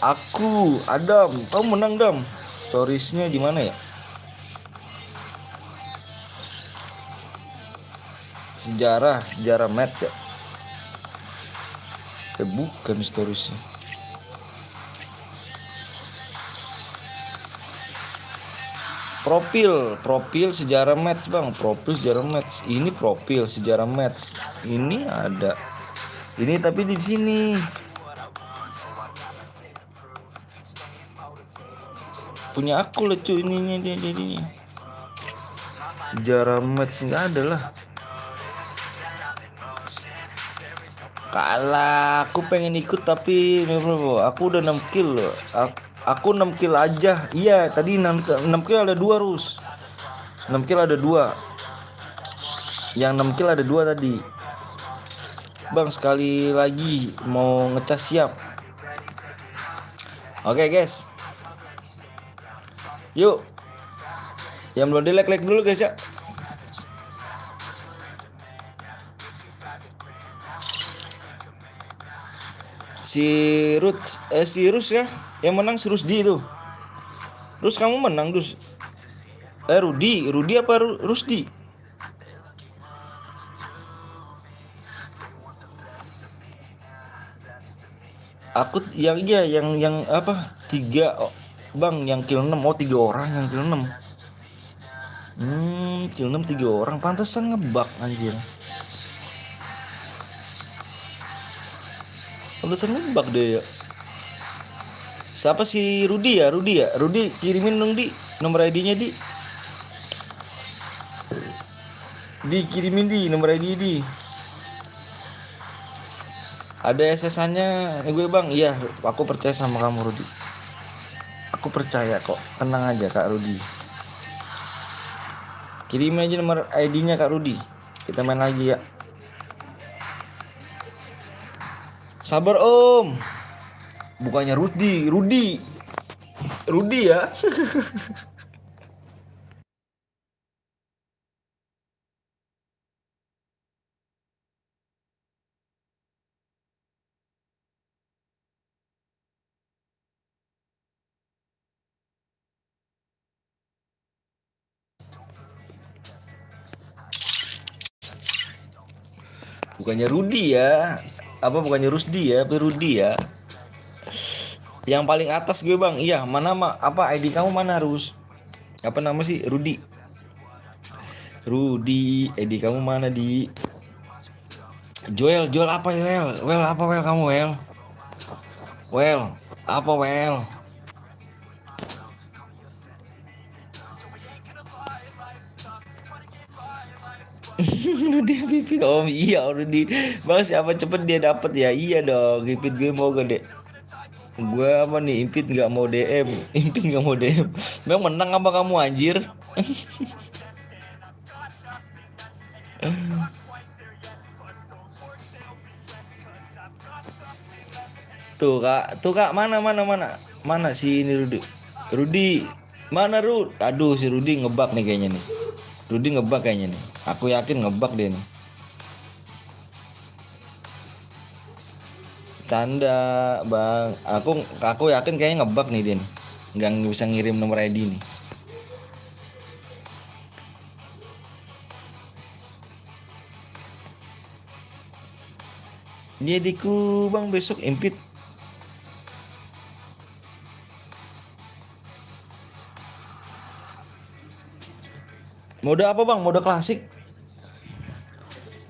Aku, Adam, kamu menang Dam. Storiesnya di mana ya? Sejarah match ya. Bukan storiesnya. Profil sejarah match bang, profil sejarah match. Ini profil sejarah match. Ini ada. Ini tapi di sini. Punya aku lah cuy ini dia. Sejarah match nggak ada lah. Kalah, aku pengen ikut tapi aku udah 6 kill loh. Aku 6 kill aja. Iya, tadi 6 kill ada 2 Rus. 6 kill ada 2. Yang 6 kill ada 2 tadi. Bang, sekali lagi mau ngecas siap. Oke, guys. Yuk. Yang belum di like dulu guys ya. Si Rus ya. Yang menang si Rusdi itu. Rus kamu menang, Rus. Rudi apa Rusdi? Aku yang apa? 3 Bang, yang kill 6. Oh, 3 orang yang kill 6. Kill 6 3 orang. Pantesan ngebug anjir. Pantesan ngebug deh ya. Siapa si Rudi ya? Rudi kirimin dong di nomor ID-nya di. Dikirimin di nomor ID di. Ada SS-nya gue bang. Iya, aku percaya sama kamu Rudi. Aku percaya kok. Tenang aja Kak Rudi. Kirim aja nomor ID-nya Kak Rudi. Kita main lagi ya. Sabar Om. Bukannya Rudi ya. Bukannya Rudi ya. Apa bukannya Rusdi ya, tapi Rudi ya. Yang paling atas gue bang. Iya, mana apa ID kamu mana Rus? Apa nama sih? Rudi, ID kamu mana di? Joel apa ya? Well apa well kamu well? Well apa well? Rudi pipit Om. Iya Rudi. Bang siapa cepet dia dapat ya? Iya dong. Impit gue mau gede. Gue apa nih? Impit nggak mau DM. Impit nggak mau DM. Bang menang apa kamu anjir? Tuh kak mana si ini Rudi mana Rud? Aduh si Rudi ngebug nih kayaknya nih. Rudi ngebug kayaknya nih. Aku yakin ngebug deh nih. Canda bang. Aku yakin kayaknya ngebug nih dia nih. Nggak bisa ngirim nomor ID nih. Dia diku bang besok impit. Mode apa bang? Mode klasik.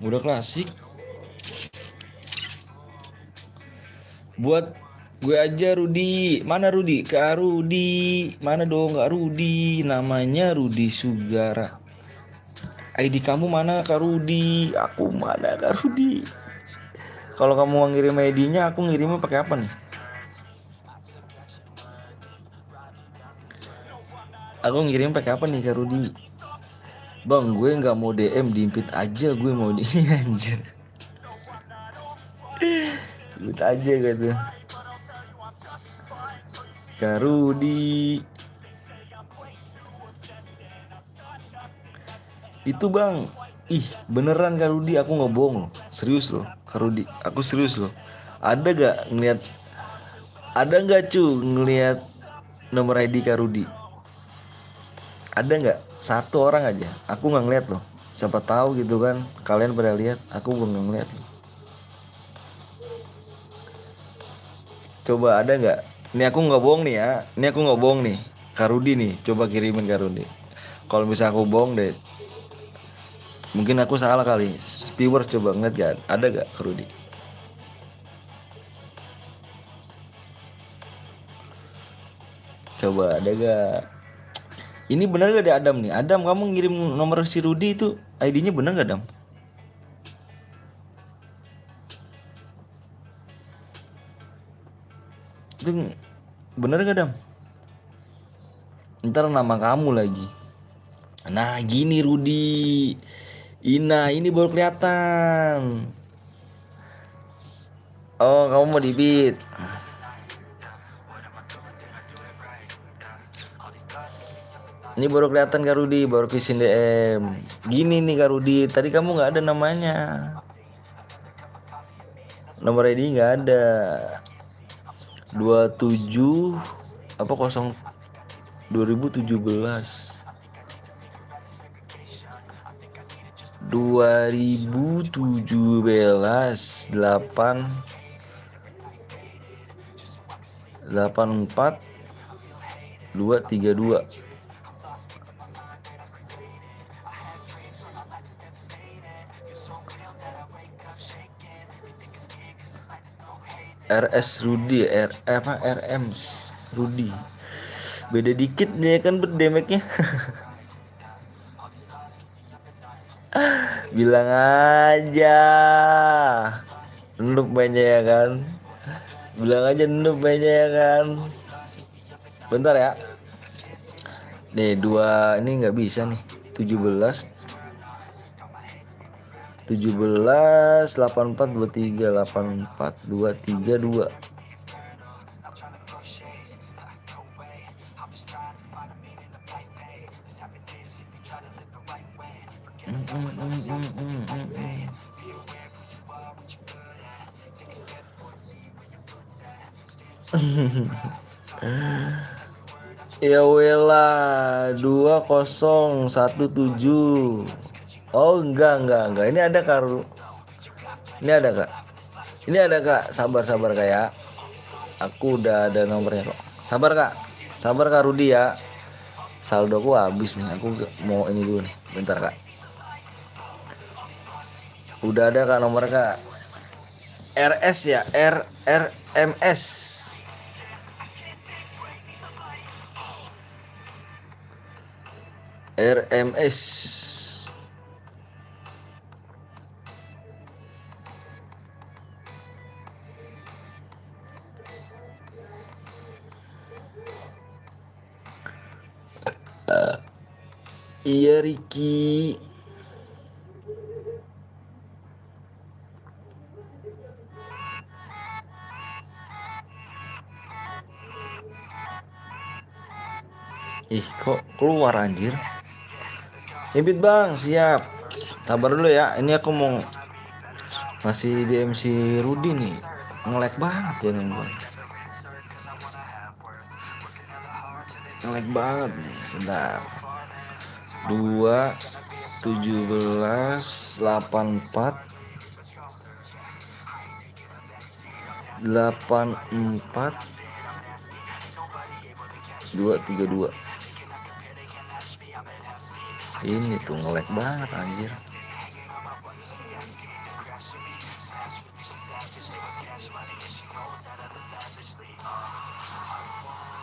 Mode klasik. Buat gue aja Rudi. Mana Rudi? Kak Rudi. Mana dong Kak Rudi? Namanya Rudi Sugara. ID kamu mana Kak Rudi? Aku mana Kak Rudi? Kalau kamu mau ngirim ID-nya, aku ngirimnya pakai apa nih? Aku ngirim pakai apa nih Kak Rudi? Bang, gue nggak mau DM, diimpit aja gue mau di anjir. Diimpit aja gitu. Kak Rudi. Itu bang, ih beneran Kak Rudi, aku nggak bohong loh, serius loh Kak Rudi, aku serius loh. Ada nggak ngeliat nomor ID Kak Rudi? Ada nggak satu orang aja? Aku nggak ngeliat loh. Siapa tahu gitu kan kalian pada lihat, aku belum ngeliat loh. Coba ada nggak? Ini aku nggak bohong nih ya. Ini aku nggak bohong nih. Kak Rudi nih, coba kirimin Kak Rudi. Kalau misalnya aku bohong deh, mungkin aku salah kali. Viewers coba ngeliat gak? Ada gak Kak Rudi? Coba ada gak? Ini bener gak di Adam nih? Adam, kamu ngirim nomor si Rudi itu ID-nya bener gak, Adam? Itu bener gak, Adam? Ntar nama kamu lagi. Nah gini Rudi. Ini baru kelihatan. Oh, kamu mau dibit. Ini baru kelihatan Kak Rudi, baru visin DM. Gini nih Kak Rudi, tadi kamu nggak ada namanya. Nomor ID nggak ada. 27 apa 2017 8 84 232. RS Rudi, RM Rudi. Beda dikit nih kan berdemeknya. Bilang aja. Noob mainnya ya kan. Bilang aja noob mainnya ya kan. Bentar ya. Nih dua ini nggak bisa nih. 17 84 23 84 232. Ya wela 2017. Oh enggak. Ini ada Kak. Ini ada Kak. Ini ada Kak. Sabar Kak ya. Aku udah ada nomornya kok. Sabar Kak Rudi ya. Saldoku habis nih. Aku mau ini dulu nih. Bentar Kak. Udah ada Kak nomor Kak. RS ya. RMS. RMS. Iya Ricky. Ih kok keluar anjir. Ibit bang, siap. Sabar dulu ya. Ini aku mau masih di MC Rudi nih. Nge-lag banget ya nih bang. Nge-lag banget nih. Bentar. 2 17 84 84 232. Ini tuh nge-lag banget anjir.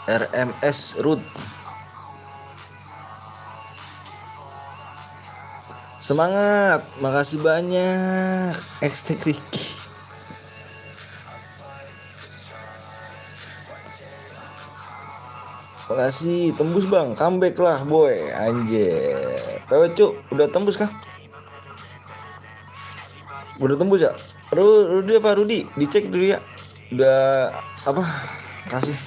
RMS root. Semangat, makasih banyak Extek Ricky. Makasih, tembus bang, comeback lah boy, anjir. PW cuk, udah tembus kah? Udah tembus ya? Rudi apa Rudi? Dicek dulu ya. Udah apa? Kasih.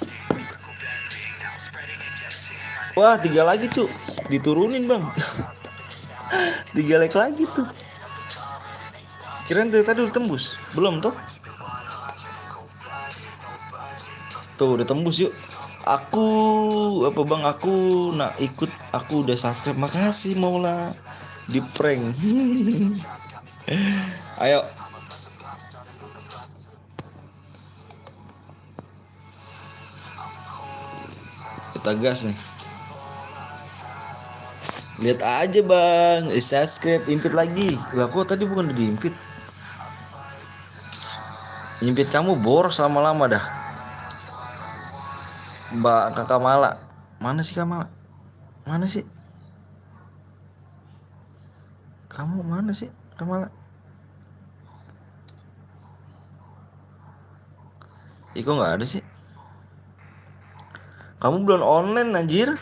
Wah 3 lagi cuk, diturunin bang. 3 like lagi tuh. Kirain dari tadi udah tembus, belum tuh? Tuh udah tembus yuk. Aku apa bang? Aku ikut. Aku udah subscribe. Makasih Maula. Di prank. Ayo. Kita gas nih. Lihat aja bang, subscribe, impit lagi. Lah kok tadi bukan udah diimpit? Impit kamu boros lama-lama dah. Mbak Kakak Mala, mana sih Kamala? Mana sih? Kamu mana sih Kamala? Iko nggak ada sih. Kamu belum online anjir.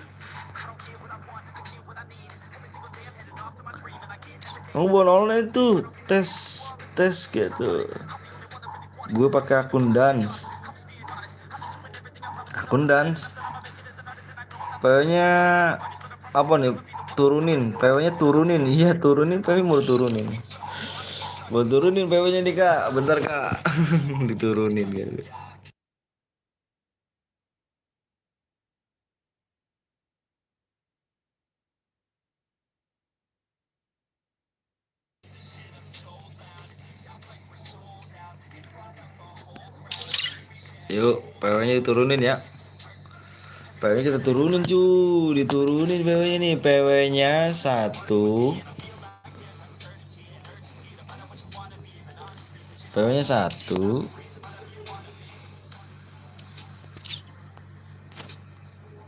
Kamu belum online tuh tes gitu. Gue pakai akun dance. PW-nya apa nih? Turunin. PW-nya turunin. Iya turunin. PW mau turunin. Mau turunin PW-nya nih kak. Bentar kak. Diturunin gitu. Yuk, PW-nya diturunin ya. PW-nya kita turunin diturunin PW-nya nih. PW-nya 1. PW-nya 1,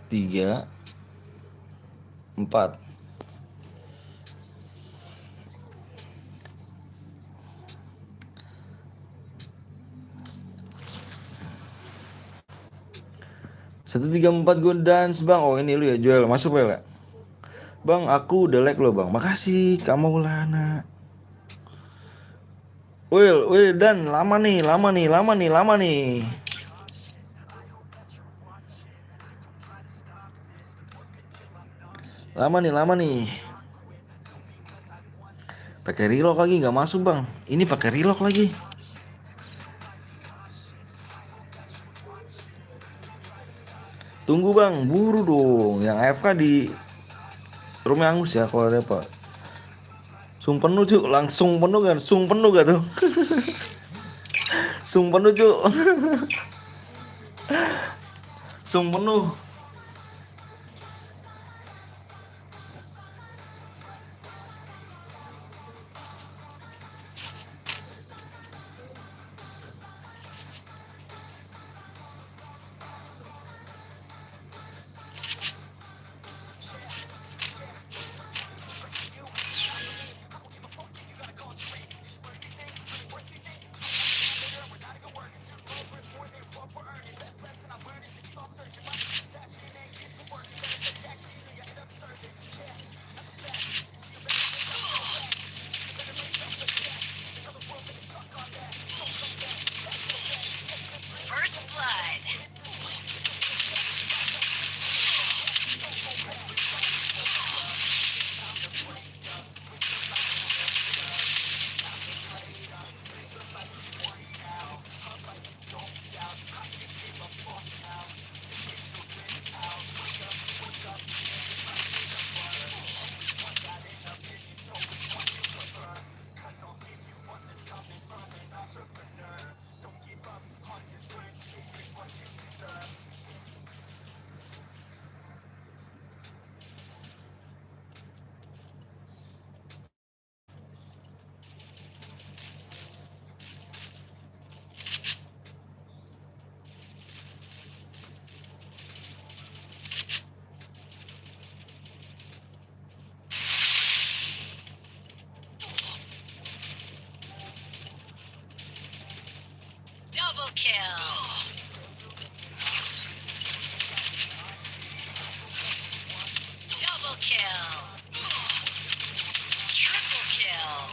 3, 4. Satu tiga empat gue dance bang. Oh ini lu ya jual masuk ya. Bang aku udah like lo bang. Makasih kamu Maulana. Will dan lama nih. Lama nih. Pakai relock lagi nggak masuk bang. Ini pakai relock lagi. Tunggu bang, buru dong. Yang AFK di rumah Angus ya kalau ada apa. Sung penuh cuk, langsung penuh kan? Sung penuh gak tuh? Sung penuh cuk. Sung penuh. First blood. Double kill. Double kill. Triple kill.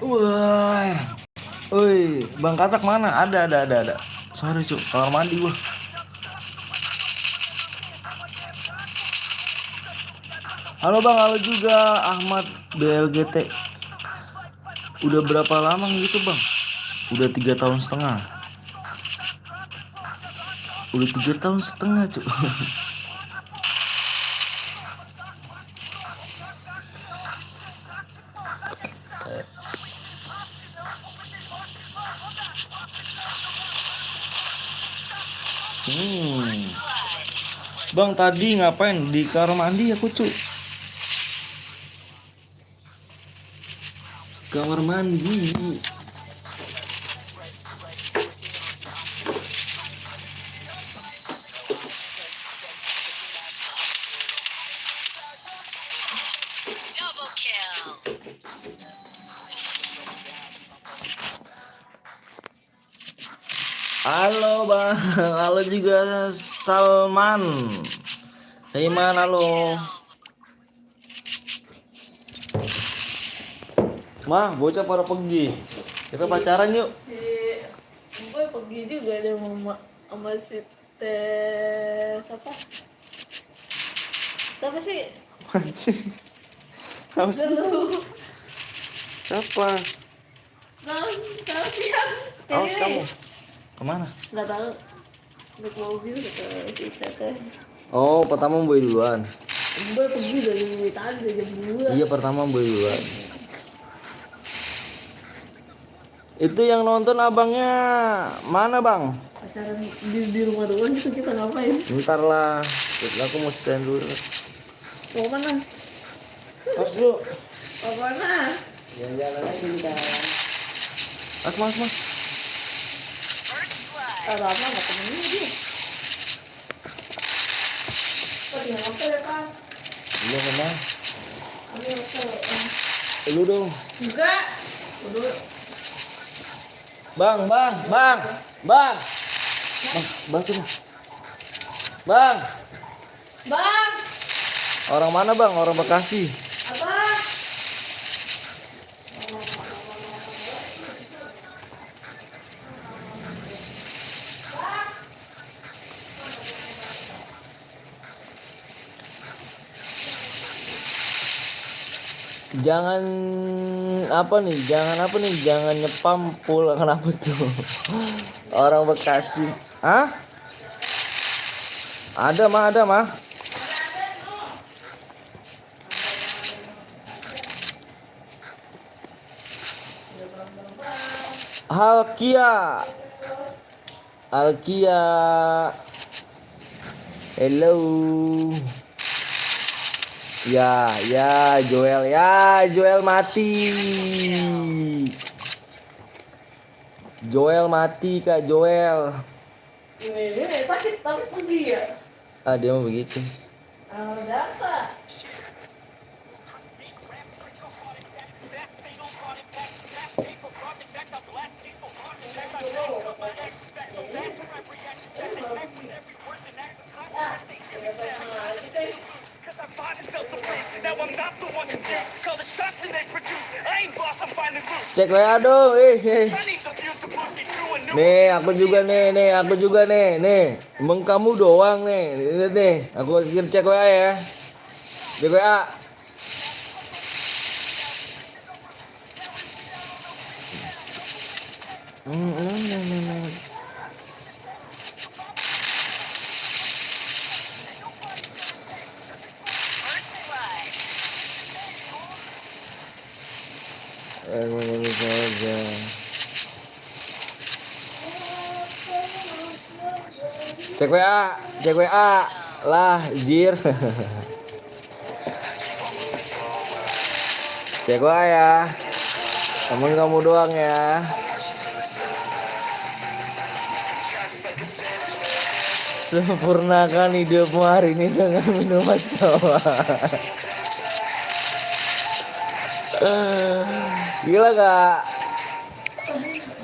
Wah. Woi, Bang Katak mana? Ada. Sorry, Cuk. Kamar mandi gua. Halo Bang, halo juga Ahmad BLGT. Udah berapa lama gitu Bang? Udah 3 tahun setengah. Udah 3 tahun setengah, Cuk. Bang, tadi ngapain di kamar mandi aku, Cuk? Kamar mandi. Double kill. Halo Bang, halo juga Salman. Saiman, halo. Mah, bocah pada pergi. Kita pacaran yuk. Si Boy pergi juga dia sama si Tes apa? Siapa sih? Apa sih? Dulu. Siapa? Siapa sih yang? Awas kamu. Kemana? Nggak tahu. Naik mobil ke si Tes. Oh, pertama Boy duluan. Boy pergi dari tadi dari jam 2. Iya, pertama Boy duluan. Itu yang nonton abangnya mana Bang? Pacaran di rumah doang gitu kita ngapain? Bentar lah, aku mau stand dulu. Mau mana? Mas lu. Mau mana? Jalan-jalan lagi kita. Mas. Ada apa? Nggak temennya dia. Kok dia apa ya Pak? Iya memang. Ambil apa? Lu dong. Enggak. Udah. Bang. Bang, sini. Bang. Bang. Orang mana Bang? Orang Bekasi. Apa? Jangan jangan nyepam pulang. Kenapa tuh? Orang Bekasi. Hah? Ada mah. Alkia. Hello. Ya, Joel mati. Joel mati, Kak Joel. Ini sakit tapi pergi ya. Ah, dia mau begitu. Data. Cek WA dong, Nih, aku juga nih. Emang kamu doang nih. Lihat nih, aku cek WA ya. Cek WA. Saja. Cek WA lah, jir. Cek WA ya. Emang kamu doang ya. Sempurnakan hidupmu hari ini dengan minuman soda. Gila gak?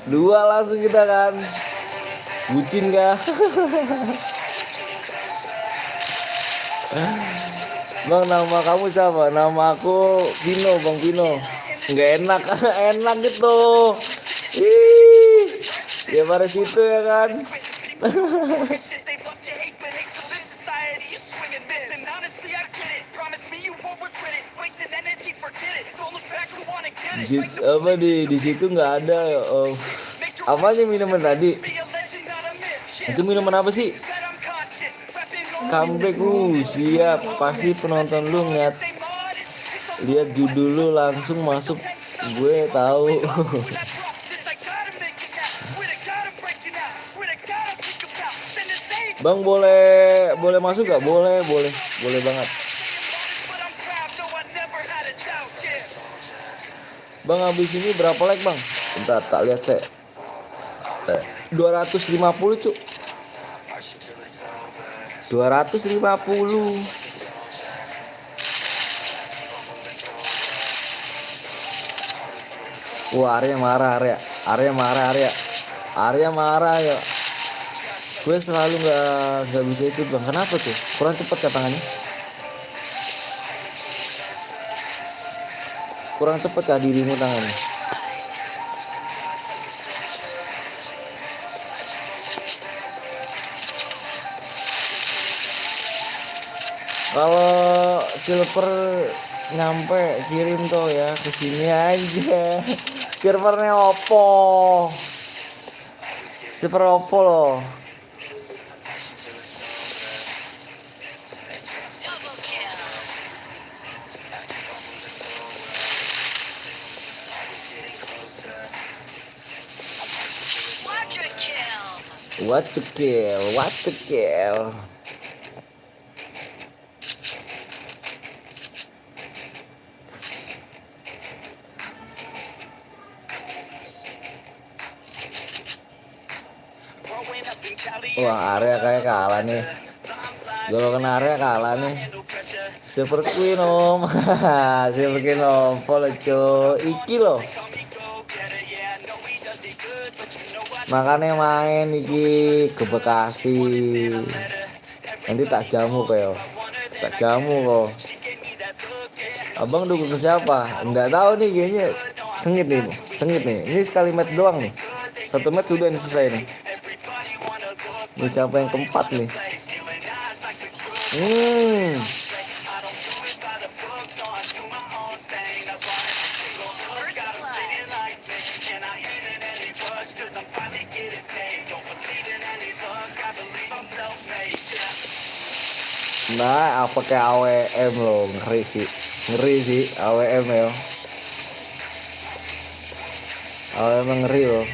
2 langsung kita kan. Bucin gak? Bang, nama kamu siapa? Nama aku Vino, Bang Vino. nggak enak. Enak gitu. Ih, ya pada situ ya kan. Di situ nggak ada apanya minuman tadi. Itu minuman apa sih? Comeback. Siap. Pasti penonton lu lihat judul lu langsung masuk. Gue tahu. Bang, boleh masuk gak? Boleh banget. Bang, habis ini berapa like, Bang? Bentar, tak lihat cek. 250 cuk. 250. Wah, Arya marah ya. Gue selalu nggak bisa ikut, Bang. Kenapa tuh? Kurang cepat ya tangannya? Kurang cepat kah dirimu tangannya? Kalau silver nyampe kirim tuh ya ke sini aja. Silver Oppo loh. What a kill. Wah, Arya kayak kalah nih. Golongan Arya kalah nih. Silver Queen om. Silver Queen om. Follow cuy. Iki loh. Makanya main iki ke Bekasi. Nanti tak jamu kok. Abang dukung ke siapa? Enggak tahu nih kayaknya. Sengit nih. Ini sekali match doang nih. 1 match sudah nih selesai nih. Ini siapa yang keempat nih? Nah, apa kayak AWM loh, ngeri sih AWM ya. AWM ngeri loh.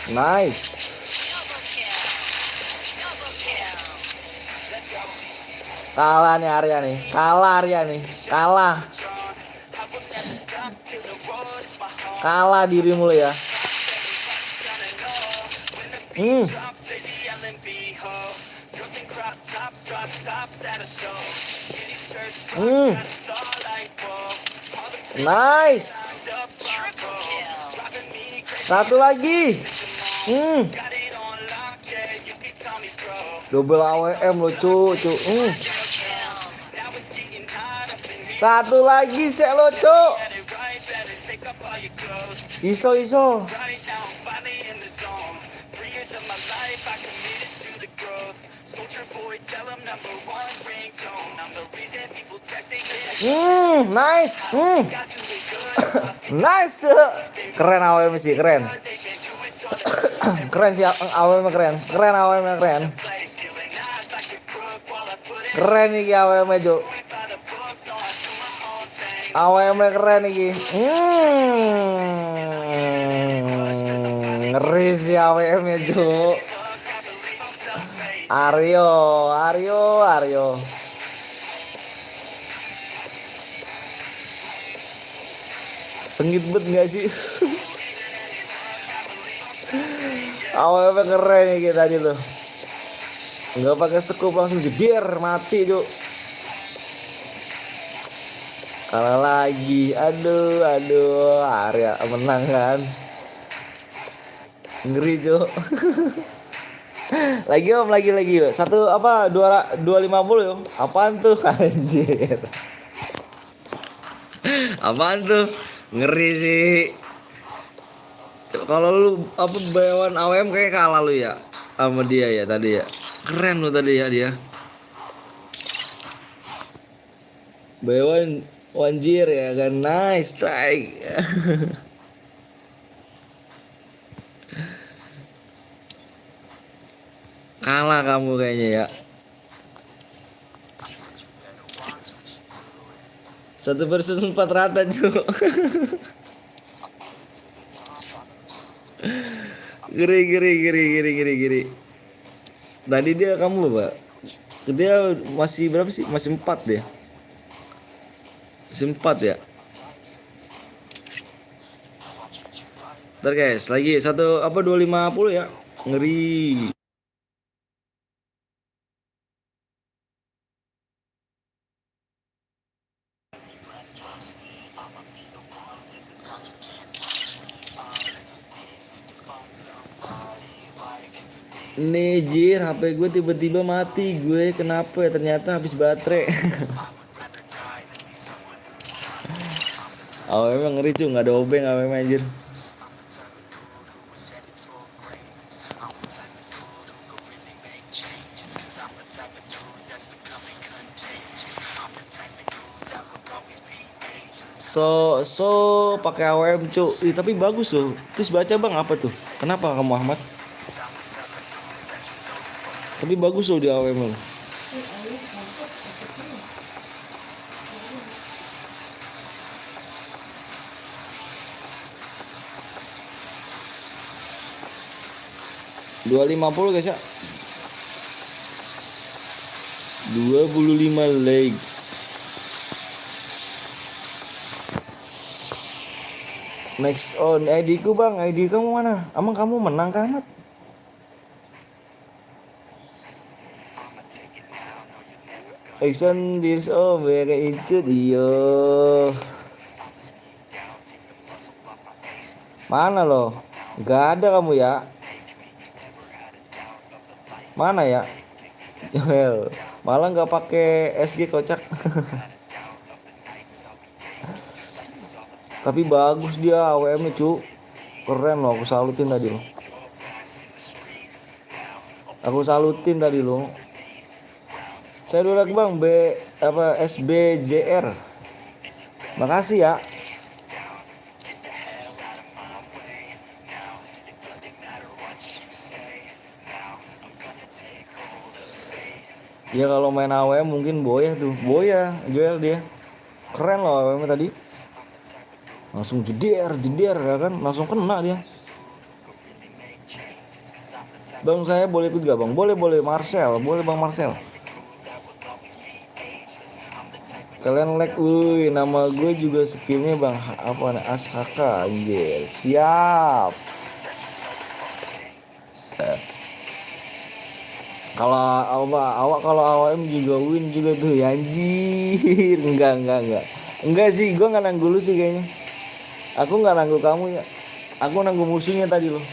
Nice. Kalah nih Arya nih. Kalah dirimu lo ya. Nice. Satu lagi. Double AWM lo cu. Satu lagi sek lo cu. Iso. Nice. Nice. Keren AWM sih, keren. Keren sih AWM keren. Keren nih AWM Jo. AWM keren nih. Ngeri sih AWM Jo. Aryo. Sengit bet nggak sih? Awalnya keren nih kita tadi tuh. Nggak pakai sekup langsung jeder mati Jo. Kalah lagi. Aduh. Arya menang kan. Ngeri Jo. Lagi om, lagi yuk. Satu apa 250 yuk. Apaan tuh anjir? Apaan tuh? Ngeri sih. Kalau lu apa bayawan AWM kayak kalah lu ya sama dia ya tadi ya. Keren lu tadi ya dia. Bayawan Wanjir ya kan, nice strike. Kalah kamu kayaknya ya. 1 versus 4 rata cuy. Geri. Tadi dia kamu Pak. Dia masih berapa sih? Masih 4 dia. Masih 4 ya. Ntar guys, lagi 250 ya. Ngeri. Nih jir, HP gue tiba-tiba mati. Gue kenapa ya? Ternyata habis baterai. AWM ngeri cuy, nggak ada obeng AWM anjir. So pakai AWM cuy. Tapi bagus tuh. Terus baca bang apa tuh? Kenapa kamu Ahmad? Tapi bagus loh di AWM. 250 guys ya. 25 leg. Next on ID ku bang, ID kamu mana? Emang kamu menang kan Ahmad? Action this very incut iyo. Mana lo? Gak ada kamu ya? Mana ya? Well, malah nggak pakai SG kocak. Tapi bagus dia AWM-nya cu. Keren loh, aku salutin tadi lo. Saya dulu bang SBJR. Makasih ya. Ya kalau main AWM mungkin Boya Joel dia. Keren loh AWM tadi. Langsung jeder ya kan, langsung kena dia. Bang saya boleh ikut gak bang? Boleh Marcel, boleh bang Marcel. Kalian like, nama gue juga skillnya bang apa Ashaka anjir. Siap. Kalau awak kalau AWM juga win juga tuh ya, anjir. Enggak sih, gue nggak nanggung lu sih kayaknya. Aku nggak nanggung kamu ya. Aku nanggung musuhnya tadi loh.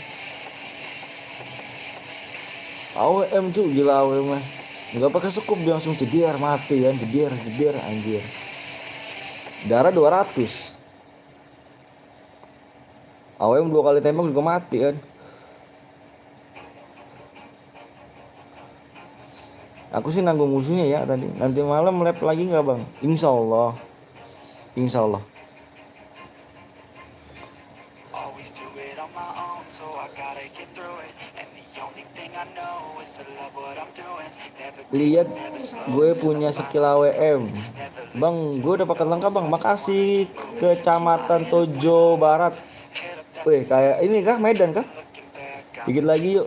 AWM tuh gila AWM mah. Nggak pakai sekup dia langsung jeder mati kan, jeder anjir. Darah 200. AWM 2 kali tembak juga mati kan. Aku sih nanggung musuhnya ya tadi. Nanti malam lab lagi nggak bang? Insya Allah. Lihat gue punya skill AWM. Bang, gue udah pakai lengkap bang. Makasih Kecamatan Tojo Barat. Wih, kayak ini kah Medan kah? Dikit lagi yuk.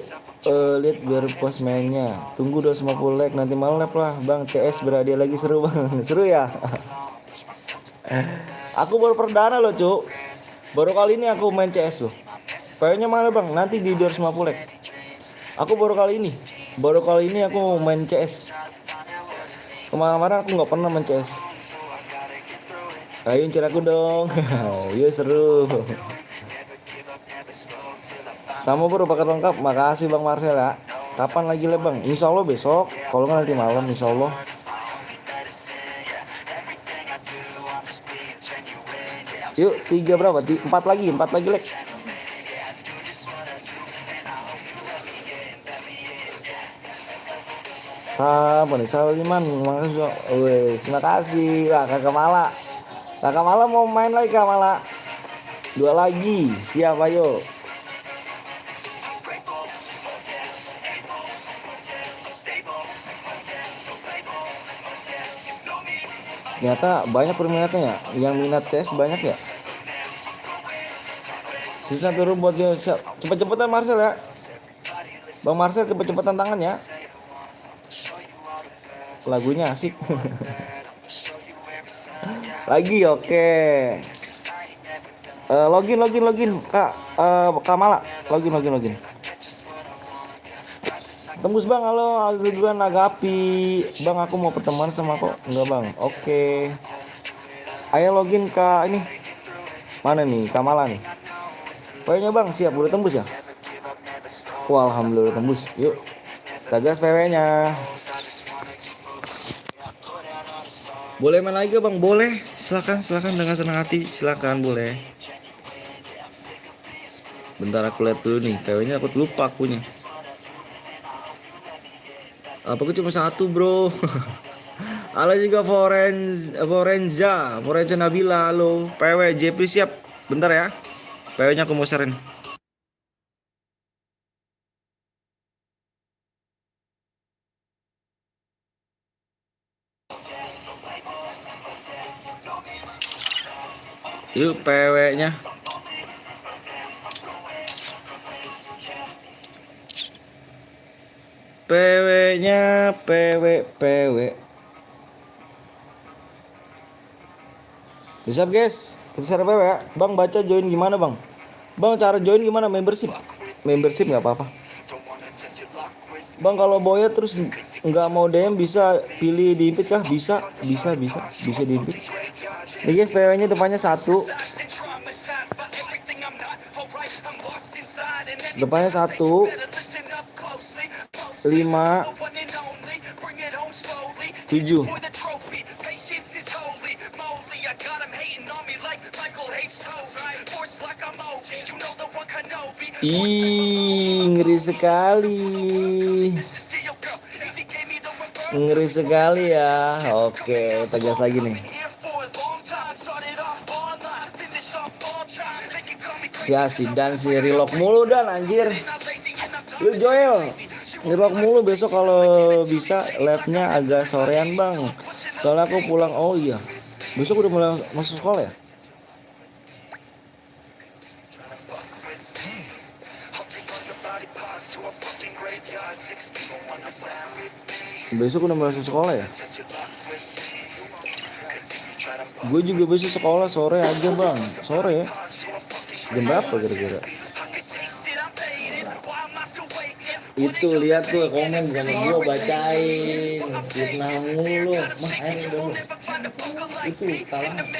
Lihat biar puas mainnya. Tunggu 250 like nanti malam lab lah bang. CS berhadiah lagi seru bang. Seru ya. Aku baru perdana loh cuk. Baru kali ini aku main CS loh. Kayaknya mana bang? Nanti di 250 like. Aku baru kali ini aku main CS. Kemarin aku nggak pernah main CS. Ayo incir aku dong. Iya seru. Sama bro paket lengkap. Makasih bang Marcel ya. Kapan lagi lah bang? Insya Allah besok. Kalau nggak nanti malam insya Allah. Yuk 3 berapa? 4 lagi Lek. Siapa nih? Saliman, makasih. Wes, terima kasih. Wah, Kakak Mala. Kakak Mala mau main lagi Kak Mala. 2 lagi. Siap ayo. Ternyata banyak peminatnya ya. Yang minat CS banyak ya. Sisa biru buat dia. Cepet-cepetan Marcel ya. Bang Marcel cepet-cepetan tangan ya. Lagunya asik. Lagi oke. Login Kak. Kamala. Login. Tembus bang, halo Ridwan Nagapi. Bang aku mau pertemuan sama kok. Enggak bang, oke. Ayo login ke ini. Mana nih, Kamala nih. PW-nya bang, siap, udah tembus ya? Wah alhamdulillah tembus, yuk. Kita gas PW-nya. Boleh main lagi bang? Boleh, silakan dengan senang hati, silakan boleh. Bentar aku lihat dulu nih, PW-nya aku lupa akunya. Apa aku cuma 1 bro. Halo juga Forenza Nabila, halo. PW JP siap. Bentar ya. PW-nya aku mau sharein. Yuk PW-nya. PW-nya PW. Bisa guys, kita share PW ya. Bang baca join gimana bang? Bang cara join gimana? Membership nggak apa-apa. Bang kalau boya terus nggak mau DM bisa pilih diimpit kah? Bisa diimpit. Nih guys PW-nya depannya 1. Depannya 1 5 7. Ngeri sekali ya. Oke, tegas lagi nih. Dan si relock mulu dan anjir. Lu Joel relock mulu besok kalau bisa labnya agak sorean bang. Soalnya aku pulang. Oh iya. Besok udah mulai masuk sekolah ya? Besok udah mulai masuk sekolah ya? Gue juga besok sekolah sore aja bang. Sore ya? Jam berapa kira-kira? Itu lihat tuh komen bukan gue bacain. Fitnah mulu. Mah air dulu. Itu kalah mulu.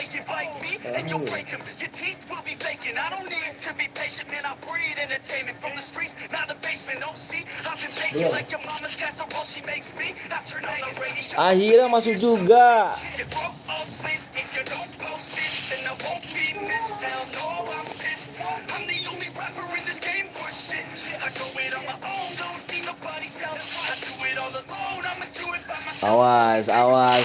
Belum. Akhirnya masuk juga. Awas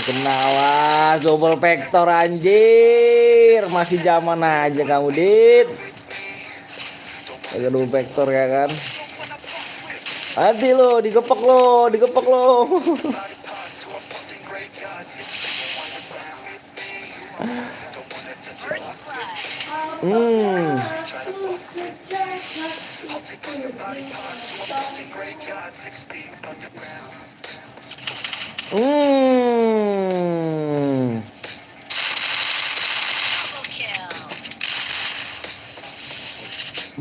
kena, double vector anjir. Masih zaman aja kamu Dit. Ada double vector ya kan. Hati lo, digepek lo.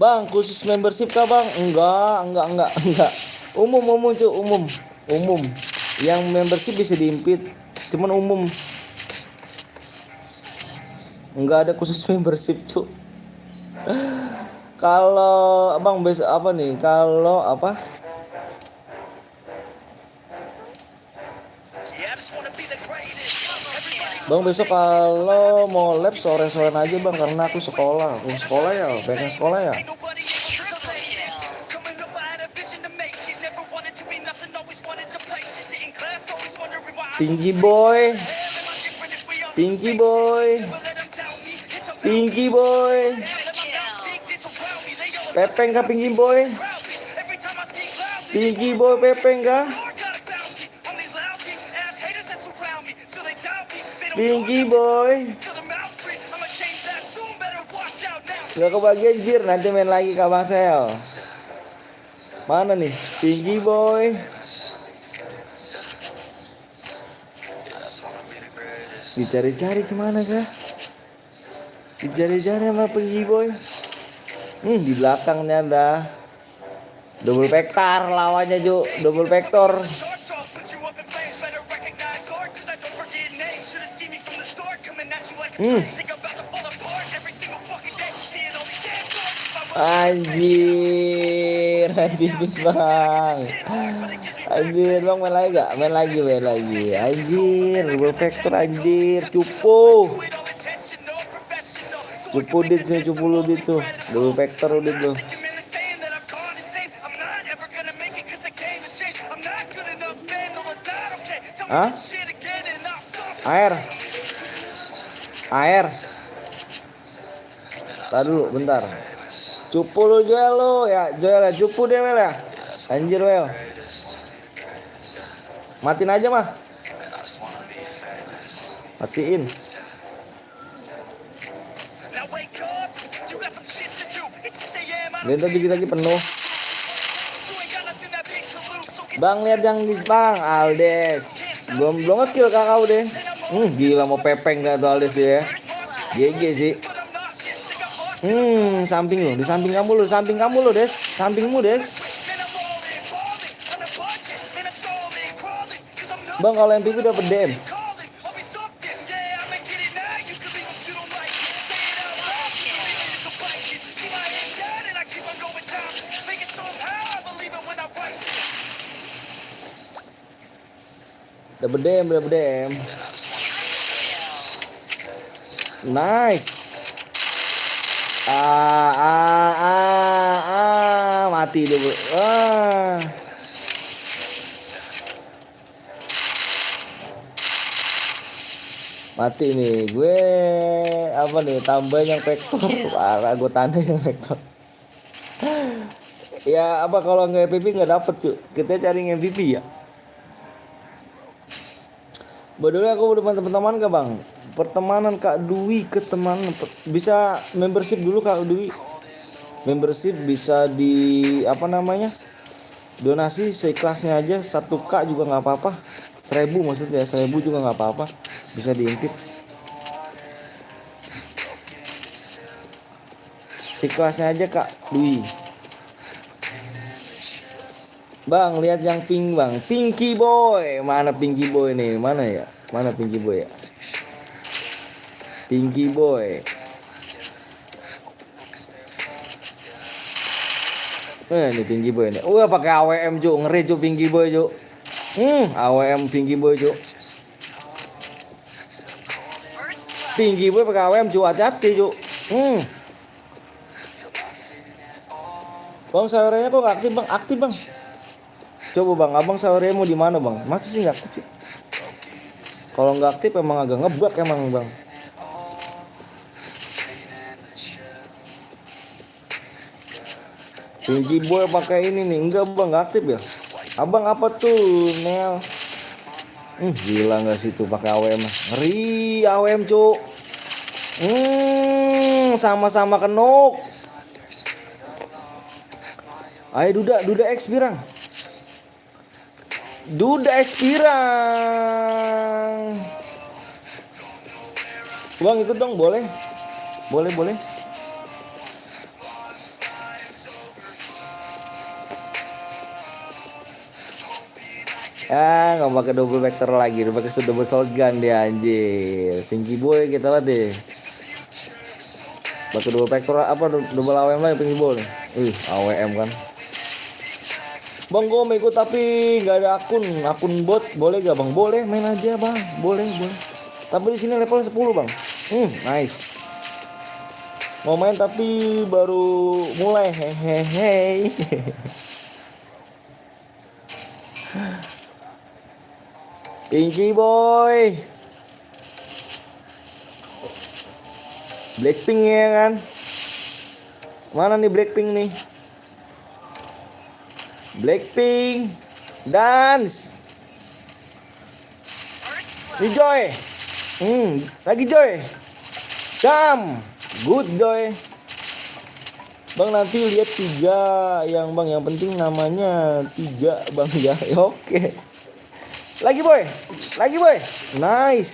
Bang, khusus membership kah bang? Enggak. Umum. Yang membership bisa diimpit, cuman umum. Enggak ada khusus membership cu. Kalau abang apa nih? Kalau apa? Bang besok kalau mau lab sore-sorean aja bang, karena aku sekolah ya, pengen sekolah ya. Pinky boy, Pinky boy, Pinky boy, Pepeng kah Pinky boy? Pinky boy Pepeng kah? Pinky boy. Gak kebagian jir, nanti main lagi Kak Bang Sel. Mana nih Pinky boy? Dicari-cari kemana kah? Dicari-cari sama Pinky boy. Di belakangnya ada double vector lawannya Jo, double vector. Anjir, anjir bang. Anjir bang main lagi gak? Main lagi. Anjir, double vector anjir, cupu. Cupu dit sih, cupu lu dit tuh. Double vector udah tuh. Hah? Air. Tar dulu bentar. Cupu lu Joel lu ya, cupu deh Wel ya. Anjir Wel. Matiin aja mah. Matiin. Lihat lagi penuh. Bang lihat yang di bang Aldes. Belum ngekill kakak deh. Gila mau pepeng gak tuh Aldes ya. GG sih. Samping lu, di samping kamu lu, Des. Sampingmu Des. Bang kalau MVP dapat DM. Dapat DM. Nice. Mati dia. Mati nih gue. Apa nih, tambahin yang vektor. Parah gue tanda yang vektor. Ya apa kalau nggak MVP nggak dapet cuy. Kita cari MVP ya. Bodolnya aku udah teman-teman gak bang? Pertemanan Kak Dwi ke teman bisa membership dulu Kak Dwi. Membership bisa di apa namanya? Donasi seikhlasnya aja 1K juga nggak apa-apa. 1000 maksudnya 1000 juga nggak apa-apa. Bisa diimpit. Seikhlasnya aja Kak Dwi. Bang lihat yang pink bang, Pinky boy. Mana Pinky boy nih? Mana ya? Mana Pinky boy ya? Pinky boy. Ini Pinky boy nih. Pakai AWM Cuk, ngeri Cuk Pinky boy Cuk. AWM Pinky boy Cuk. Pinky boy pakai AWM Cuk, hati-hati Cuk. Bang sawerenya kok gak aktif bang? Aktif bang. Coba bang, abang saweremu di mana bang? Masa sih nggak aktif? Kalau nggak aktif emang agak ngebug emang bang. Pinky boy pakai ini nih, enggak bang nggak aktif ya? Abang apa tuh Nel? Gila nggak sih tuh pakai AWM? Ngeri AWM cuk. Sama-sama kenok. Ayo Duda X birang. Duda Expirang. Bang ikut dong boleh. Boleh. Nggak pakai double vector lagi, udah pakai double shotgun dia anjir. Pinky boy kita lihat deh. Pakai double vector apa double AWM lagi Pinky boy. AWM kan. Bang gue mau ikut tapi nggak ada akun bot, boleh gak bang? Boleh main aja bang, boleh. Tapi di sini level 10 bang. Nice. Mau main tapi baru mulai. Hehehe. Pinky boy. Blackpink ya kan? Mana nih Blackpink nih? Blackpink dance. Nih Joy. Lagi Joy. Jam. Good Joy. Bang nanti lihat 3 yang bang, yang penting namanya 3 bang ya. Oke. Lagi boy. Nice.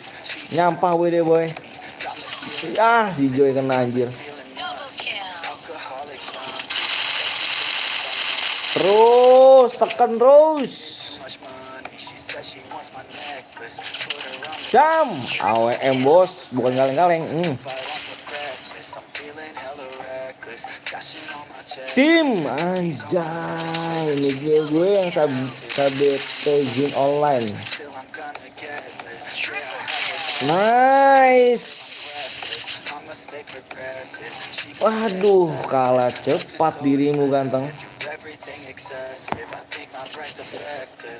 Nyampah WD boy. Si Joy kena anjir. Terus tekan terus. Jam. AWM bos, bukan kaleng-kaleng. Tim anjay, ini gue yang sabotaging online. Nice. Waduh, kalah cepat dirimu ganteng.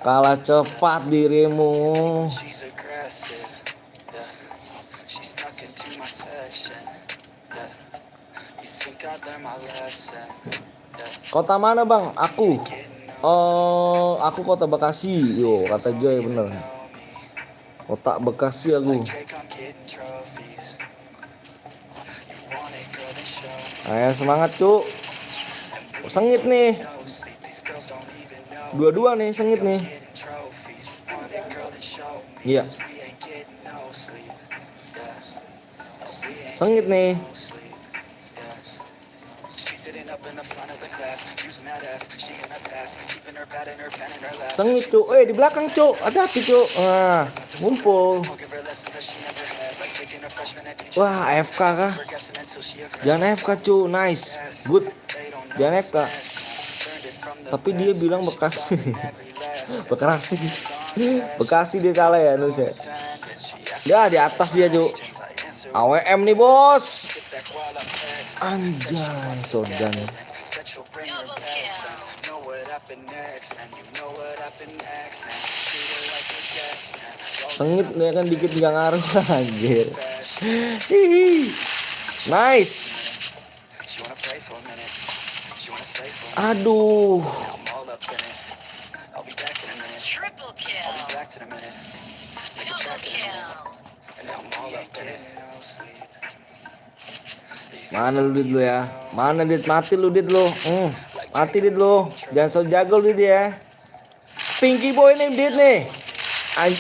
Kalah cepat dirimu. Kota mana bang? Aku kota Bekasi. Yo, kata Joy bener. Kota Bekasi aku. Ayo semangat cuk. Sengit nih. Dua-dua nih sengit nih. Iya. Sengit nih. Sengit cuk. Di belakang cuk. Hati-hati cuk. Ngumpul. Wah, AFK kah? Jangan AFK cuk. Nice. Good. Jangan AFK. Tapi dia bilang Bekasi. Bekasi dia salah ya Nus ya. Ya di atas dia cuk. AWM nih bos. Anjay, sodan. Sengit dia kan dikit nggak ngaruh anjir. Nice. Aduh. Mana lu dit lu ya? Mana dit? Mati lu dit lu. Mati dit lu. Jangan so jago dit ya. Pinky boy nih dit nih.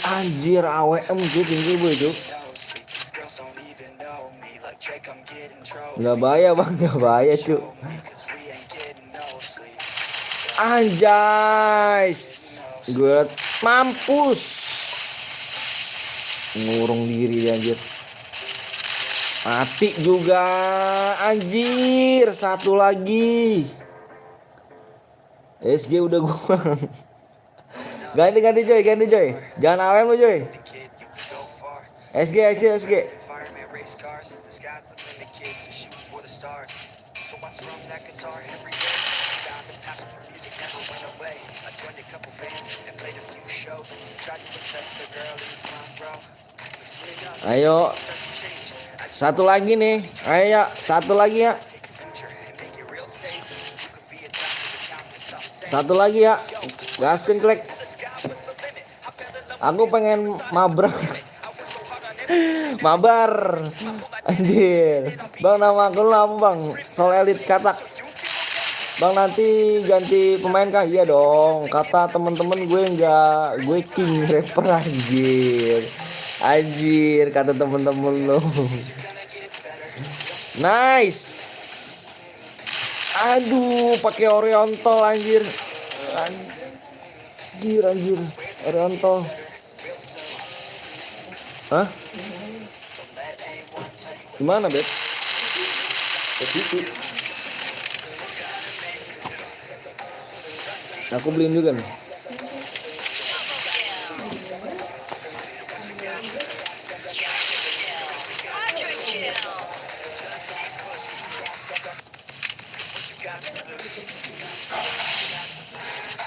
Anjir AWM tuh Pinky boy tuh. Nggak bahaya bang, nggak bahaya cuy. Anjay. Gue mampus. Ngurung diri anjir. Mati juga anjir. Satu lagi. SG udah gua. Ganti Joy. Jangan AWM lu Joy. SG. Ayo. Satu lagi nih. Ayo ya, satu lagi ya. Satu lagi ya. Gaskeun klek. Aku pengen mabrak. Mabar. Anjir. Bang nama aku lu apa bang? Soul Elite Katak. Bang nanti ganti pemain kah? Iya dong. Kata temen-temen gue king rapper anjir. Anjir kata temen-temen lo. Nice. Aduh pakai Oriental anjir. Anjir Oriental. Hah? Gimana bet? Ke situ. Aku beliin juga nih.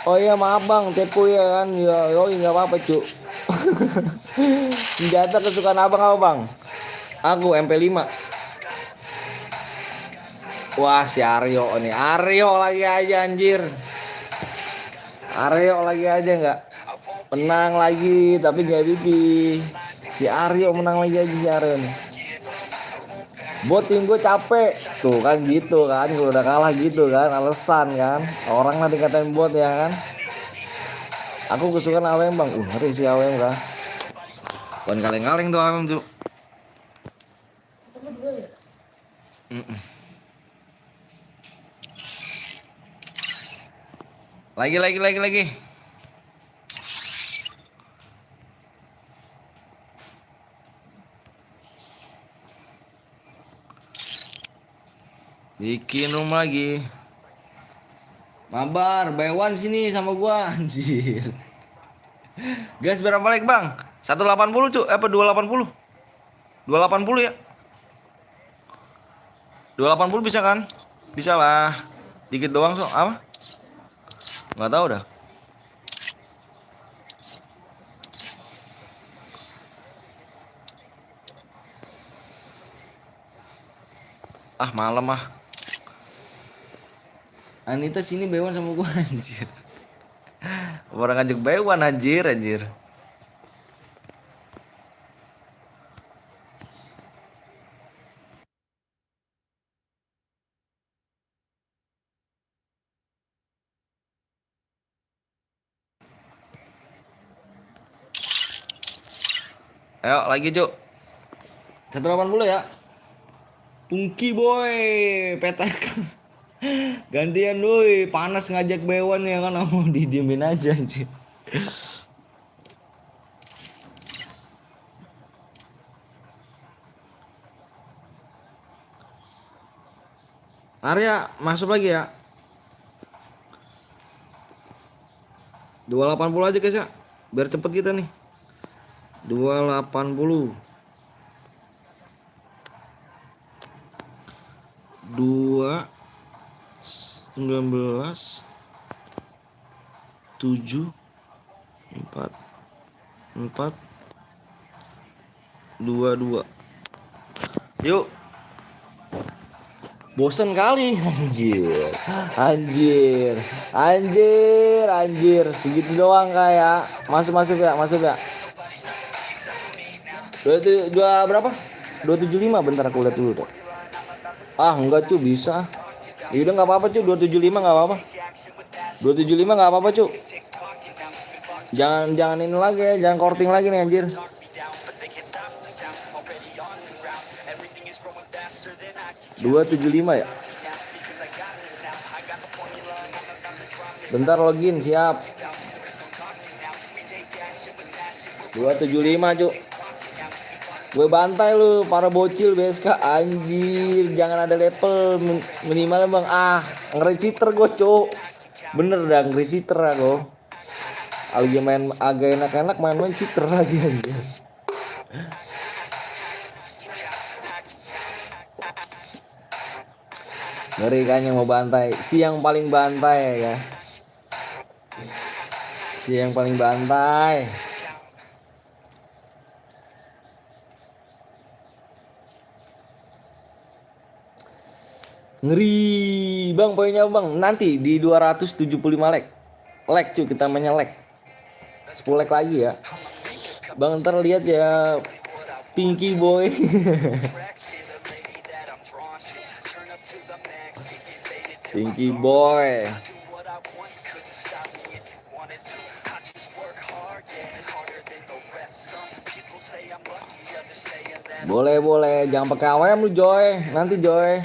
Oh iya maaf bang, tepo ya kan. Ya, nggak apa-apa cuk. Senjata kesukaan abang apa bang? Aku MP5. Wah si Aryo nih, Aryo lagi aja anjir. Aryo lagi aja nggak menang lagi, tapi nggak bibi. Si Aryo menang lagi aja si Aryo nih. Bot tim gue capek tuh kan gitu kan, kalau udah kalah gitu kan, alasan kan. Orang lah dikatain bot ya kan. Aku kesukaan AWM bang, ngeri sih AWM kan. Bukan kaleng-kaleng tuh AWM tuh. Lagi. Bikin room lagi. Mabar, Baywan sini sama gua anjir. Gas berapa like bang? 180 cu, apa 280? 280 ya? 280 bisa kan? Bisa lah. Dikit doang so, apa? Nggak tahu dah. Ah malam ah. Anita sini Baywan sama gua anjir. Orang ngajak Baywan anjir. Ayo lagi cuk. 180 ya. Pungki boy, petak. Gantian doi, panas ngajak Baywan ya kan, mau didiemin aja anjir. Arya masuk lagi ya. 280 aja guys ya. Biar cepet kita nih. 280. 19 7 4 4 2 2. Yuk. Bosen kali anjir segitu doang kayak masuk ya. Dua berapa? 275 bentar aku lihat dulu deh. Ah enggak cu, bisa. Ya udah nggak apa-apa cu, 275 nggak apa-apa. 275 nggak apa-apa cu. Jangan ini lagi ya, jangan korting lagi nih anjir. 275 ya. Bentar login siap. 275 cu. Gue bantai lu para bocil BSK anjir, jangan ada level minimal bang. Ah ngeri cheater gue cu. Bener dah ngeri cheater aku. Lagi main agak enak-enak main cheater lagi anjir. Ngeri kan yang mau bantai. Si yang paling bantai ya. Si yang paling bantai. Ngeri bang poinnya bang. Nanti di 275 like. Like cuy, kita mainnya like. 10 like lagi ya. Bang ntar lihat ya Pinky boy. Pinky boy. Boleh, jangan pakai AWM lu Joy. Nanti Joy.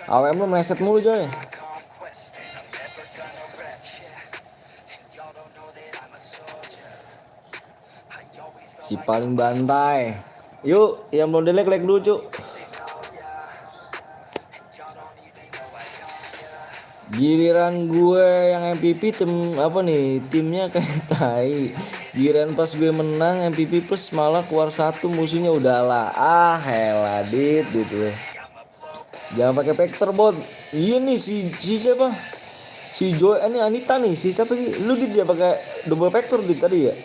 AWM lu meleset mulu Joy. Si paling bantai. Yuk, yang belum like dulu cuk. Giliran gue yang MVP timnya kayak tai. Giliran pas gue menang MVP plus malah keluar satu musuhnya udahlah. Ah helah dit gitu. Jangan pakai vector bot. Iya nih si siapa? Si Joy ini Anita nih. Si siapa sih? Lu dia pakai double vector di tadi ya?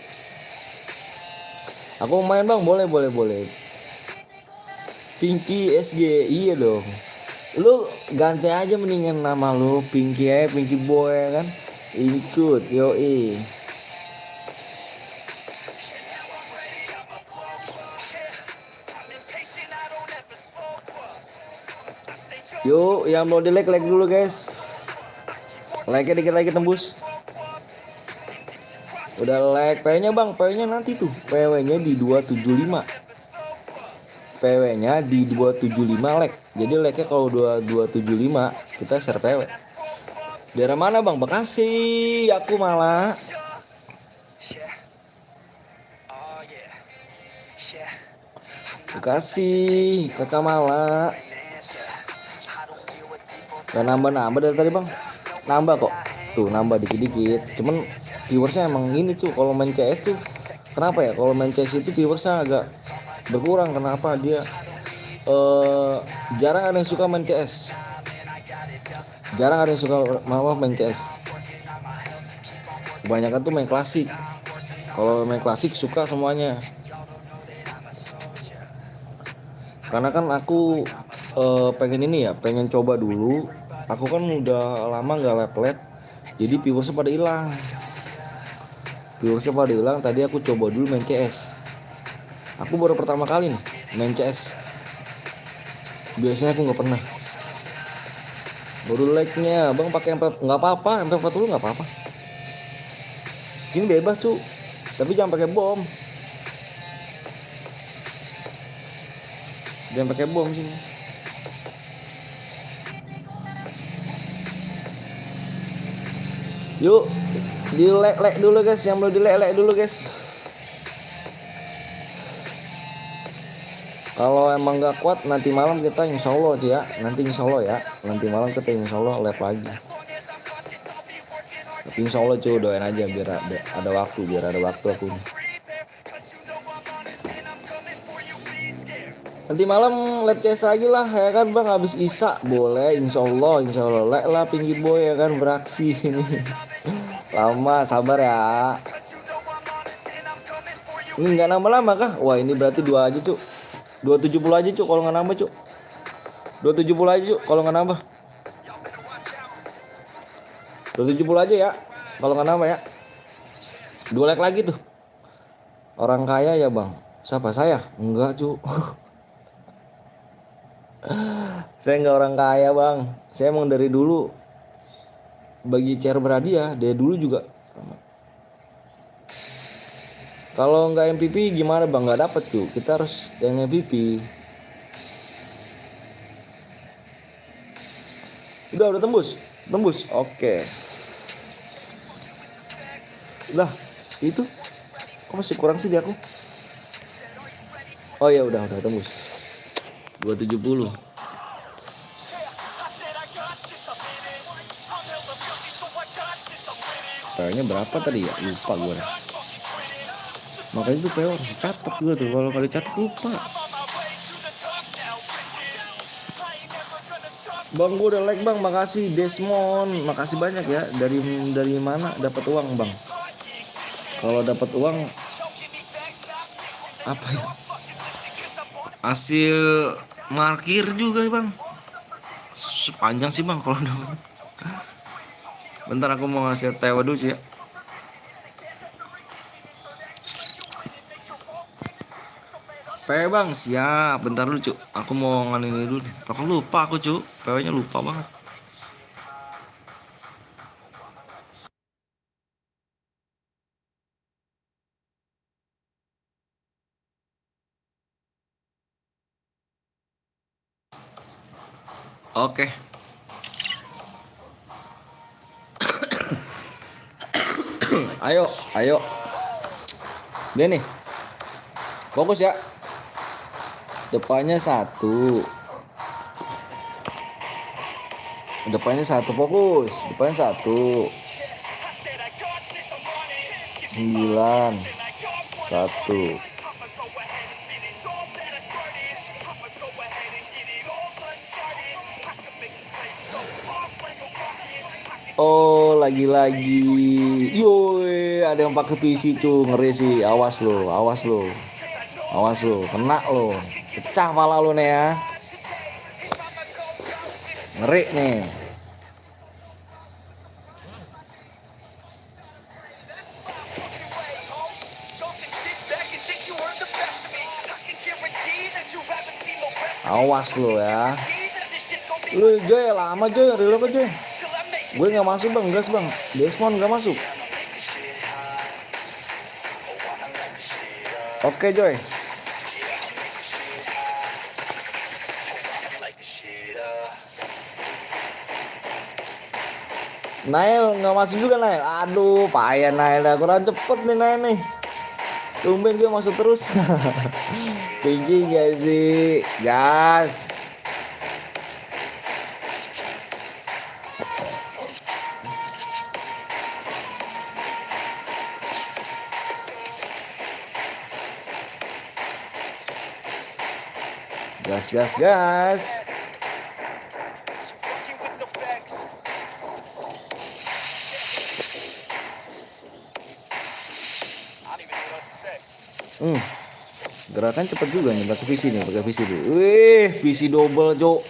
Aku mau main bang, boleh. Pinky SG, iya dong. Lu ganti aja mendingan nama lu Pinky aja, Pinky Boy ya kan. Ikut, yoi. Yuk, yang mau di like dulu guys. Like-nya dikit lagi tembus. Udah like, PW-nya bang, PW-nya nanti tuh. PW-nya di 275. PW-nya di 275 like. Jadi like-nya kalau 275 kita share PW. Daerah mana bang? Bekasi. Aku malah. Bekasi, kakak malah. Gak nambah dari tadi bang. Nambah kok. Tuh nambah dikit-dikit. Cuman viewersnya emang ini tuh. Kalau main CS tuh. Kenapa ya? Kalau main CS itu viewersnya agak berkurang. Kenapa? Dia jarang ada yang suka main CS. Jarang ada yang suka main CS. Kebanyakan tuh main klasik. Kalau main klasik suka semuanya. Karena kan aku pengen ini ya. Pengen coba dulu. Aku kan udah lama gak lab. Jadi viewersnya pada hilang. Tadi aku coba dulu main CS. Aku baru pertama kali nih main CS. Biasanya aku nggak pernah. Baru like-nya bang pakai MP, nggak apa-apa, MP40 nggak apa-apa. Sini bebas cu, tapi jangan pakai bom. Jangan pakai bom sini. Yuk, di like dulu guys, yang belum di like dulu guys. Kalau emang nggak kuat nanti malam kita insya Allah ya. Nanti malam kita insya Allah live lagi. Tapi insya Allah cuy doain aja biar ada waktu aku nih. Nanti malam live CS lagi lah ya kan bang, habis Isya boleh insya Allah like lah Pinky Boy ya kan beraksi ini. Lama sabar ya. Ini nggak lama kah? Wah ini berarti 2 aja cu. 270 aja cu kalau nggak nambah cu. 270 aja cu kalau nggak nambah. 270 aja ya kalau nggak nambah ya. 2 like lagi tuh. Orang kaya ya bang. Siapa saya? Enggak cu. Saya nggak orang kaya bang. Saya emang dari dulu bagi CR berhadiah. Dari dulu juga sama. Kalau nggak MVP gimana bang? Nggak dapet cuy. Kita harus yang MVP. Udah tembus. Oke. Udah itu. Kok masih kurang sih di aku? Oh ya udah tembus. 270. PW-nya berapa tadi ya? Lupa gue. Makanya tuh PW harus catat gue tuh. Kalau nggak dicatat lupa. Bang gue udah like bang, makasih Desmond, makasih banyak ya. Dari mana dapat uang bang? Kalau dapat uang apa ya? Hasil markir juga bang. Sepanjang sih bang kalau dapat. Bentar aku mau ngasih tewa dulu ya. Bang siap. Bentar dulu cuk. Aku mau ngalini dulu. Aku lupa aku cuk. PW-nya lupa banget. Oke. Ayo. Dia nih. Fokus ya. Depannya 1. Fokus. Depannya 1. 9. 1. Oh, lagi-lagi. Yoi, ada yang pakai PC cu, ngeri sih. Awas lo, awas lo. Awas lo, kena lo. Pecah pala lo nih ya. Ngeri nih. Awas lo ya. Lu Joy lama Joy, reload ke Joy. Gue nggak masuk bang, gas bang. Desmond nggak masuk. Oke Joy. Nail nggak masuk juga Nail. Aduh, payah Nail. Kurang cepet nih Nail nih. Tumben gue masuk terus. Tinggi gak sih? Gas. Gas, gas, gas. Gerakan cepet juga nih pakai PC nih, pakai PC nih. Wih, PC double, Cuk.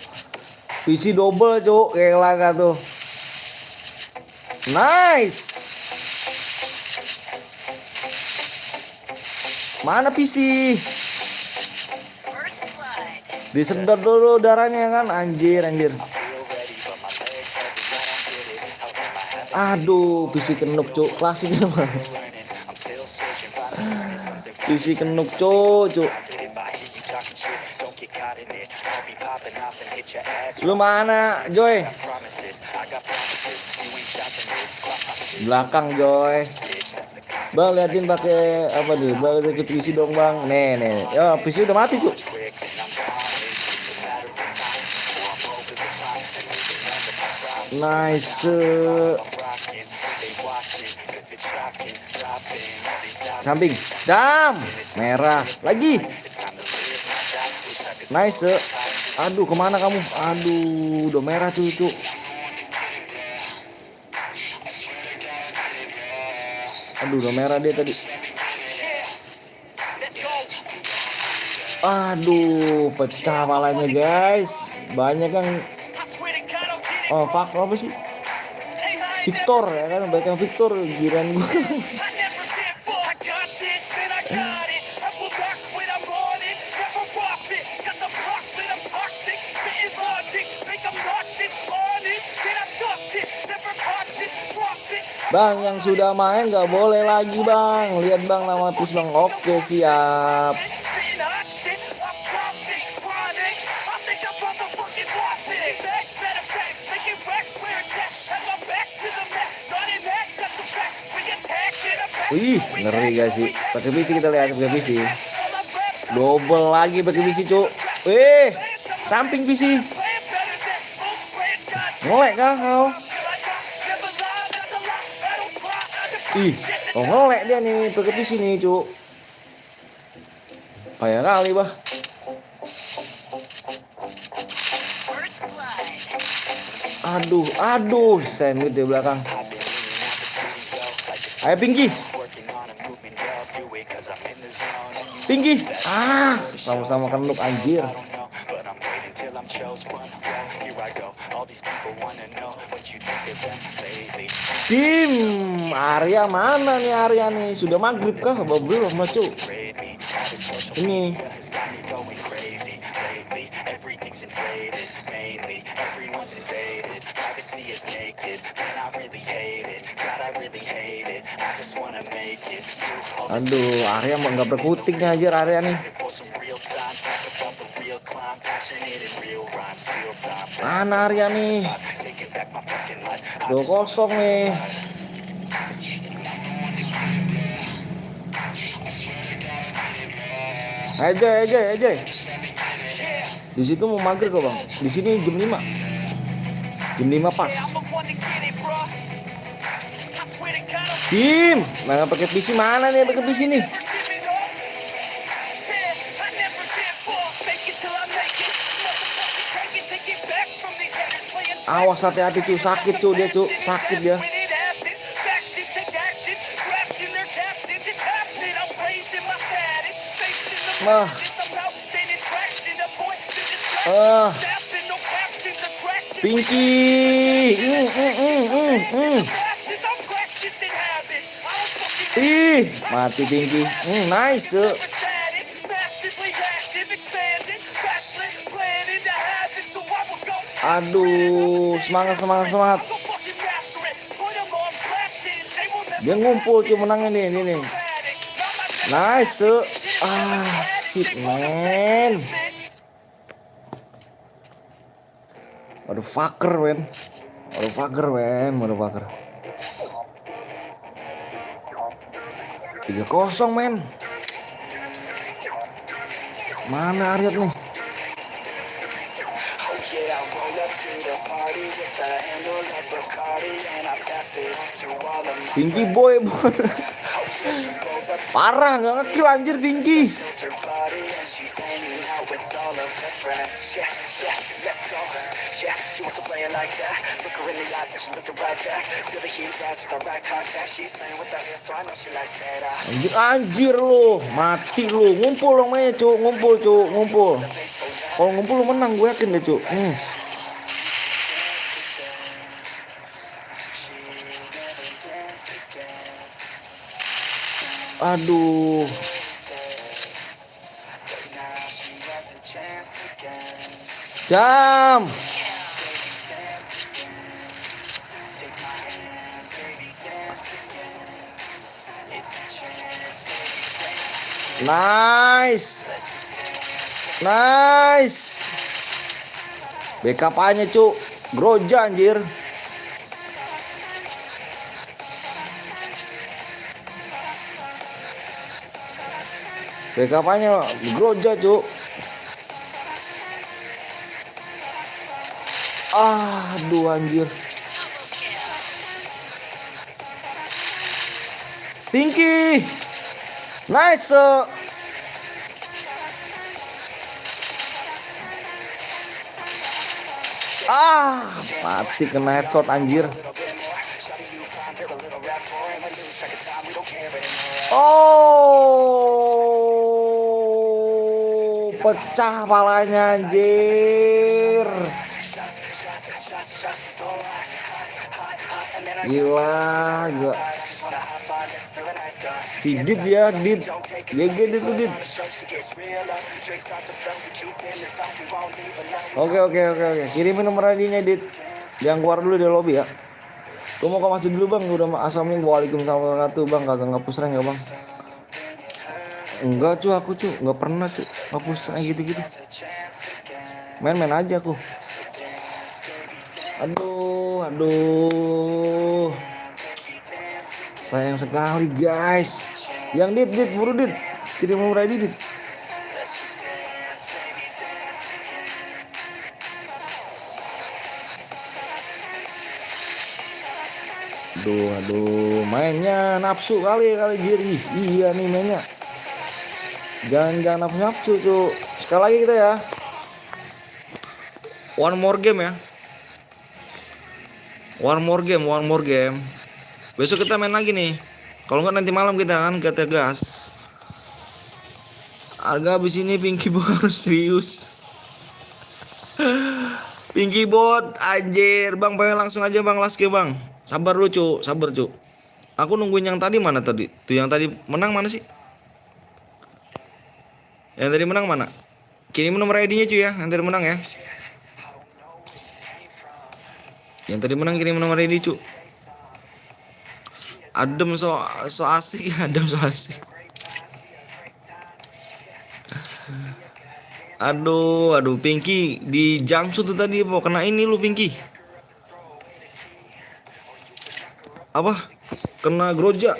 PC double, Cuk. Gila gak tuh? Nice. Mana PC? Disedot dulu darahnya kan, anjir, anjir. Aduh, PC kenuk, Cuk. Klasik emang. PC kenuk, Cuk. Lu mana, Joy? Belakang, Joy. Bang, liatin pakai apa nih? Bang, liatin PC dong, Bang. Nih. Ya, PC udah mati, Cuk. Nice. Samping. Dam. Merah. Lagi. Nice. Aduh, kemana kamu? Aduh, udah merah cucu. Aduh, udah merah dia tadi. Aduh, pecah palanya guys. Banyak yang oh fuck, apa sih? Victor ya kan, baik yang Victor giran gue. Bang, yang sudah main gak boleh lagi bang. Lihat bang nama tis bang. Oke siap. Wih, ngeri gak sih? Pakai PC kita lihat, pakai PC. Double lagi pakai PC cuk. Wih, samping PC. Ngelek kah kau? Ih, oh ngelek dia nih pakai PC nih cuk. Payah kali bah. Aduh, sandwich di belakang. Ayo Pinky. Pinky. Ah, sama-sama kenuk anjir. Tim Arya mana nih Arya nih? Sudah maghrib kah? Belum macu. Ini. Aduh, Arya mau nggak berkutik nih aja Arya nih. Mana Arya nih? 2-0 nih. Aja. Di situ mau maghrib kok bang. Di sini jam 5. Jam 5 pas. Tim, nggak pakai PC mana nih? Pakai PC nih. Awas hati-hati cu, sakit cu dia cu, sakit dia. Nah. Pinky. Ih, mati Pinky. Nice. Aduh, semangat. Dia ngumpul cuy menangnya nih. Nice. Shit man. Motherfucker man. 3-0 men. Mana Arya nih? Pinky boy. Parah, nggak ngekill anjir Pinky. Anjir lu, mati lu. Ngumpul dong mainnya cu, ngumpul. Kalau ngumpul lu menang, gue yakin deh cu. Aduh. Jam. Nice. Backup-nya cu, Groja anjir. Backup-nya Groja cu. Aduh anjir. Pinky. Nice. Mati kena headshot anjir. Pecah palanya anjir. Gila. Si Dit ya, Dit. GG Dit. Oke. Kirimin nomor ID-nya Dit. Jangan keluar dulu dari lobby ya. Gue mau masuk dulu bang. Udah assalamualaikum waalaikumsalam warahmatullahi wabarakatuh bang. Kagak ngapus rank ya bang. Enggak cu, aku cu nggak pernah cu ngapus rank gitu. Main aja aku. Aduh. Sayang sekali guys. Yang Dit buru Dit. Kirim nomor ID Dit. Aduh, mainnya nafsu kali Jiri. Iya nih mainnya. Jangan nafsu cu. Sekali lagi kita ya. One more game ya. One more game. Besok kita main lagi nih. Kalau nggak nanti malam kita gas. Harga abis ini Pinky Bot harus serius. Pinky Bot anjir. Bang pengen langsung aja bang last game bang. Sabar cu. Aku nungguin yang tadi mana tadi? Tuh yang tadi menang mana sih? Yang tadi menang mana? Kirim nomor ID-nya cu ya. Yang tadi menang ya. Yang tadi menang kirim nomor ID cu. Adem so asik. Aduh Pinky di Jiangsu tuh tadi mau kena ini lu Pinky. Apa? Kena Groja.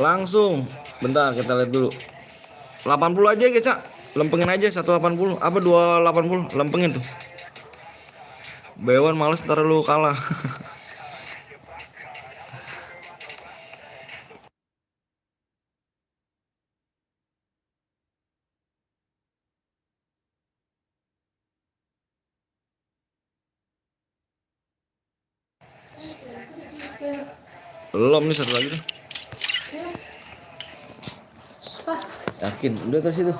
Langsung. Bentar kita lihat dulu. 80 aja ya, Cak. Lempengin aja 180 apa 280 lempengin tuh. Bewan males ntar lu kalah. Belum nih, satu lagi nih. Apa? Yakin, udah ke situ.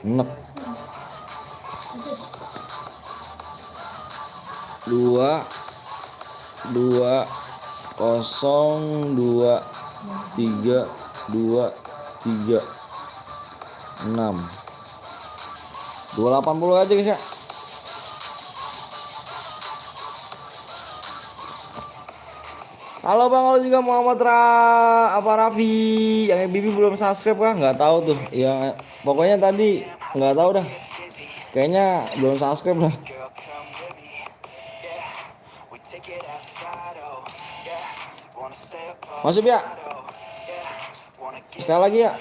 Enak. 2 2 0 2 3 2 3 6 280 aja guys ya. Halo Bang, halo juga Muhammad Raffi. Yang Bibi belum subscribe kah? Nggak tahu tuh. Ya pokoknya tadi nggak tahu dah. Kayaknya belum subscribe lah. Masuk ya. Sekali lagi ya.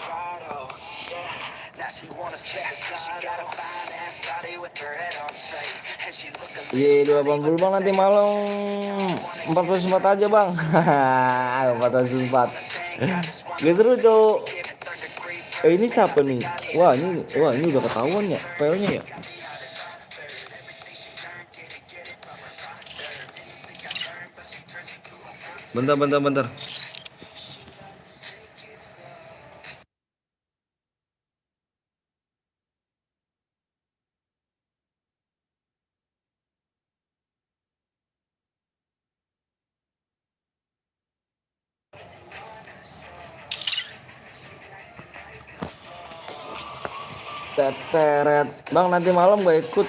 Iya 280 bang, nanti malam 44 aja bang. 44. Gak seru cowok. Ini siapa nih? Wah ini udah ketahuan ya PO-nya ya. Bentar. Teteret. Bang nanti malam gak ikut.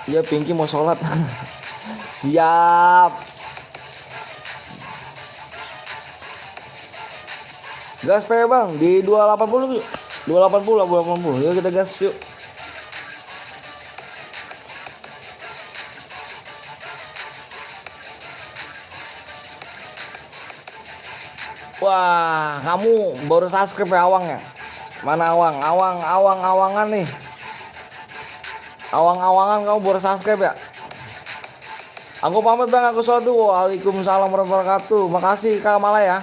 Ya Pinky mau sholat. Siap. Gas PE bang di 280. 280. Yuk kita gas yuk. Wah, kamu baru subscribe ya Awang ya? Mana Awang? Awangan nih. Awangan kamu baru subscribe ya? Aku pamit bang, aku sholat dulu. Waalaikumsalam warahmatullahi wabarakatuh. Makasih Kak Mala ya.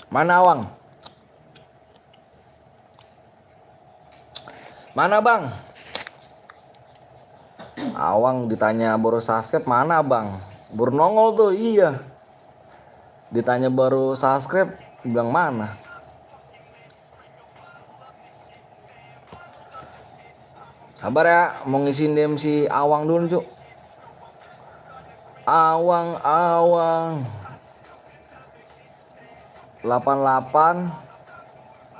Mana Awang? Mana bang? Awang ditanya baru subscribe, mana bang? Baru nongol tuh, iya. Ditanya baru subscribe, bilang mana? Sabar ya, mau ngisiin DM si Awang dulu cuk. Awang 88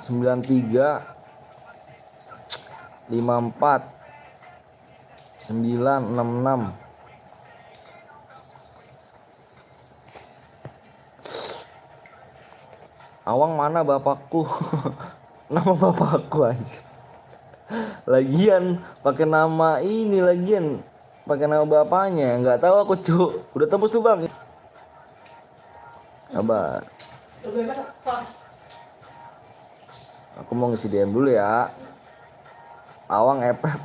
93 54 966. Awang mana bapakku? Nama bapakku aja. Lagian pakai nama ini, lagian pakai nama bapaknya. Nggak tahu aku cuk. Udah tembus tuh bang. Sabar. Aku mau ngisi DM dulu ya. Awang epep.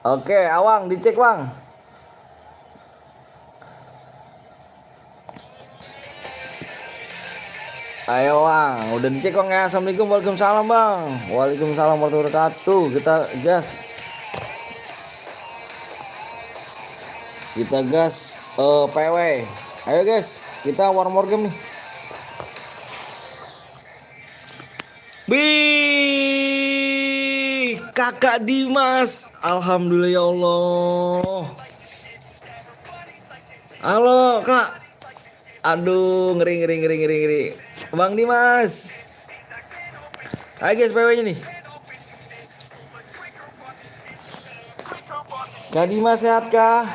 Oke, Awang dicek bang. Ayo bang, udah dicek bang ya. Assalamualaikum, waalaikumsalam bang. Waalaikumsalam warahmatullahi wabarakatuh. Kita gas. PW. Ayo guys, kita war more game nih. Bih, kakak Dimas. Alhamdulillah ya Allah. Halo kak. Aduh, ngeri. Bang Dimas. Ayo guys, PW nih. Kak Dimas sehat kah?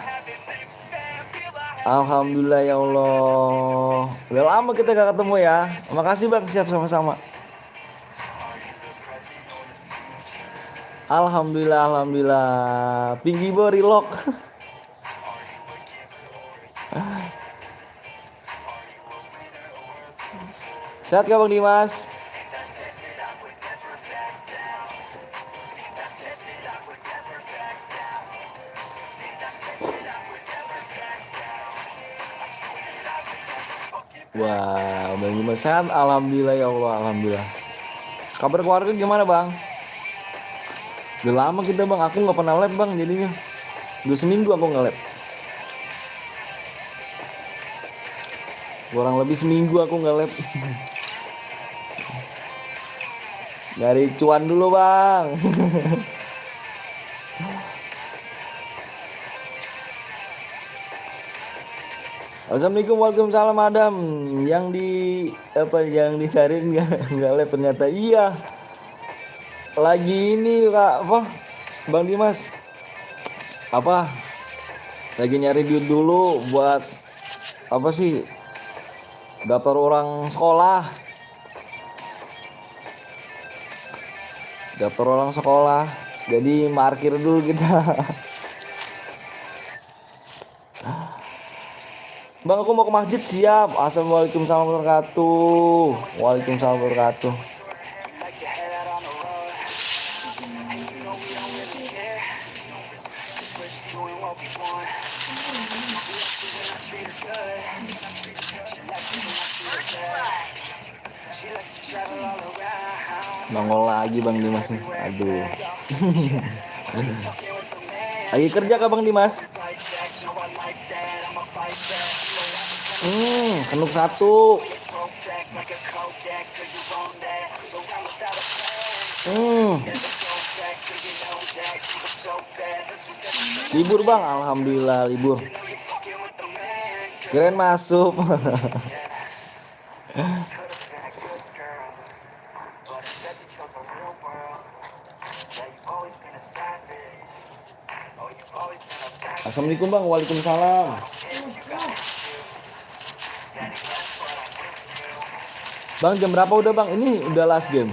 Alhamdulillah ya Allah. Udah lama kita gak ketemu ya. Makasih bang, siap sama-sama. Alhamdulillah. Pinky Bori lock. Sehat gak bang Dimas? Wah, Bang Dimas sehat, alhamdulillah ya Allah, alhamdulillah. Kabar keluarga gimana Bang? Udah lama kita Bang, aku nggak pernah lab Bang jadinya. Udah seminggu aku nge-lab. Kurang lebih seminggu aku nge-lab. Nyari cuan dulu Bang. Assalamualaikum, waalaikumsalam Adam. Yang di apa yang dicariin nggak lab ternyata iya. Lagi ini Kak apa Bang Dimas apa lagi nyari duit dulu buat apa sih daftar orang sekolah, jadi parkir dulu kita. Bang aku mau ke masjid, siap. Assalamualaikum warahmatullahi wabarakatuh. Waalaikumsalam warahmatullahi wabarakatuh. Nongol lagi Bang Dimas nih. Aduh. Lagi kerja kah Bang Dimas? Kenuk satu. Libur Bang, alhamdulillah libur. Keren masuk. Assalamualaikum Bang, waalaikumsalam. Bang jam berapa udah Bang? Ini udah last game.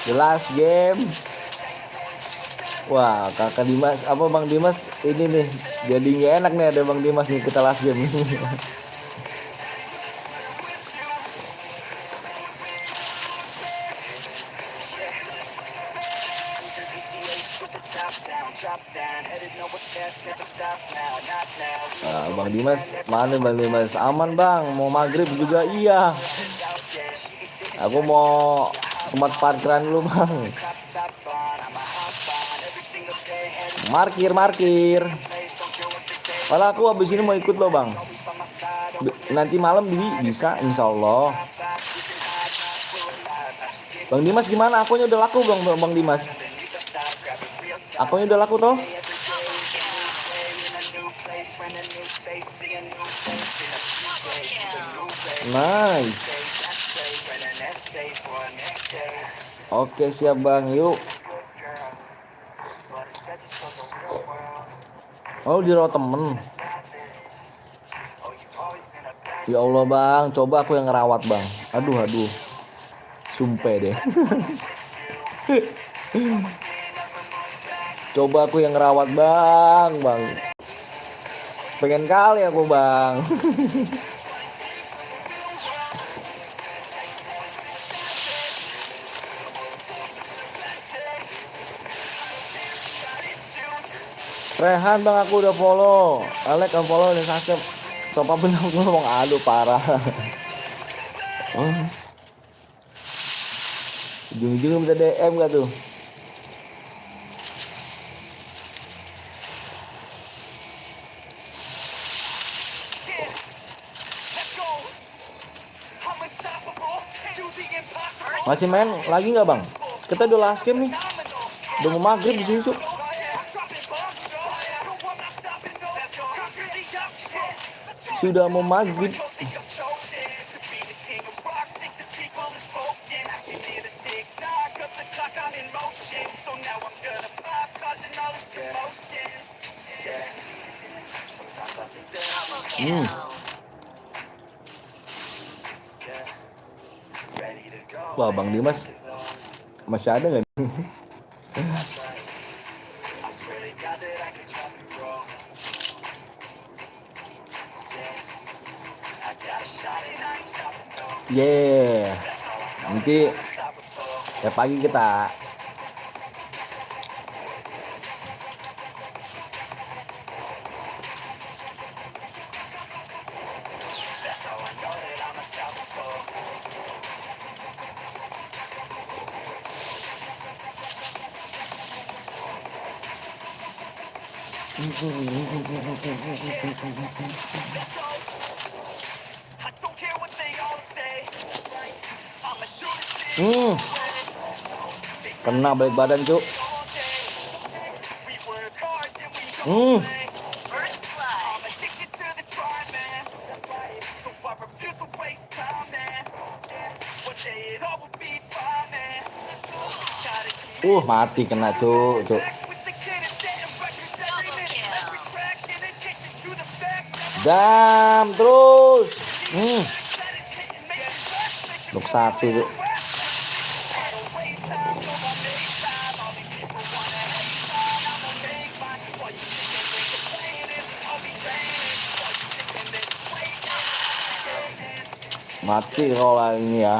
The last game. Wah kakak Dimas, apa Bang Dimas ini nih, jadi nggak enak nih ada Bang Dimas nih kita last game. Bang Dimas, mana Bang Dimas? Aman Bang, mau maghrib juga iya. Aku mau tempat parkiran dulu Bang. Markir. Malah aku habis ini mau ikut loh Bang. Nanti malam bisa insya Allah. Bang Dimas gimana? Akunnya udah laku Bang Dimas? Akunnya udah laku toh? Nice. Oke siap Bang, yuk. Oh dirawat temen. Ya Allah Bang, coba aku yang ngerawat Bang. Aduh. Sumpah deh. Coba aku yang ngerawat Bang. Pengen kali aku Bang. Rehan Bang aku udah follow. Alek follow dan subscribe. Coba bener ngomong aduh parah. Ujung-ujungnya minta DM gak tuh? Masih main lagi nggak Bang? Kita udah last game nih. Udah mau maghrib di sini Cuk. Sudah mau maghrib. Wah Bang Dimas masih ada nggak? Yeah, nanti ya pagi kita Hmm, kena balik badan cuk. Hmm, First blood. mati kena cuk, cuk. Double kill. Dam terus. Blok 1 cuk. Mati kalau ini ya.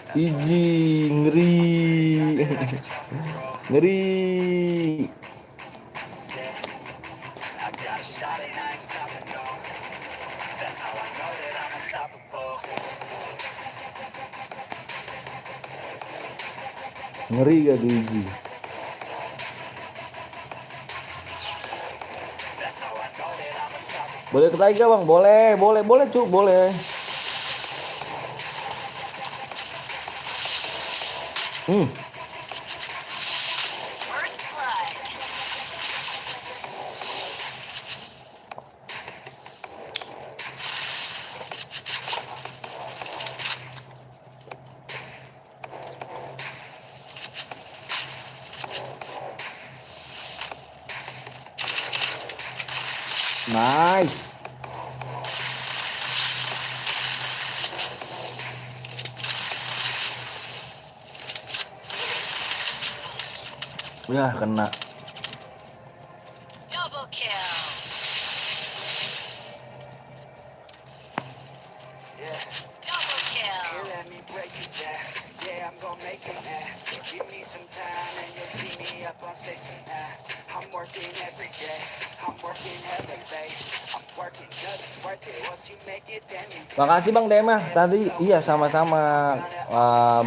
Iji ngeri. Ngeri. Ngeri gak tuh Iji? Boleh ketarik gak bang? Boleh cuk, boleh. First blood. Nice. Ya kena. Double kill. Double kill. Makasih Bang Dema. Tadi iya sama-sama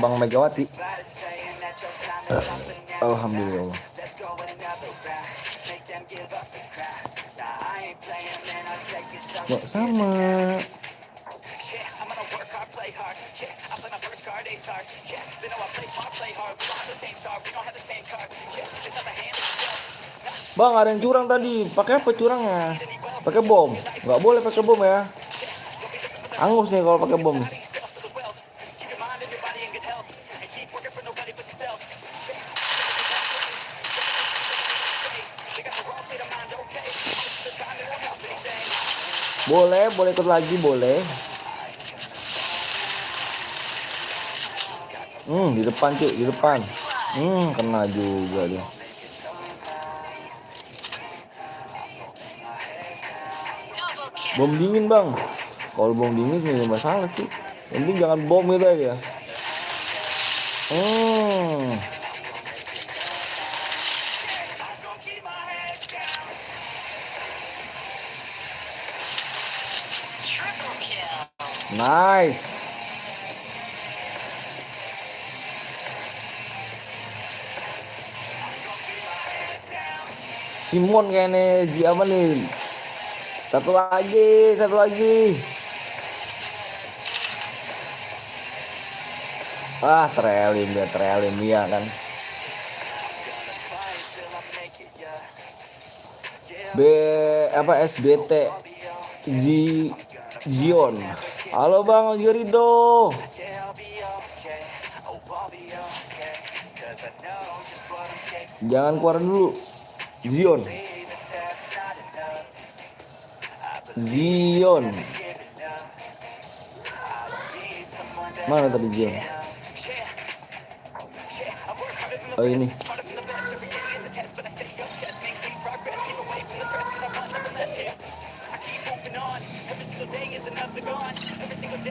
Bang Megawati. Alhamdulillah. Nggak sama. Bang, ada yang curang tadi. Pakai apa curangnya? Pakai bom. Nggak boleh pakai bom ya. Angus nih kalau pakai bom. Boleh ikut lagi, boleh. Di depan cuy, di depan. Kena juga dia. Double kill. Bom dingin bang. Kalau bom dingin nggak masalah cuy. Yang penting jangan bom itu aja. Triple kill. Nice. Simon kayaknya apa nih? Satu lagi. Trailing dia kan. SBT Zion. Halo Bang Yurido. Jangan keluar dulu. Zion. Mana tadi Zion? Oh ini.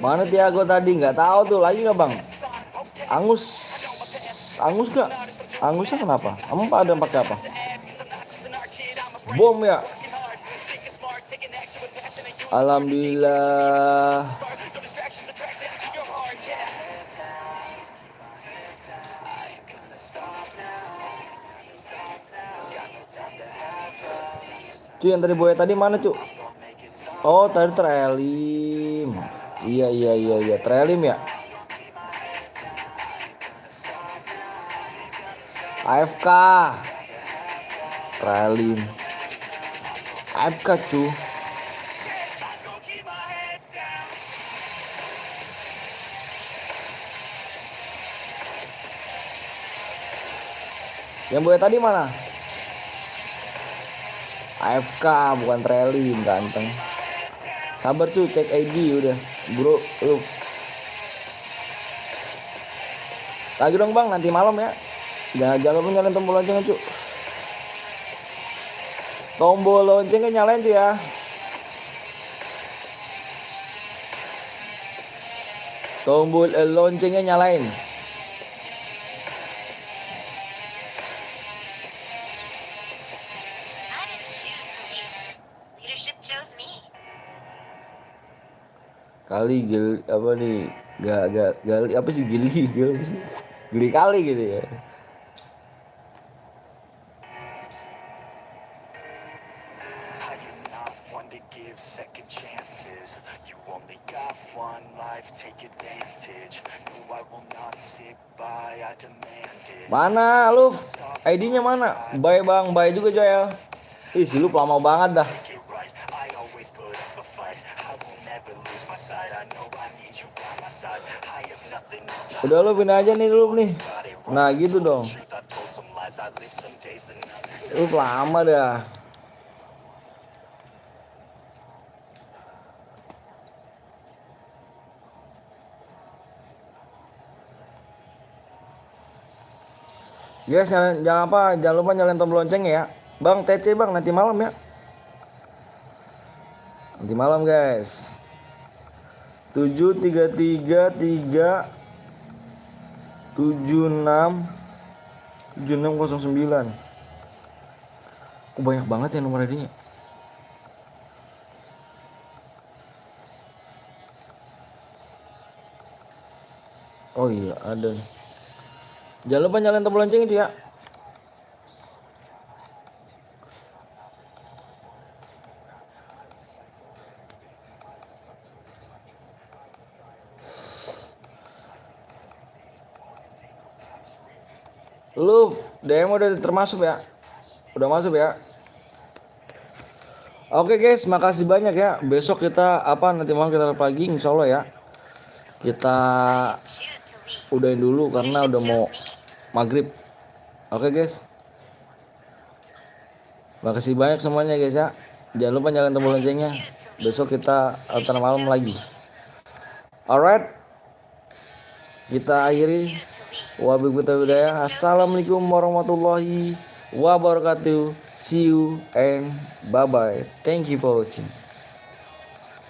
Mana Tiago tadi? Nggak tahu tuh, lagi nggak bang? Angus nggak? Angusnya kenapa? Kamu ada pakai apa? Bom ya? Alhamdulillah. Cu, yang tadi boya tadi mana, Cu? Oh, tadi Trelim. Iya, Trelim ya. AFK. Trelim. AFK, cu. Yang boya tadi mana? AFK, bukan Trelim, ganteng. Sabar cu, cek ID udah. Bro, lu. Lagi dong bang, nanti malam ya. Jangan lupa nyalain tombol loncengnya cu. Tombol loncengnya nyalain tuh ya. Tombol loncengnya nyalain. I didn't choose to leave. Leadership chose me. Kali gil apa nih? Gali apa sih gili apa sih? Gili kali gitu ya. I am not one to give second chances. You only got one life, take advantage. No, I will not sit by, I demand it. Mana lu? ID-nya mana? Bye bang, bye juga Joel. Ih, si lu lama banget dah. Get right, I always put up a fight. I will never lose my sight. I know I need you by my side. I have nothing inside. Udah lu pindah aja nih dulu nih. Nah gitu dong. I've told some lies, I live some days and others. Lu lama dah. Guys, jangan lupa nyalain tombol lonceng ya. Bang TC bang, nanti malam ya. Nanti malam guys. 7333 76 7609. Banyak banget ya nomor ID-nya. Oh iya, ada nih. Jangan lupa nyalain tombol lonceng itu ya. Lu DM udah termasuk ya? Udah masuk ya? Oke guys, makasih banyak ya. Besok kita nanti malam kita pagi insya Allah ya. Kita Choose to leave. udahin dulu karena udah mau maghrib. Oke guys. Makasih banyak semuanya guys ya. Jangan lupa nyalain tombol loncengnya. Besok kita antar malam lagi. Alright. Kita akhiri. Wabillahi taufiq. Assalamualaikum warahmatullahi wabarakatuh. See you and bye bye. Thank you for watching.